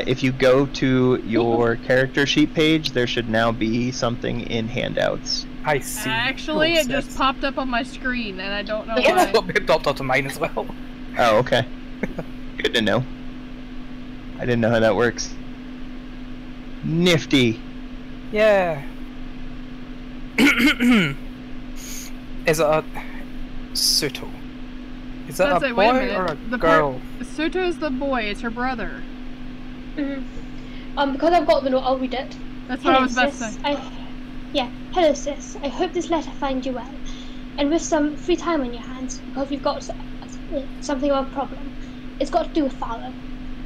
If you go to your character sheet page, there should now be something in handouts. I see. Actually, it Process. just popped up on my screen, and I don't know Yeah, why. it popped onto mine as well. Oh, okay. Good to know. I didn't know how that works. Nifty. Yeah. Is it a Suto? Is that Let's a say, wait a boy minute. or a The girl? Suto's the boy. It's her brother. Because I've got the note, I'll read it. That's what I was about to sis. say. Hello, sis. I hope this letter finds you well. And with some free time on your hands, because we've got something of a problem. It's got to do with Fowler.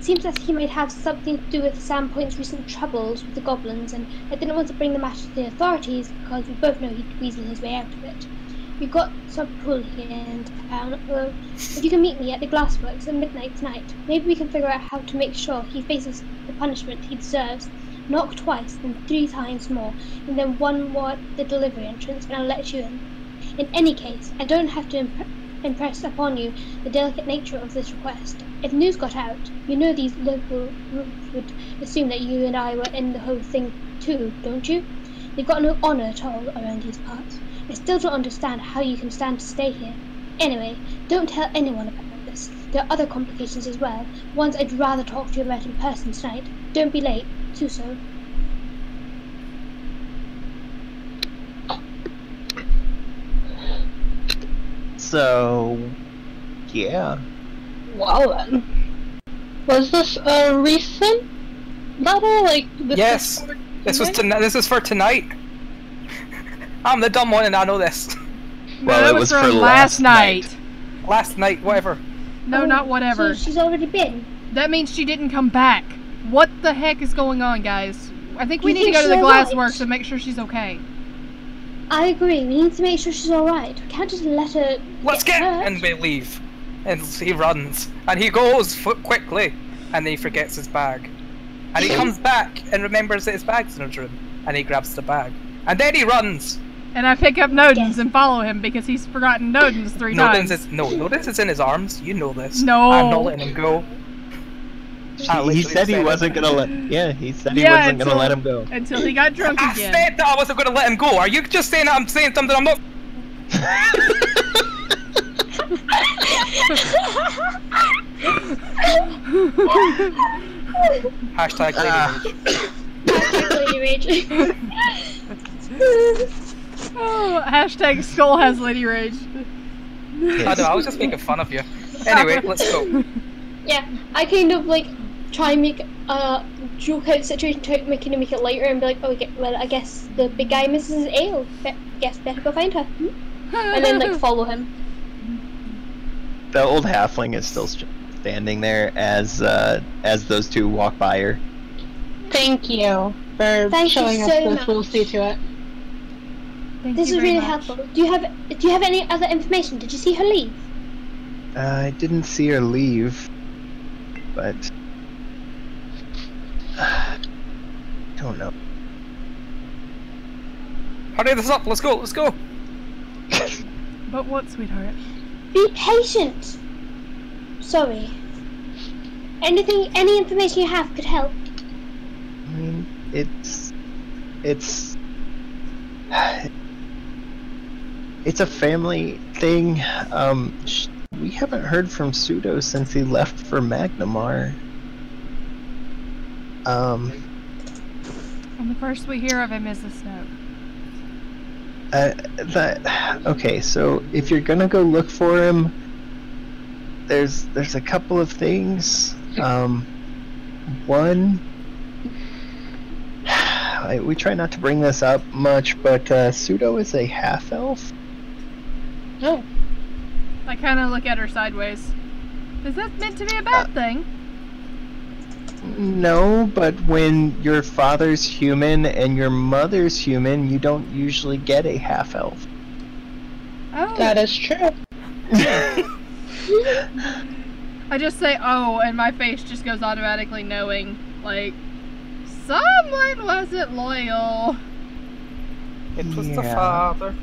Seems that he might have something to do with Sam Point's recent troubles with the goblins, and I didn't want to bring the matter to the authorities because we both know he'd weasel his way out of it. We've got some pool here in town. If you can meet me at the Glassworks at midnight tonight, maybe we can figure out how to make sure he faces the punishment he deserves. Knock twice, then 3 times more, and then one more at the delivery entrance, and I'll let you in. In any case, I don't have to impress upon you the delicate nature of this request. If news got out, you know these local groups would assume that you and I were in the whole thing too, don't you? You've got no honour at all around these parts. I still don't understand how you can stand to stay here. Anyway, don't tell anyone about this. There are other complications as well, ones I'd rather talk to you about in person tonight. Don't be late. Suso. So, yeah. Well then. Was this a recent letter? Like, this Yes. This was This is for tonight. I'm the dumb one, and I know this. No, Well, that it was was from for last last night. Last night, whatever. No, not whatever. So she's already been. That means she didn't come back. What the heck is going on, guys? I think we You need to think go to the she's alright? Glassworks and make sure she's okay. I agree. We need to make sure she's alright. We can't just let her Let's get, hurt. and we leave. And he runs, and he goes quickly, and then he forgets his bag. And he comes back and remembers that his bag's in his room, and he grabs the bag. And then he runs. And I pick up Nodens Yes. and follow him because he's forgotten Nodens 3 Nodens times. Nodens is in his arms. You know this. No. I'm not letting him go. I He literally said he it. wasn't gonna let. Yeah, he said he Yeah, wasn't gonna until- let him go. Until he got drunk I again. said that I wasn't going to let him go. Are you just saying that I'm saying something I'm not? Hashtag Lady Rage. Lady Rage. Oh, hashtag Skull has Lady Rage. I know, I was just making fun of you. Anyway, let's go. Yeah, I kind of like try and make a joke out situation, try to make it lighter and be like, oh, okay, well, I guess the big guy misses his ale. Guess better go find her. and then like follow him. The old halfling is still standing there as those two walk by her. Thank you for Thank you showing us so this. much. We'll see to it. Thank This you is very really much. helpful. Do you have any other information? Did you see her leave? I didn't see her leave, but don't know. Hurry this up, let's go, let's go! But what, sweetheart? Be patient. Sorry. Any information you have could help. I mean, it's a family thing. We haven't heard from Pseudo since he left for Magnamar. And the first we hear of him is the snow. Okay, so if you're gonna go look for him, there's a couple of things. One, we try not to bring this up much, but Pseudo is a half-elf. Oh. I kind of look at her sideways. Is that meant to be a bad thing? No, but when your father's human and your mother's human, you don't usually get a half-elf. Oh. That is true. I just say, oh, and my face just goes automatically knowing, like, someone wasn't loyal. It was the Yeah. father.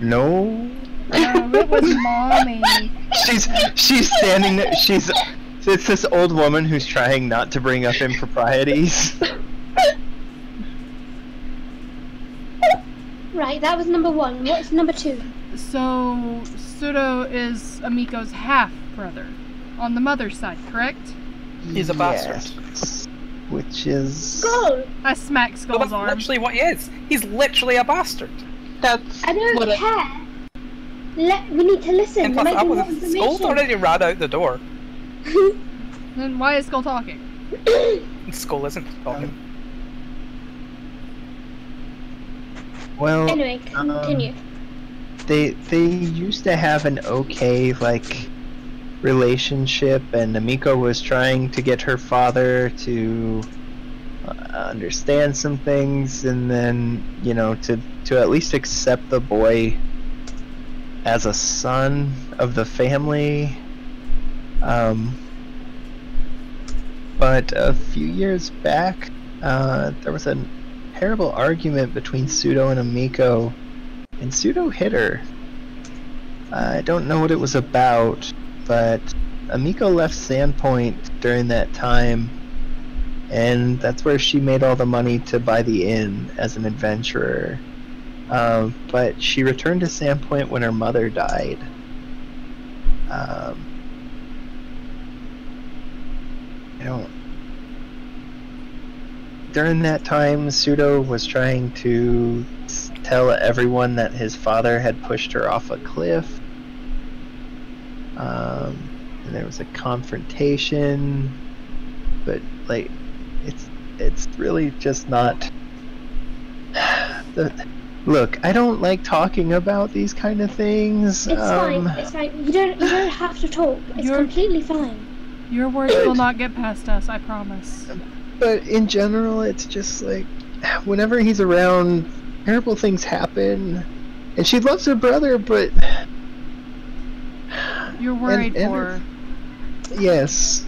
No. No, it was mommy. She's standing there. It's this old woman who's trying not to bring up improprieties. Right, that was number 1. What's number 2? So, Pseudo is Amiko's half-brother. On the mother's side, correct? He's a bastard. Yes. Which is... Go! I smack No, Skull's that's arm. literally what he is. He's literally a bastard. That's I don't what it, care. We need to listen. And There plus, might be more Skull's information. already ran out the door. Then why is Skull talking? Skull isn't talking. Well, Anyway, continue. they used to have an okay, like, relationship, and Amiko was trying to get her father to understand some things, and then, you know, to at least accept the boy as a son of the family. But a few years back, there was a terrible argument between Pseudo and Amiko, and Pseudo hit her. I don't know what it was about, but Amiko left Sandpoint during that time, and that's where she made all the money to buy the inn as an adventurer. But she returned to Sandpoint when her mother died. During that time, Pseudo was trying to tell everyone that his father had pushed her off a cliff. And there was a confrontation, but like, it's really just not. Look, I don't like talking about these kind of things. It's fine. It's fine. You don't have to talk. It's completely fine. Your words will not get past us, I promise. But in general, it's just like, whenever he's around, terrible things happen. And she loves her brother, but... You're worried and for her. Yes.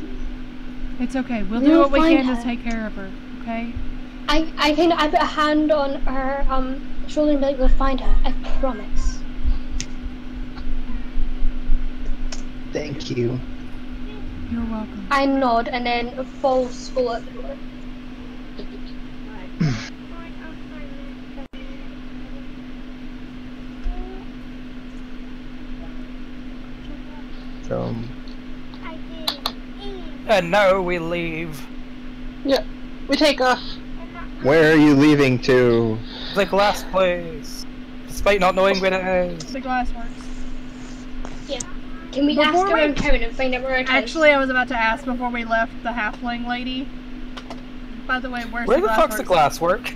It's okay. We'll We'll do what we find can her. to take care of her, okay? I put a hand on her shoulder and be like, we'll find her. I promise. Thank you. You're welcome. I nod and then follow Skull out the door. So, And now we leave. yeah, we take off. where are you leaving to? The glass place. Despite not knowing where it is. The glass works. Yeah. Can we Before ask we- around town and find out where it is? Actually, I was about to ask before we left the halfling lady. By the way, where's Where the the glass fuck's the works? glass work?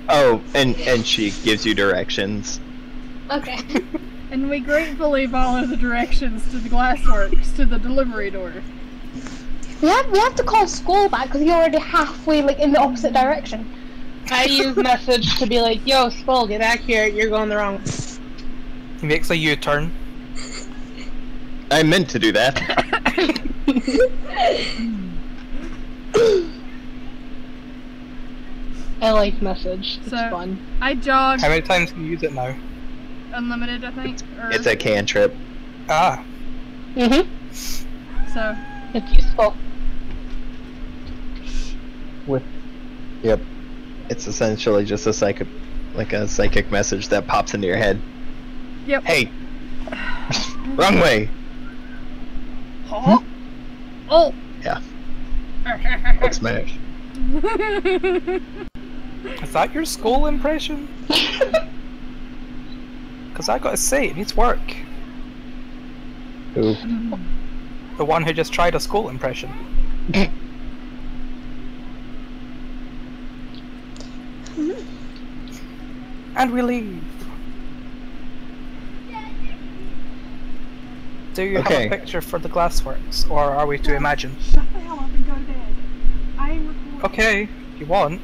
Oh, and she gives you directions. Okay. And we gratefully follow the directions to the glassworks, to the delivery door. We have to call school back because you're already halfway like in the opposite direction. I use message to be like, yo, Skull, get back here, you're going the wrong way. He makes a U-turn. I meant to do that. I like message. It's So- fun. I jog How many times can you use it now? unlimited, I think. Or, It's a cantrip. Ah. Mm-hmm. so It's useful. Yep. It's essentially just a psychic message that pops into your head. Yep. Hey! Wrong way! Huh? Oh. Yeah. Hulk smash. Is that your skull impression? Because I gotta say, it needs work. Ooh. The one who just tried a skull impression. And we leave. Do you have Okay. a picture for the glassworks, or are we to imagine? Shut the hell up and go to bed. I am recording. Okay, if you want.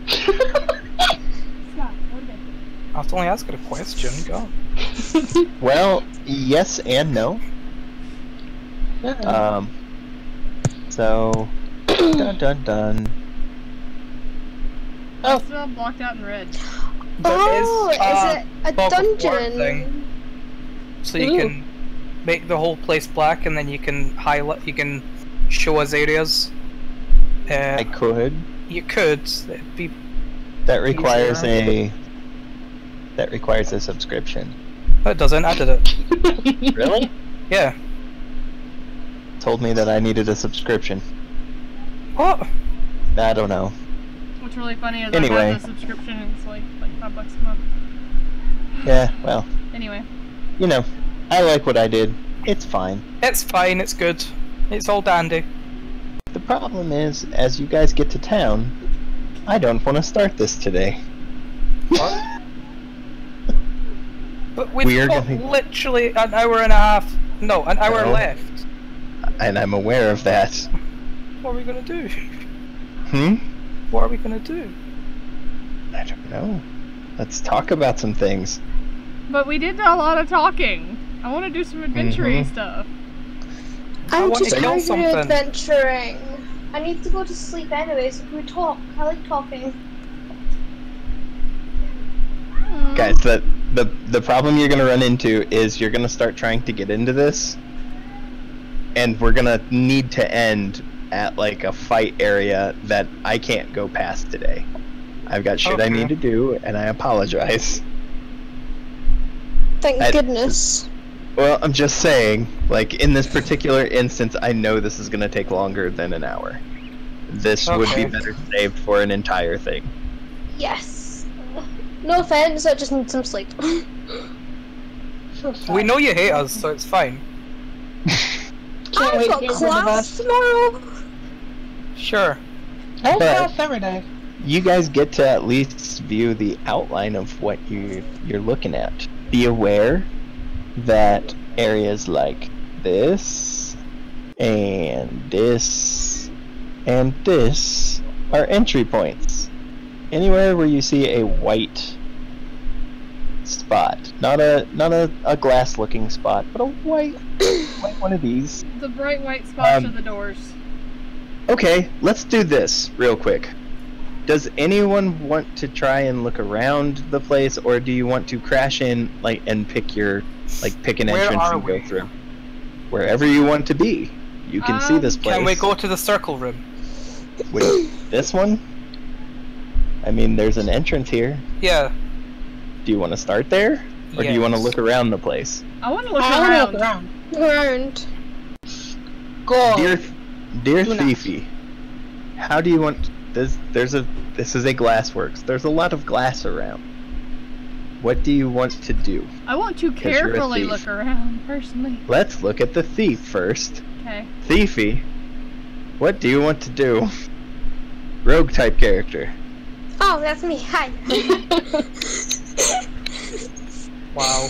Scott, go to bed. I was only asking a question, go. Well, yes and no. So, dun dun dun. Oh. Still blocked out in red. There Oh, is it a fog of war dungeon? thing. So you can make the whole place black, and then you can highlight. You can show us areas. I could. You could. It'd be That requires a subscription. No, it doesn't. I did it. Really? Yeah. Told me that I needed a subscription. What? I don't know. What's really funny is I Anyway. have the subscription and it's like $5 a month. Yeah, well, Anyway. you know, I like what I did. It's fine. It's fine. It's good. It's all dandy. The problem is, as you guys get to town, I don't want to start this today. What? But we've We are got gonna- literally an hour and a half. No, an hour No. left. And I'm aware of that. What are we gonna do? What are we gonna do? I don't know. Let's talk about some things. But we did a lot of talking. I want to do some adventure-y Mhm. stuff. I I'm want just to kill tired something. of adventuring. I need to go to sleep anyway, so we talk. I like talking. Guys, the problem you're gonna run into is you're gonna start trying to get into this, and we're gonna need to end at like a fight area that I can't go past today. I've got shit I Okay. need to do, and I apologize. Thank I- goodness. Well, I'm just saying, like, in this particular instance, I know this is gonna take longer than an hour. This would Okay. be better saved for an entire thing. Yes. No offense, I just need some sleep. So sad. We know you hate us, so it's fine. Can't I've wait got to get rid of class us. tomorrow. Sure. I have But- class every day. You guys get to at least view the outline of what you're looking at. Be aware that areas like this and this and this are entry points. Anywhere where you see a white spot, not a glass looking spot, but a white one of these. The bright white spots Um, are the doors. Okay, let's do this real quick. Does anyone want to try and look around the place, or do you want to crash in and pick an Where entrance are and we? go through? Wherever you want to be. You can see this place. Can we go to the circle room? Wait, this one? I mean, there's an entrance here. Yeah. Do you want to start there, or do you want to Yes. look around the place? I want to look I want around. to look around. Round. Go. Dear Do not. Thiefy, how do you want this? This is a glassworks. There's a lot of glass around. What do you want to do? I want to 'Cause you're a carefully thief. look around, personally. Let's look at the thief first. Okay. Thiefy, what do you want to do? Rogue type character. Oh, that's me. Hi. Wow.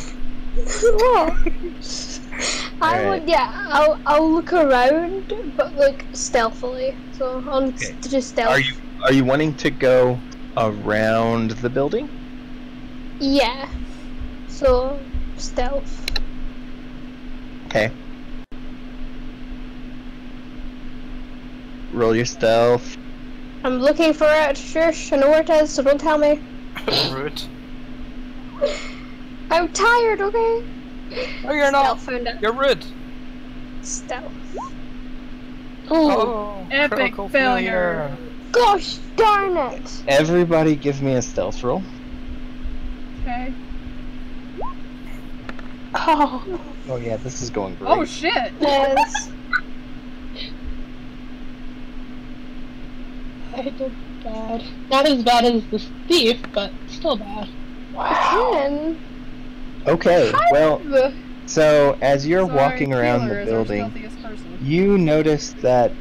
I'll look around, but like stealthily. So on Okay. to just stealth. Are you wanting to go around the building? Yeah. So stealth. Okay. Roll your stealth. I'm looking for it. Shush, I know where it is, so don't tell me. Rude. I'm tired, okay? No, you're not. Stealth found it. You're rude. Stealth. Oh, Epic critical failure. Gosh darn it! Everybody give me a stealth roll. Okay. Oh, Oh yeah, this is going great. Oh shit! Yes. I did bad. Not as bad as the thief, but still bad. Wow. Okay, well, so as you're Sorry, walking around Taylor the is our building, stealthiest person. you notice that,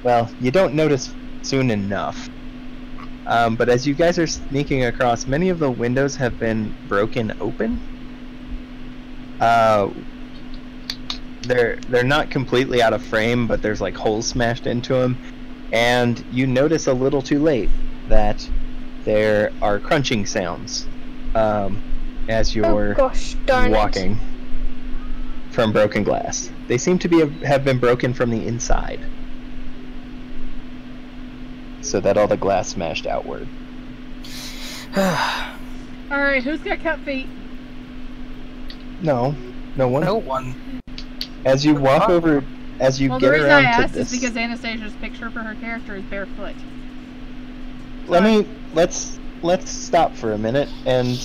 well, you don't notice soon enough. But as you guys are sneaking across, many of the windows have been broken open. They're not completely out of frame, but there's like holes smashed into them. And you notice a little too late that there are crunching sounds as you're Oh gosh darn walking from broken glass. They seem to have been broken from the inside, so that all the glass smashed outward. Alright, who's got cut feet? No one. No one. As you walk over, as you Well, the get reason I around to asked is this, because Anastasia's picture for her character is barefoot. let's stop for a minute and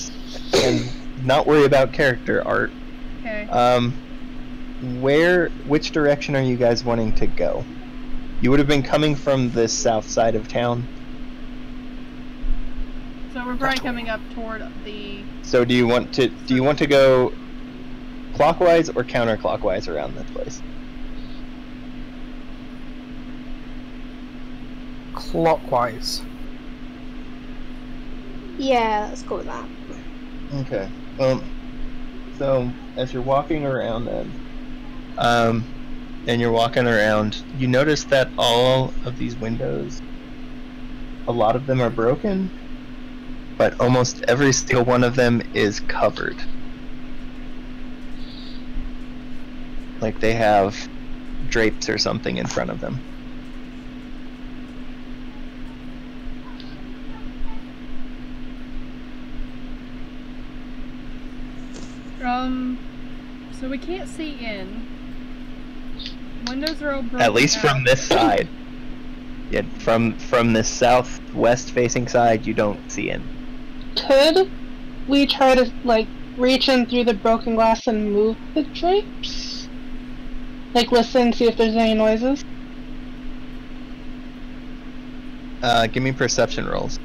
not worry about character art. Okay. Which direction are you guys wanting to go? You would have been coming from the south side of town. So we're probably coming up toward the... So do you want to go clockwise or counterclockwise around this place? Clockwise. Yeah, let's go with that. Okay. So as you're walking around then, and you're walking around, you notice that all of these windows, a lot of them are broken, but almost every single one of them is covered. Like they have drapes or something in front of them. So we can't see in. Windows are all broken At least out. from this side. Yeah, from this southwest facing side, you don't see in. Could we try to, like, reach in through the broken glass and move the drapes? Like, listen, see if there's any noises? Give me perception rolls.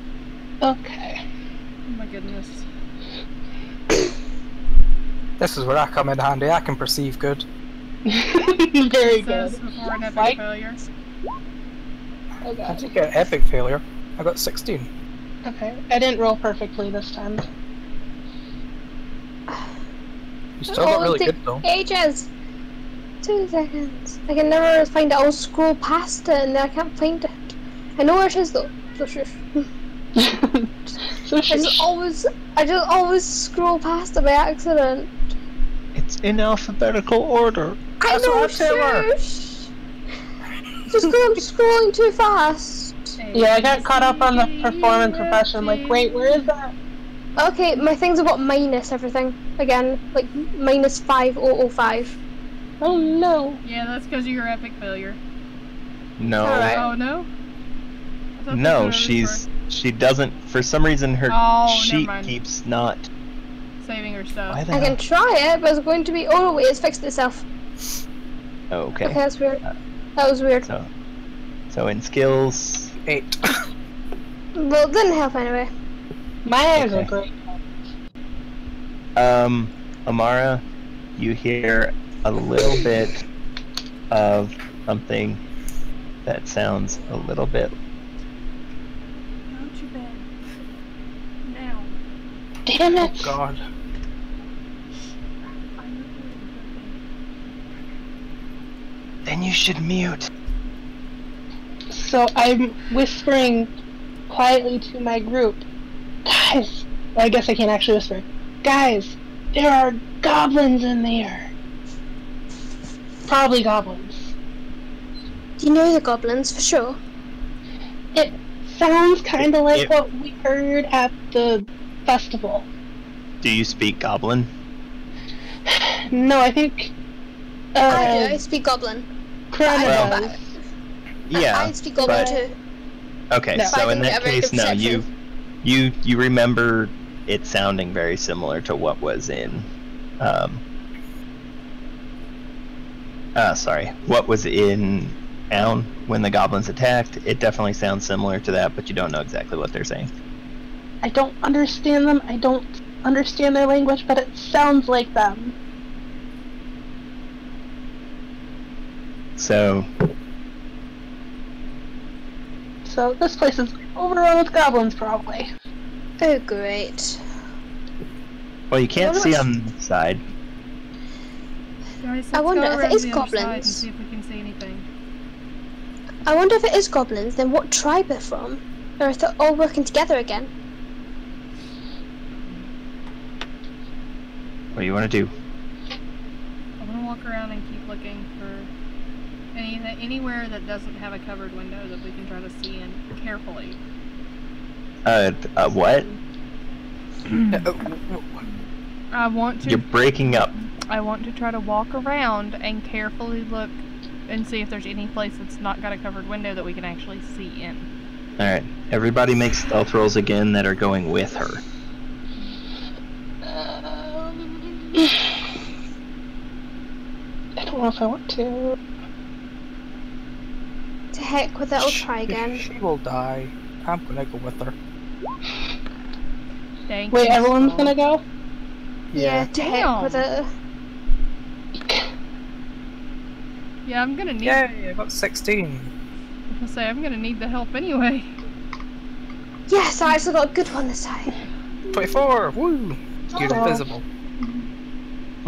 Okay. Oh my goodness. This is where I come in handy. I can perceive good. Very good. Says before an epic Fight. failure. Oh I god. did get an epic failure. I got 16. Okay, I didn't roll perfectly this time. You still got really good though. Ages. 2 seconds. I can never find it. I'll scroll past it and then I can't find it. I know where it is though. So shush. So I just always scroll past it by accident. It's in alphabetical order. I That's know, what I'm saying. shush. Just because I'm scrolling too fast. Yeah, I got caught up on the performance profession. Like, wait, where is that? Okay, my things have got minus everything again, like minus 5005. Oh no. Yeah, that's because of your epic failure. No. Alright. Oh no? I thought No, that's what it was she doesn't, for some reason her Oh, never sheet mind. keeps not. for saving her stuff. Why the I hell? can try it, but it's going to be. Oh no, wait, it's fixed itself. Oh, Okay, okay. that's weird. That was weird. So in skills, 8. Well, it didn't help anyway. My eyes are Okay. great. Amara, you hear a little bit of something that sounds a little bit. Don't you bet. Now. Damn it. God. Then you should mute. So I'm whispering quietly to my group. Guys, well, I guess I can't actually whisper. Guys, there are goblins in there. Probably goblins. Do you know the goblins for sure? It sounds kind of like what we heard at the festival. Do you speak Goblin? No, I think. I do. I speak Goblin. Krana does. Yeah. I speak Goblin but- too. Okay, No. so I in think that a very case, good no. perception. You remember it sounding very similar to what was in, what was in town when the goblins attacked. It definitely sounds similar to that, but you don't know exactly what they're saying. I don't understand them. I don't understand their language, but it sounds like them. So, So this place is overrun with goblins, probably. Oh, great. well, you can't Well, see let's- on the side. Guys, I let's wonder go if it around is the other side and goblins. see if we can see anything. I wonder if it is goblins, then what tribe they're from? Or if they're all working together again. What do you want to do? I'm gonna walk around and keep looking for anywhere that doesn't have a covered window that we can try to see in carefully. What? I want to. You're breaking up. I want to try to walk around and carefully look and see if there's any place that's not got a covered window that we can actually see in. Alright, everybody make stealth rolls again that are going with her. I don't know if I want to. To heck with it, I'll try again. She will die. I'm gonna go with her. Dang. Wait, everyone's gonna go? Yeah, to heck with it. Yeah, I'm gonna need. Yay, I got 16. I was gonna say I'm gonna need the help anyway. Yes, I actually got a good one this time. 24! Woo! You're Oh. invisible.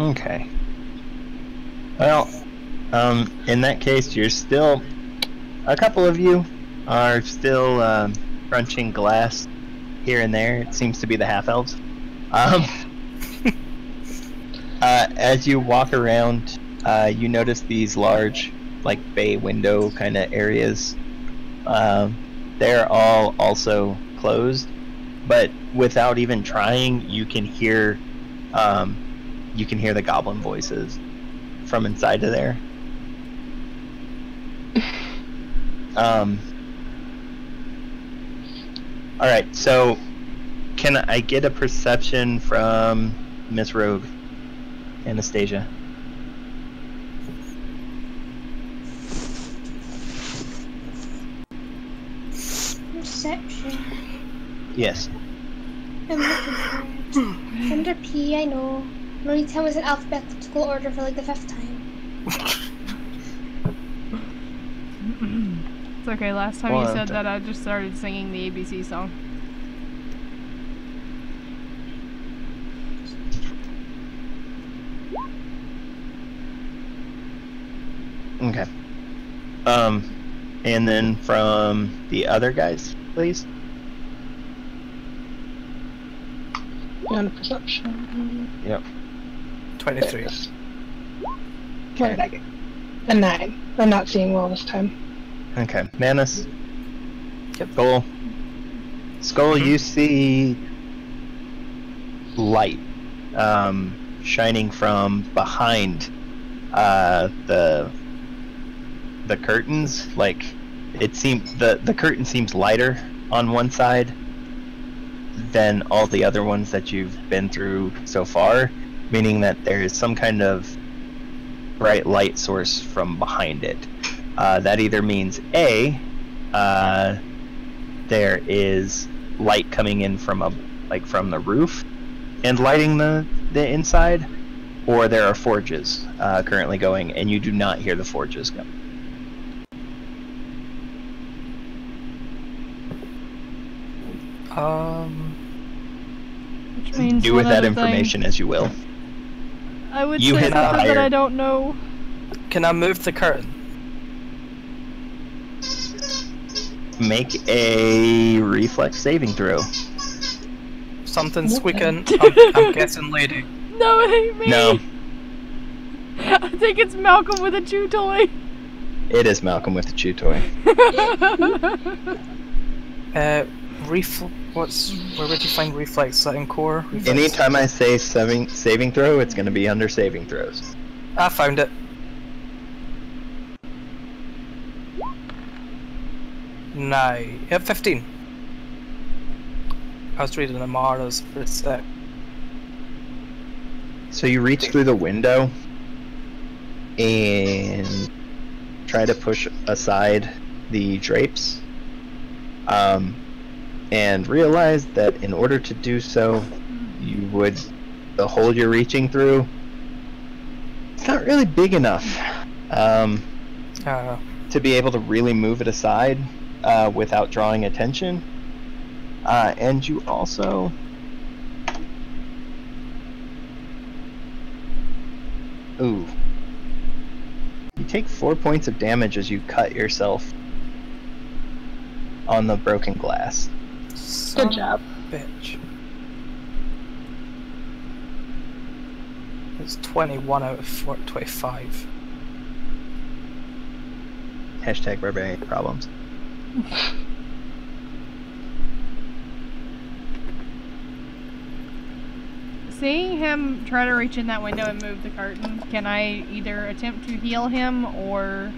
Okay. Well, in that case, you're still... A couple of you are still, crunching glass here and there. It seems to be the half-elves. As you walk around, you notice these large, like, bay window kind of areas. They're all also closed, but without even trying, you can hear the goblin voices from inside of there. Alright, so can I get a perception from Miss Rogue, Anastasia? Perception. Yes. I'm looking for it. Under P, I know. No need to tell me it's in alphabetical order for like the 5th time. It's okay. Last time Well, you said that, I just started singing the ABC song. Okay. And then from the other guys, please. On perception. Yep. 23. What did I get? A 9. I'm not seeing well this time. Okay. Manus. Yep. Skull. Skull, you see light shining from behind the curtains. Like it seems the curtain seems lighter on one side than all the other ones that you've been through so far, meaning that there is some kind of bright light source from behind it. That either means A, there is light coming in from from the roof and lighting the inside, or there are forges currently going, and you do not hear the forges go. Which means Do with one that other thing. information as you will. I would You say hit a something that higher- I don't know. Can I move the curtain? Make a reflex saving throw. Something's squeaking. I'm guessing lady. No, it ain't me. No, I think it's Malcolm with a chew toy. it is Malcolm with the chew toy. Where would you find reflex? Is that in core? Reflex? Anytime I say saving throw, it's going to be under saving throws. I found it. No, 15. I was reading Amara's for a sec. So you reach through the window and try to push aside the drapes, and realize that in order to do so, the hole you're reaching through, it's not really big enough to be able to really move it aside without drawing attention. And you also you take 4 points of damage as you cut yourself on the broken glass. Good job. Bitch. It's 21 out of 25. Hashtag barbarian problems. Seeing him try to reach in that window and move the curtain, can I either attempt to heal him or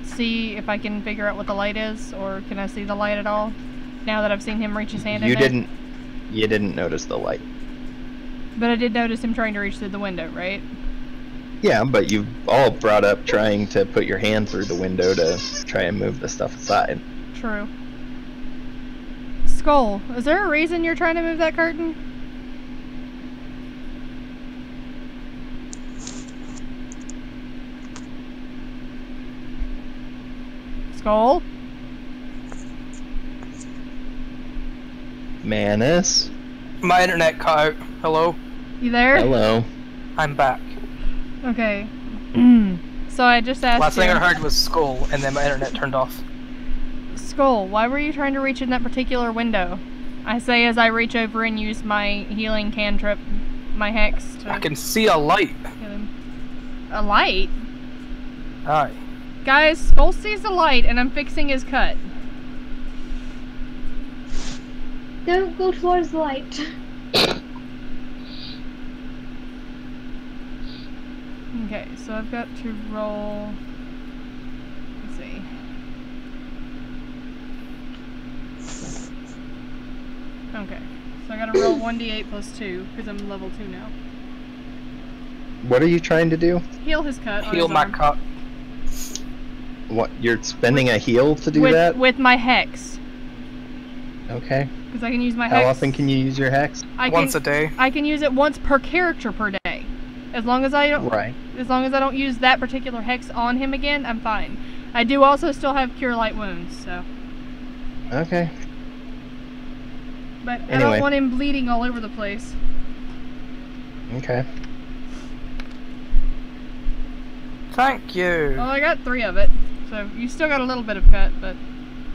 see if I can figure out what the light is, or can I see the light at all now that I've seen him reach his hand in there? You didn't notice the light. But I did notice him trying to reach through the window, right? Yeah, but you've all brought up trying to put your hand through the window to try and move the stuff aside. True. Skull, is there a reason you're trying to move that curtain? Skull? Manus? My internet cut out. Hello? You there? Hello. I'm back. Okay. So I just asked Last thing you, I heard was skull, and then my internet turned off. Skull, why were you trying to reach in that particular window? I say as I reach over and use my healing cantrip, my hex to I can see a light. hit him. A light? Aye. Guys, Skull sees the light and I'm fixing his cut. Don't go towards the light. Okay, so I've got to roll. Let's see. Okay, so I gotta roll 1d8 plus 2 because I'm level 2 now. What are you trying to do? Heal his cut. Heal on his my arm. cut. What, you're spending a heal to do with, that? With my hex. Okay. Because I can use my How hex. often can you use your hex? Once a day. I can use it once per character per day. As long as I don't. Right. As long as I don't use that particular hex on him again, I'm fine. I do also still have Cure Light Wounds, so. Okay. But I Anyway. don't want him bleeding all over the place. Okay. Thank you. Well, I got 3 of it, so you still got a little bit of cut, but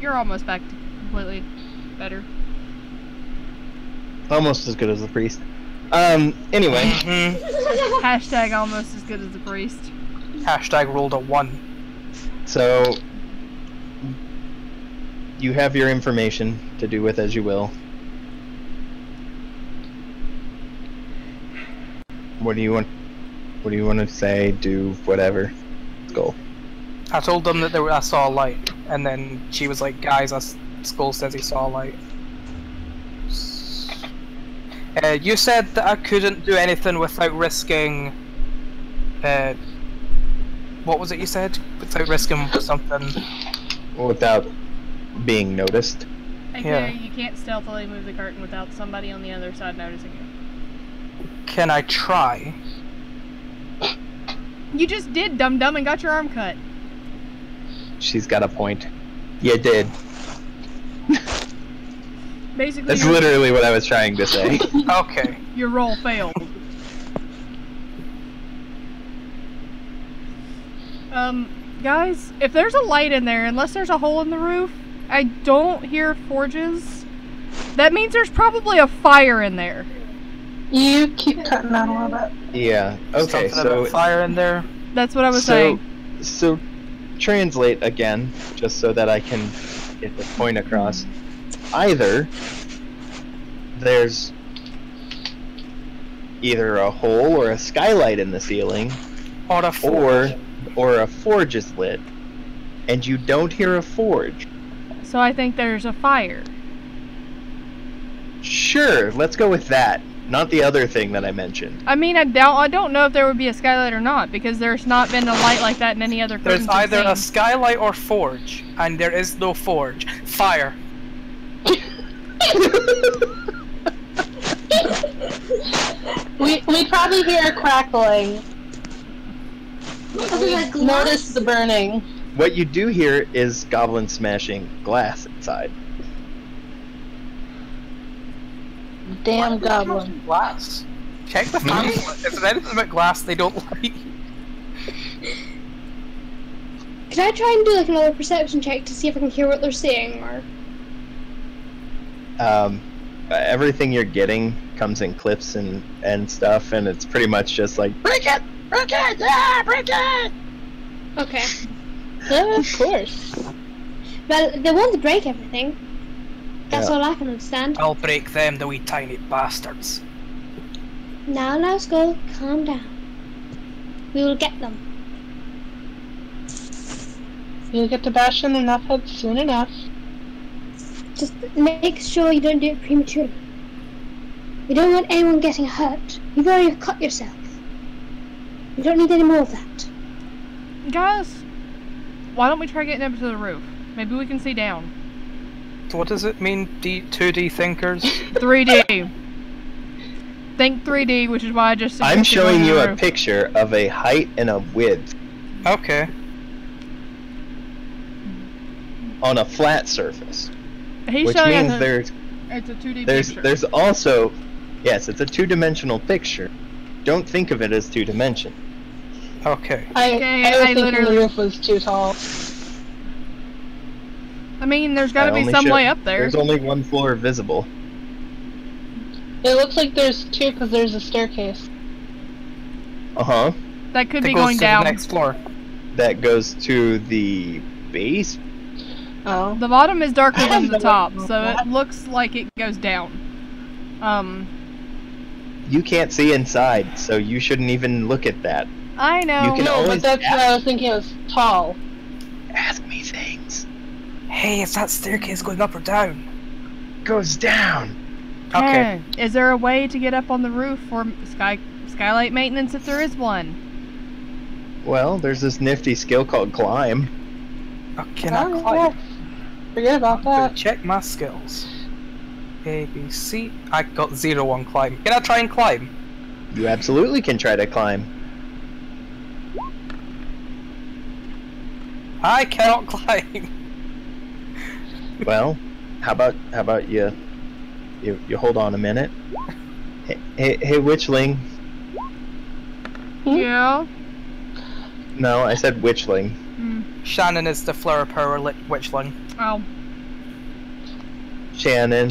you're almost back to completely better. Almost as good as the priest. Anyway. Hashtag almost as good as the priest. Hashtag rolled a 1. So, you have your information to do with as you will. What do you want? What do you want to say? Do whatever. Skull. I told them that I saw a light, and then she was like, "Guys, Skull says he saw a light." You said that I couldn't do anything without risking. What was it you said? Without risking something. Without being noticed. Okay, you can't stealthily move the curtain without somebody on the other side noticing it. Can I try? You just did, dum-dum, and got your arm cut. She's got a point. You did. Basically, That's literally what I was trying to say. Okay. your roll failed. Guys, if there's a light in there, unless there's a hole in the roof, I don't hear forges. That means there's probably a fire in there. You keep cutting out a little bit. Yeah. Okay. Something about fire in there. That's what I was saying. So translate again, just so that I can get the point across. Either there's either a hole or a skylight in the ceiling, Or a forge. or a forge is lit, and you don't hear a forge. So I think there's a fire. Sure, let's go with that. Not the other thing that I mentioned. I mean, I don't know if there would be a skylight or not, because there's not been a light like that in any other There's curtains I've either a seen. skylight or forge, and there is no forge. Fire. We probably hear a crackling. Notice the burning. What you do hear is goblins smashing glass inside. Damn goblin. Glass. Check the pamphlet. If there's anything about glass they don't like. Can I try and do like another perception check to see if I can hear what they're saying, or? Everything you're getting comes in clips and stuff, and it's pretty much just like, break it, yeah, break it. Okay. Yeah, of course. Well, they want to break everything. That's Yeah. all I can understand. I'll break them, the wee tiny bastards. Now let's go. Calm down. We will get them. You'll get to bash in enough heads soon enough. Just make sure you don't do it prematurely. You don't want anyone getting hurt. You've already cut yourself. You don't need any more of that. Guys, why don't we try getting up to the roof? Maybe we can see down. So what does it mean, 2D thinkers? 3D. Think 3D, which is why I just I'm suggested showing going to you the a roof. picture of a height and a width Okay. on a flat surface, He's which showing means us it's a 2D picture. there's also, yes, it's a two-dimensional picture. Don't think of it as two-dimension. Okay. I was thinking the literally- roof was too tall. I mean, there's got to I be only some show- way up there. There's only one floor visible. It looks like there's two because there's a staircase. Uh-huh. That could It be goes going to down. the next floor. That goes to the base. Oh. The bottom is darker than the never top, known so that. it looks like it goes down. You can't see inside, so you shouldn't even look at that. I know. You can No, always but that's what I was thinking. It was tall. ask me things. Hey, is that staircase going up or down? Goes down. Okay. Hey, is there a way to get up on the roof for skylight maintenance if there is one? Well, there's this nifty skill called climb. I cannot Oh, climb. yeah. Forget about I'm gonna that. check my skills. A, B, C. I got 0 on climb. Can I try and climb? You absolutely can try to climb. I cannot climb. Well, how about you hold on a minute. Hey, witchling. Yeah. No, I said witchling. Shannon is the flower power witchling. Oh. Shannon.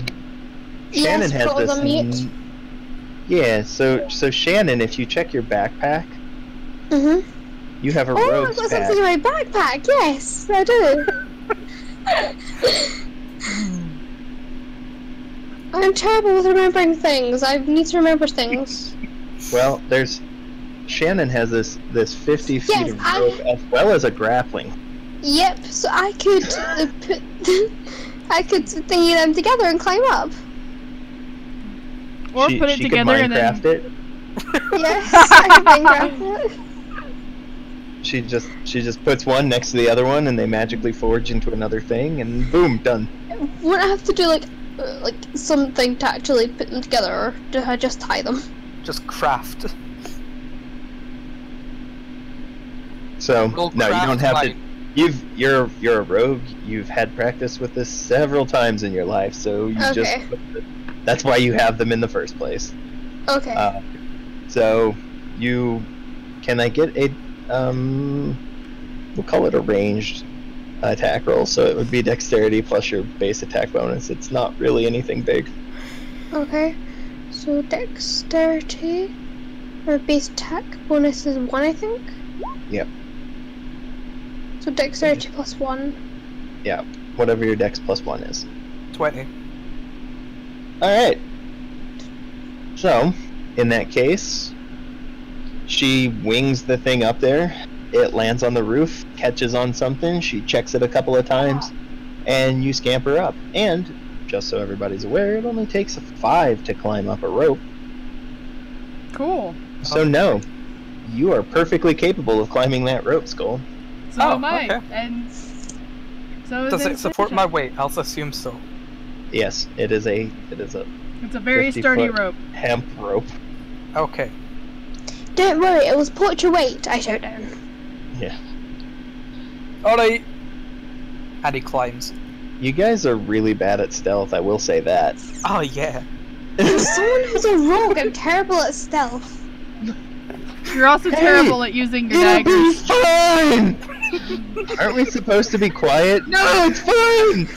Shannon Yes, has put this. on mute. Yeah, so Shannon, if you check your backpack, you have a Oh, I've rogue's got pack. something in my backpack. Yes, I do. I'm terrible with remembering things. I need to remember things. Well, Shannon has this 50 feet Yes, of rope as well as a grappling. Yep. So I could put, I could thingy them together and climb up. Or she, put it she together could and then. Minecraft it. Yes, I could Minecraft it. She just puts one next to the other one, and they magically forge into another thing, and boom, done. Would I have to do like something to actually put them together, or do I just tie them? Just craft. So Go no, you craft don't have light. to. You're a rogue. You've had practice with this several times in your life, so you Okay. that's why you have them in the first place. Okay. So can I get a we'll call it a ranged attack roll, so it would be dexterity plus your base attack bonus. It's not really anything big. Okay. So dexterity, or base attack bonus is 1, I think? Yep. So dexterity plus 1. Yeah, whatever your dex plus 1 is. 20. Alright. So, in that case, she wings the thing up there. It lands on the roof, catches on something, she checks it a couple of times, and you scamper up. And, just so everybody's aware, it only takes a 5 to climb up a rope. Cool. So no, you are perfectly capable of climbing that rope, Skull. So Oh, am I. okay. And so Does is it support my Incision. weight? I'll assume so. Yes, it is a It's a very 50 sturdy foot. rope. hemp rope. Okay. Don't worry, it will support your weight, I shout down. Yeah. Alright. And he climbs. You guys are really bad at stealth, I will say that. Oh yeah. As someone who's a rogue, I'm terrible at stealth. You're also terrible at using your It'll be daggers. fine! Aren't we supposed to be quiet? No, it's fine!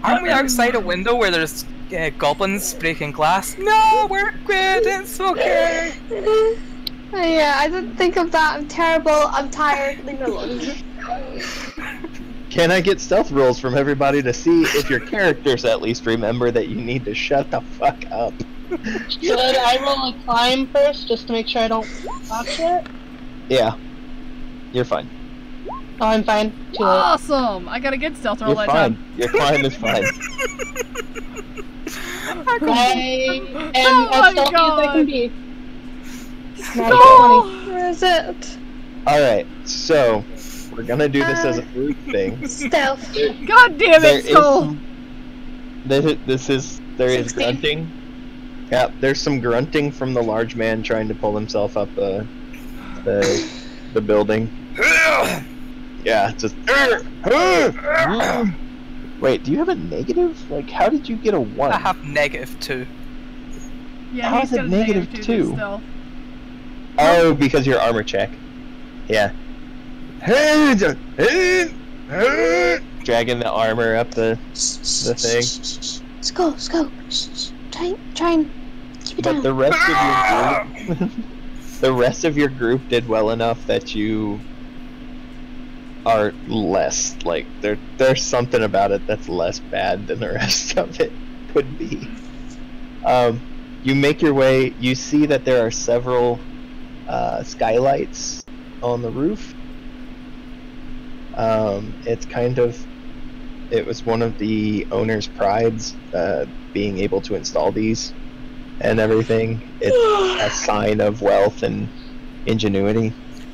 Aren't we outside a window where there's goblins breaking glass? No, we're good, it's okay. Yeah, I didn't think of that. I'm terrible. I'm tired. Leave me alone. Can I get stealth rolls from everybody to see if your characters at least remember that you need to shut the fuck up? Should I roll a climb first, just to make sure I don't botch it? Yeah. You're fine. Oh, I'm fine. Too late. Awesome! I got a good stealth roll You're that fine. time. Your climb is fine. I am Oh my as stealthy as I can be. Not a Oh! Where is it? Alright, so we're gonna do this as a group thing. Stealth. God damn There it, is Skull! some- there is 16. grunting. Yeah, there's some grunting from the large man trying to pull himself up the building. Yeah, just. Wait, do you have a negative? Like, how did you get a 1? I have -2. Yeah, How he's is it got a negative -2 two? to stealth. Oh, because your armor check. Yeah. Dragging the armor up the thing. Skull. Try and keep it But down. the rest of your group, the rest of your group did well enough that you are less like there's something about it that's less bad than the rest of it could be. You make your way. You see that there are several skylights on the roof. It was one of the owner's prides, being able to install these and everything. It's a sign of wealth and ingenuity.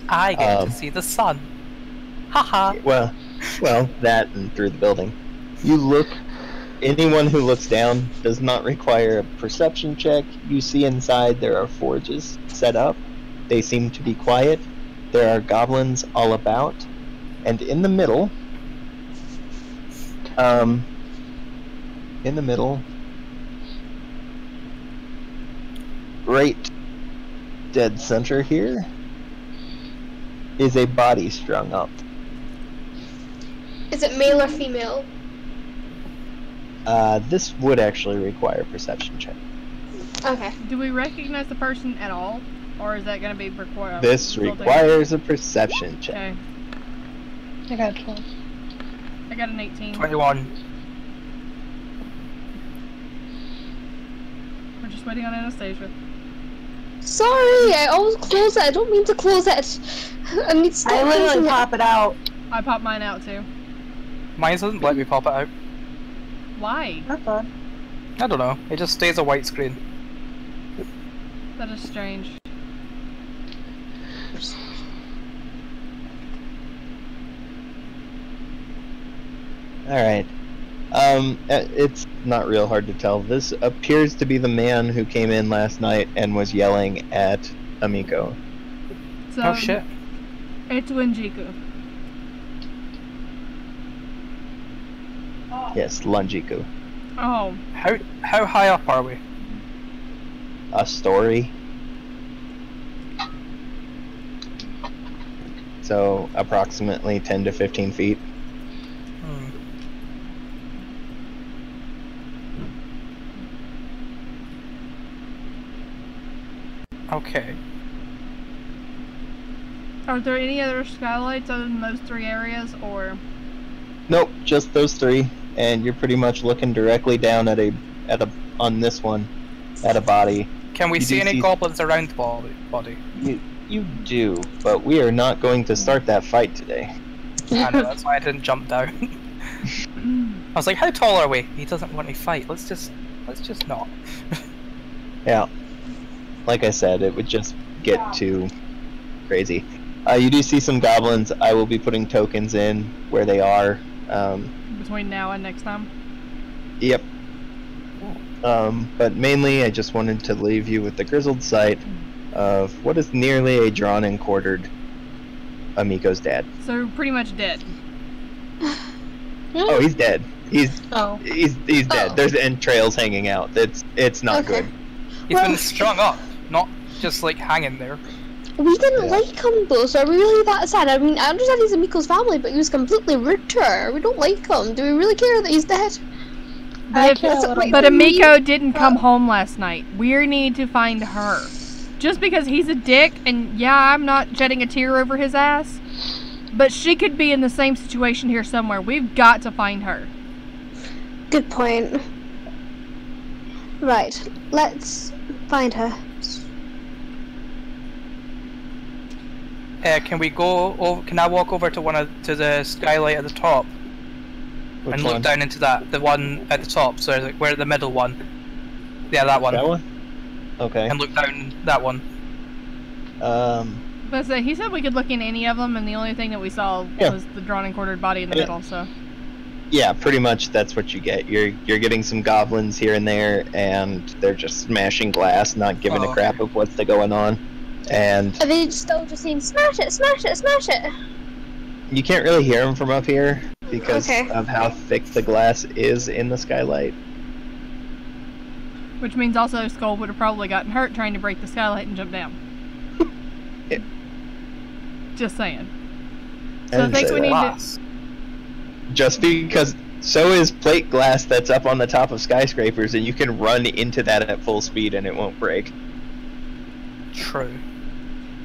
I get to see the sun. Haha. Well, that and through the building. You look. Anyone who looks down does not require a perception check. You see inside there are forges set up. They seem to be quiet. There are goblins all about, and in the middle, right dead center here, is a body strung up. Is it male or female? This would actually require a perception check. Okay. Do we recognize the person at all? Or is that going to be required? This requires a perception check. Okay. I got 12. I got an 18. 21. We're just waiting on Anastasia. Sorry, I always close it. I don't mean to close it. I need to stop I closing literally it. pop it out. I popped mine out too. Mine doesn't let me pop it out. Why? That's odd. I don't know. It just stays a white screen. That is strange. Alright. It's not real hard to tell. This appears to be the man who came in last night and was yelling at Amiko. So, Oh shit. It's Winjiku. Yes, Lungiku. Oh. How high up are we? A story. so approximately 10 to 15 feet. Okay. Are there any other skylights other than those 3 areas, or? Nope, just those 3, and you're pretty much looking directly down at a on this one at a body. Can we see any goblins around the body? You do, but we are not going to start that fight today. I know, that's why I didn't jump down. I was like, how tall are we? He doesn't want to fight. Let's just not. Yeah. Like I said, it would just get too crazy. You do see some goblins. I will be putting tokens in where they are. Between now and next time? Yep. But mainly I just wanted to leave you with the grizzled sight of what is nearly a drawn and quartered Amico's dad. So pretty much dead. Oh, he's dead. He's dead. There's entrails hanging out. It's not good. He's been strung up, not just like hanging there. We didn't like him though, so are we really that sad? I mean, I understand he's Amico's family, but he was completely rude to her. We don't like him. Do we really care that he's dead? But Amico didn't come home last night. We need to find her. Just because he's a dick, and yeah, I'm not shedding a tear over his ass, but she could be in the same situation here somewhere. We've got to find her. Good point. Right, let's find her. Can we go? Can I walk over to to the skylight at the top? Which and look one? down into the one at the top, so like where the middle one. Yeah, that one. That one? Okay. And look down that one. But so he said we could look in any of them, and the only thing that we saw was the drawn and quartered body in the middle. So. Yeah, pretty much that's what you get. You're getting some goblins here and there, and they're just smashing glass, not giving a crap of what's going on. And are they still just saying smash it, smash it, smash it? You can't really hear them from up here because of how thick the glass is in the skylight. Which means also Skull would have probably gotten hurt trying to break the skylight and jump down. Just saying. So I think we need to... Just because so is plate glass that's up on the top of skyscrapers, and you can run into that at full speed and it won't break. True.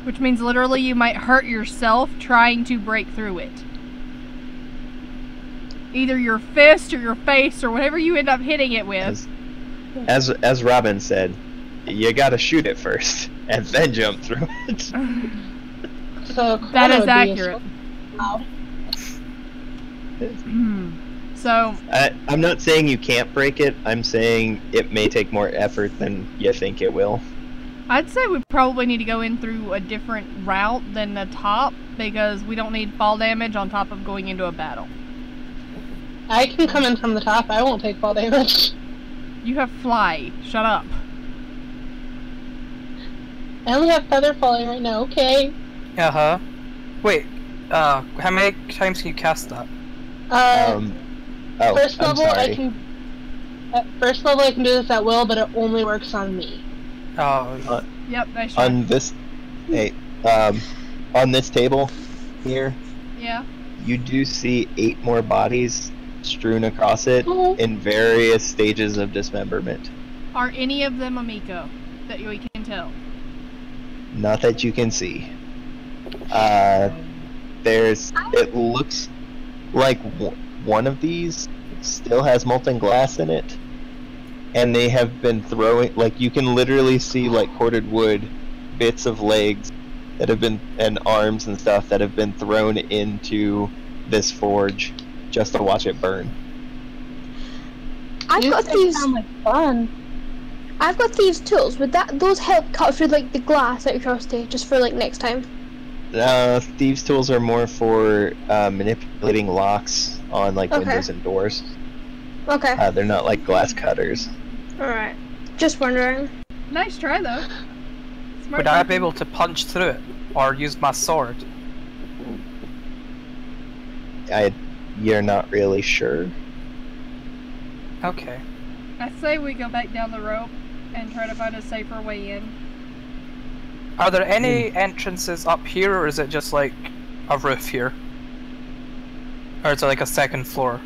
Which means literally you might hurt yourself trying to break through it. Either your fist or your face or whatever you end up hitting it with. As Robin said, you gotta shoot it first and then jump through it. So that is accurate. So I'm not saying you can't break it. I'm saying it may take more effort than you think it will. I'd say we probably need to go in through a different route than the top, because we don't need fall damage on top of going into a battle. I can come in from the top. I won't take fall damage. You have fly. Shut up. I only have feather falling right now. Okay. Uh-huh. Wait. How many times can you cast that? First level I can. At first level I can do this at will, but it only works on me. Oh. Yep. Nice try. On this, on this table here. Yeah. You do see 8 more bodies strewn across it in various stages of dismemberment. Are any of them Amico that we can tell? Not that you can see. It looks like one of these still has molten glass in it, and they have been throwing, like, you can literally see, like, corded wood, bits of legs that have been, and arms and stuff that have been thrown into this forge just to watch it burn. I've got thieves. Sound like fun. I've got thieves' tools. Would those help cut through like the glass out of curiosity, just for like next time? Thieves' tools are more for manipulating locks on like windows and doors. Okay. They're not like glass cutters. All right. Just wondering. Nice try though. Smart Would I be able to punch through it or use my sword? You're not really sure. Okay. I say we go back down the rope and try to find a safer way in. Are there any entrances up here, or is it just like a roof here? Or is it like a second floor?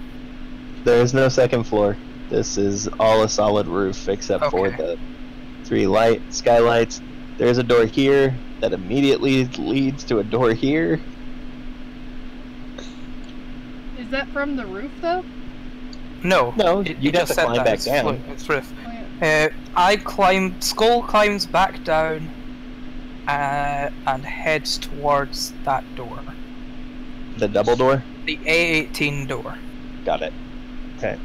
There is no second floor. This is all a solid roof except for Okay. the 3 skylights. There's a door here that immediately leads to a door here. Is that from the roof, though? No. No, it- you'd it have just to said climb that. back It's down. It's roof. Oh, yeah. Skull climbs back down and heads towards that door. The double door? The A18 door. Got it. Okay.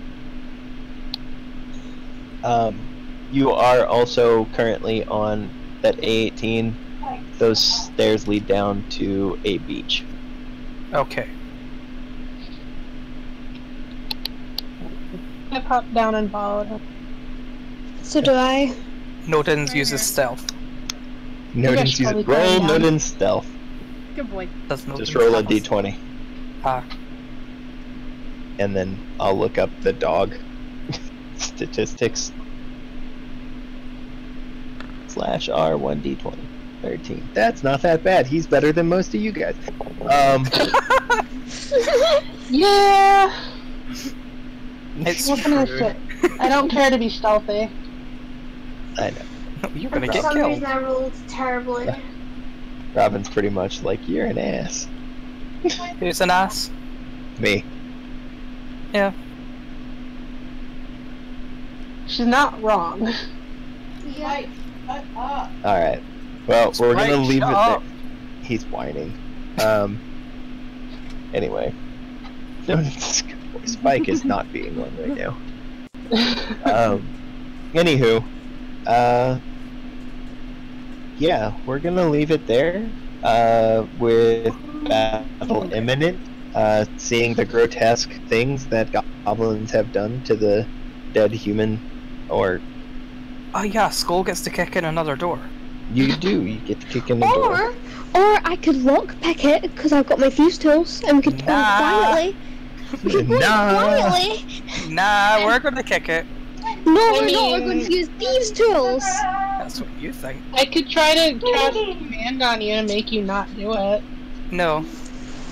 You are also currently on that A18. Those stairs lead down to a beach. Okay. I popped down and followed him. So do I. Nodens uses stealth. Nodens should probably uses roll climb down. Nodens stealth. Good boy. Does Nodens Just roll a have d20, Ah, and then I'll look up the dog statistics. /R1d20. 13. That's not that bad. He's better than most of you guys. Yeah. it's What can I true. say? I don't care to be stealthy. I know. You're gonna For get some killed. reason I rolled terribly. Robin's pretty much like, you're an ass. Who's an ass? Me. Yeah. She's not wrong. Yeah. Alright. Well, we're gonna Spike, leave it shut there. up. He's whining. Anyway. Spike is not being one right now. Anywho. Yeah, we're gonna leave it there. With battle imminent. Seeing the grotesque things that goblins have done to the dead human, or Oh yeah, Skull gets to kick in another door. you do, you get to kick in the door. Or I could lockpick it because I've got my fuse tools, and we could go Nah. quietly. We could go Nah. quietly. Nah, we're gonna kick it. No, we're not. mean- We're going to use thieves' tools. That's what you think. I could try to cast a command on you and make you not do it. No.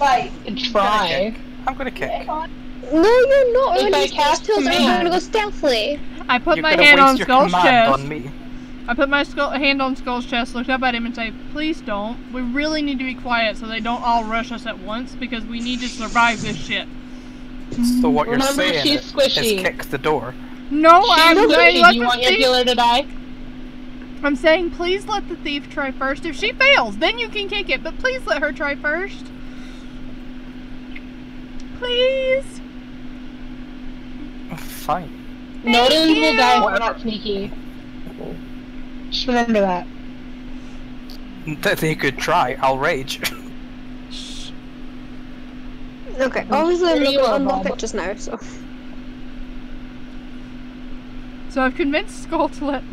I could try. I'm gonna kick. No, you're not. If We're going I to use thieves' cast tools, and we're command- going to go stealthily. I put You're my gonna hand waste on your Skull's command chest. on me. I put my hand on Skull's chest, looked up at him and say, please don't. We really need to be quiet so they don't all rush us at once because we need to survive this shit. So what you're Remember, saying she's is squishy. kick the door. No, She's I'm saying squishy. let Do you the want your thief. healer to die? I'm saying please let the thief try first. If she fails, then you can kick it, but please let her try first. Please. Fine. Nodens will you. die if we're not sneaky. Just remember that. They could try. I'll rage. Okay, obviously I'm not Really going to well, unlock Bob. it just now, so. So I've convinced Skull to let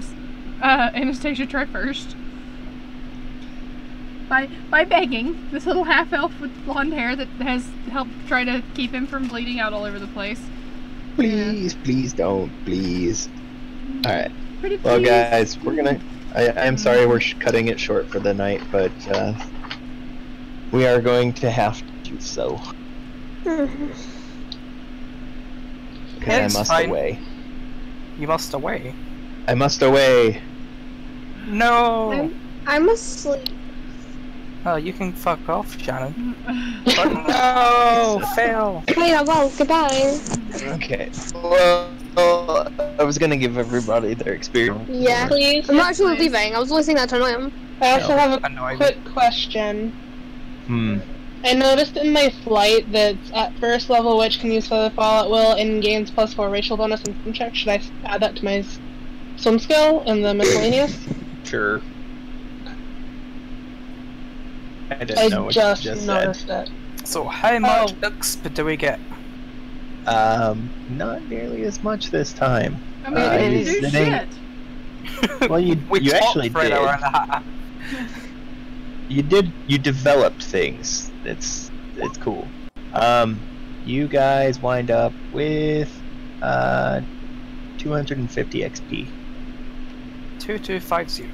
Anastasia try first. By begging this little half-elf with blonde hair that has helped try to keep him from bleeding out all over the place. Please, please don't, please. Alright. Pretty Well, please. guys, we're gonna. I'm sorry we're cutting it short for the night, but we are going to have to do so. Because I It's must fine. away. You must away. I must away. No. I'm asleep. Oh, you can fuck off, Shannon. But no, fail. Yeah, well, goodbye. Okay. Well, I was gonna give everybody their experience. Yeah. Please. I'm not actually Please. leaving. I was listening that to annoy him. I also have I a know I quick question. Hmm. I noticed in my flight that at first level witch can use Feather Fall at will and gains +4 racial bonus and swim check. Should I add that to my swim skill in the miscellaneous? Sure. I didn't I know what just you just noticed said. it. So how much XP do we get? Not nearly as much this time. I mean, it you didn't do sitting- shit. Well, you We you talked actually for an did. hour and a half. You developed things. It's cool. You guys wind up with 250 XP. 2250.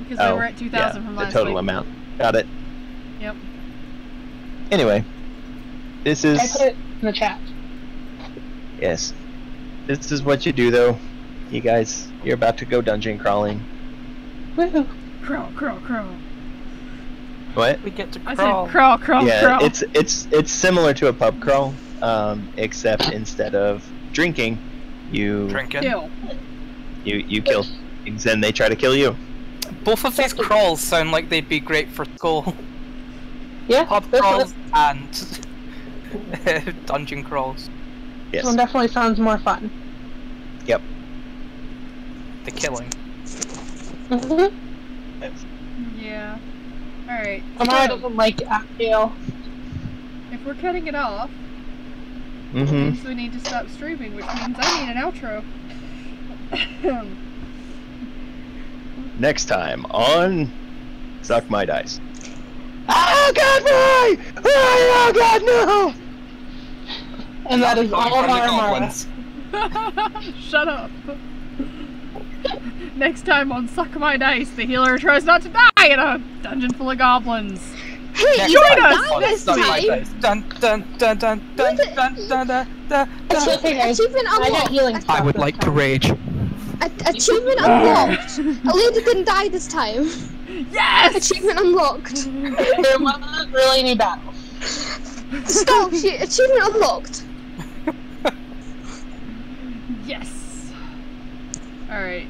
Because we were at 2,000 yeah, from the last total week. amount. Got it. Yep. Anyway, this is I put it in the chat. yes. This is what you do, though. You guys, you're about to go dungeon crawling. Woohoo. Crawl, crawl, crawl. What? We get to I crawl. said crawl, crawl, Yeah, crawl. it's similar to a pub crawl, except instead of drinking, you Drinking. Kill. you kill things and they try to kill you. Both of these crawls sound like they'd be great for school. Yeah, Pub this crawls one, and dungeon crawls. Yes. this one definitely sounds more fun. Yep. The killing. Mm-hmm. Yeah. Alright. Amara So, doesn't like Actail. if we're cutting it off, Mm-hmm. means we need to stop streaming, which means I need an outro. Next time on Suck My Dice. Oh God, why? Oh God, no! And that is all of From the our Amara. goblins. Shut up. Next time on Suck My Dice, the healer tries not to die in a dungeon full of goblins. Hey, Next you Join don't us die this Suck my time! dice. Dun dun dun dun dun dun dun dun dun. It's okay, guys. Achievement I got unlocked! healing I stuff would this like to time. rage. Achievement unlocked! A lady didn't die this time. Yes! Achievement unlocked. There wasn't really any battle. Stop! Achievement unlocked. Yes! Alright.